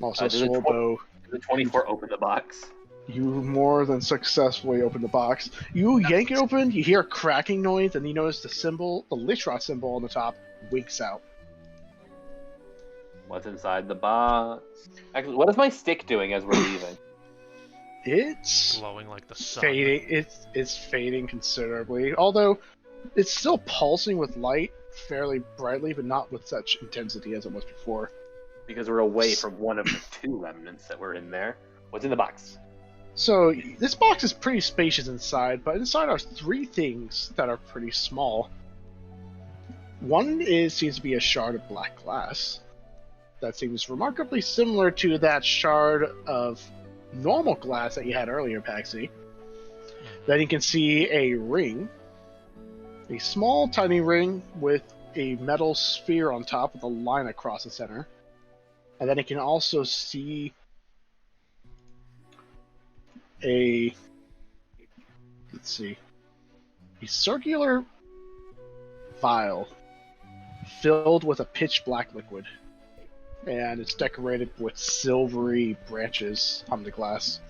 Also, Did Swolbo, the 24 open the box? you more than successfully open the box. You yank it open, you hear a cracking noise, and you notice the symbol, the Lishra symbol on the top, winks out. What's inside the box? Actually, what is my stick doing as we're leaving? It's Glowing like the sun. fading. It's fading considerably, although it's still pulsing with light fairly brightly, but not with such intensity as it was before. Because we're away from one of the 2 remnants that were in there. What's in the box? So this box is pretty spacious inside, but inside are 3 things that are pretty small. One seems to be a shard of black glass that seems remarkably similar to that shard of normal glass that you had earlier, Paxi. Then you can see a ring, a small, tiny ring with a metal sphere on top with a line across the center. And then you can also see a, let's see, a circular vial filled with a pitch black liquid. And it's decorated with silvery branches on the glass.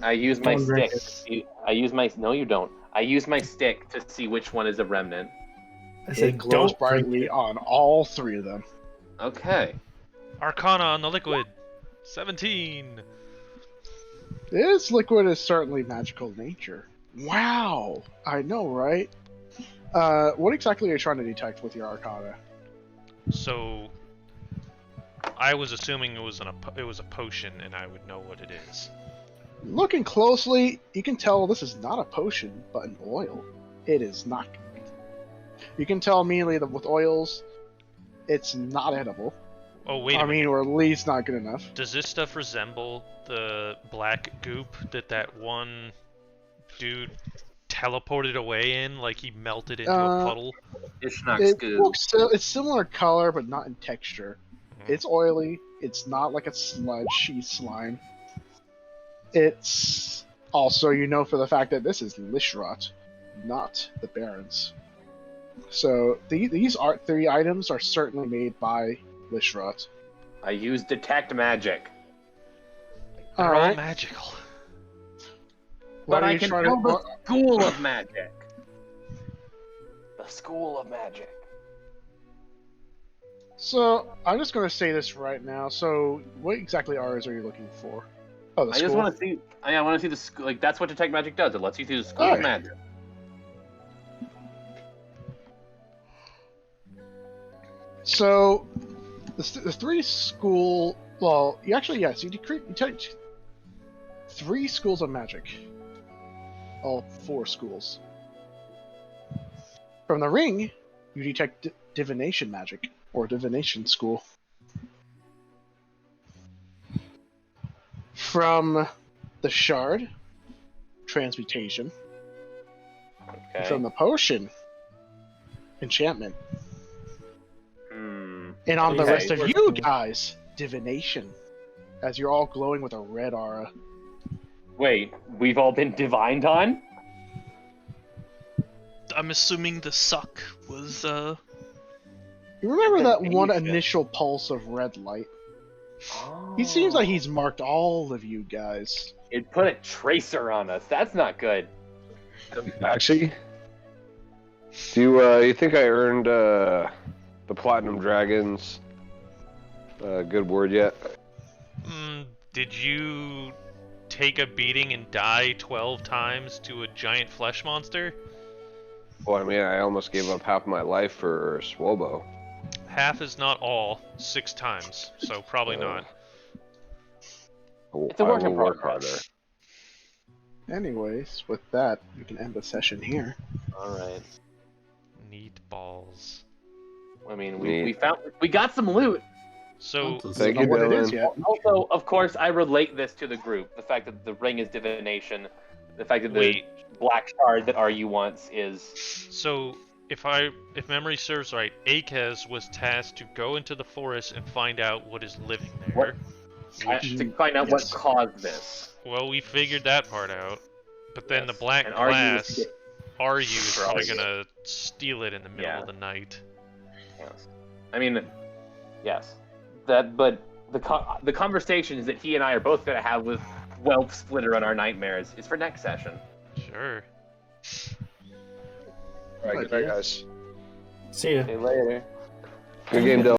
I use my Don't drink stick. I use my. No, you don't. I use my stick to see which one is a remnant. I It said, glows don't drink brightly it. on all three of them. Okay. Arcana on the liquid. 17. This liquid is certainly magical in nature. Wow! I know, right? What exactly are you trying to detect with your Arcana? So I was assuming it was a potion, and I would know what it is. Looking closely, you can tell this is not a potion, but an oil. It is not. You can tell immediately that with oils, it's not edible. Oh wait a minute. or at least not good enough. Does this stuff resemble the black goop that one dude teleported away in, like he melted into a puddle? It's similar color, but not in texture. It's oily. It's not like a sludgy slime. It's also, for the fact that this is Lishrot, not the Barons. So these three items are certainly made by Lishrot. I use detect magic. They're all Alright. magical. But I can tell the school of magic. The school of magic. So I'm just going to say this right now. So what exactly auras are you looking for? Oh, the I school. just want to see. I want to see the school. Like that's what detect magic does. It lets you see the school of Alright. magic. So the three school. Well, you actually yes, you take 3 schools of magic. All 4 schools. From the ring, you detect divination magic or divination school. From the shard, transmutation. Okay. From the potion, enchantment. Hmm. And on the Okay. rest of you guys, divination. As you're all glowing with a red aura. Wait, we've all been divined on? I'm assuming the suck was You remember that one Divination. initial pulse of red light? He seems like he's marked all of you guys. It put a tracer on us. That's not good. Actually, do you think I earned the Platinum Dragon's good word yet? Did you take a beating and die 12 times to a giant flesh monster? Well, I mean, I almost gave up half my life for Swobo. Half is not all. 6 times, so probably not. It's a work I in will work progress. harder. Anyways, with that, we can end the session here. Alright. Neat balls. I mean, Neat. we got some loot. So, Thank Don't you, know what it is Dylan. yet. Also, of course, I relate this to the group. The fact that the ring is divination. The fact that the wait. black shard that RU wants is... So, if memory serves right, Akez was tasked to go into the forest and find out what is living there. What? To find out what caused this. Well, we figured that part out. But then the black And RU glass, is- RU is probably RU. gonna steal it in the middle Yeah. of the night. Yes. I mean, yes. But the conversations that he and I are both going to have with Whelp Splitter on our nightmares is for next session. Sure. All right, good night, guys. See ya. See you later. Good game, Dylan.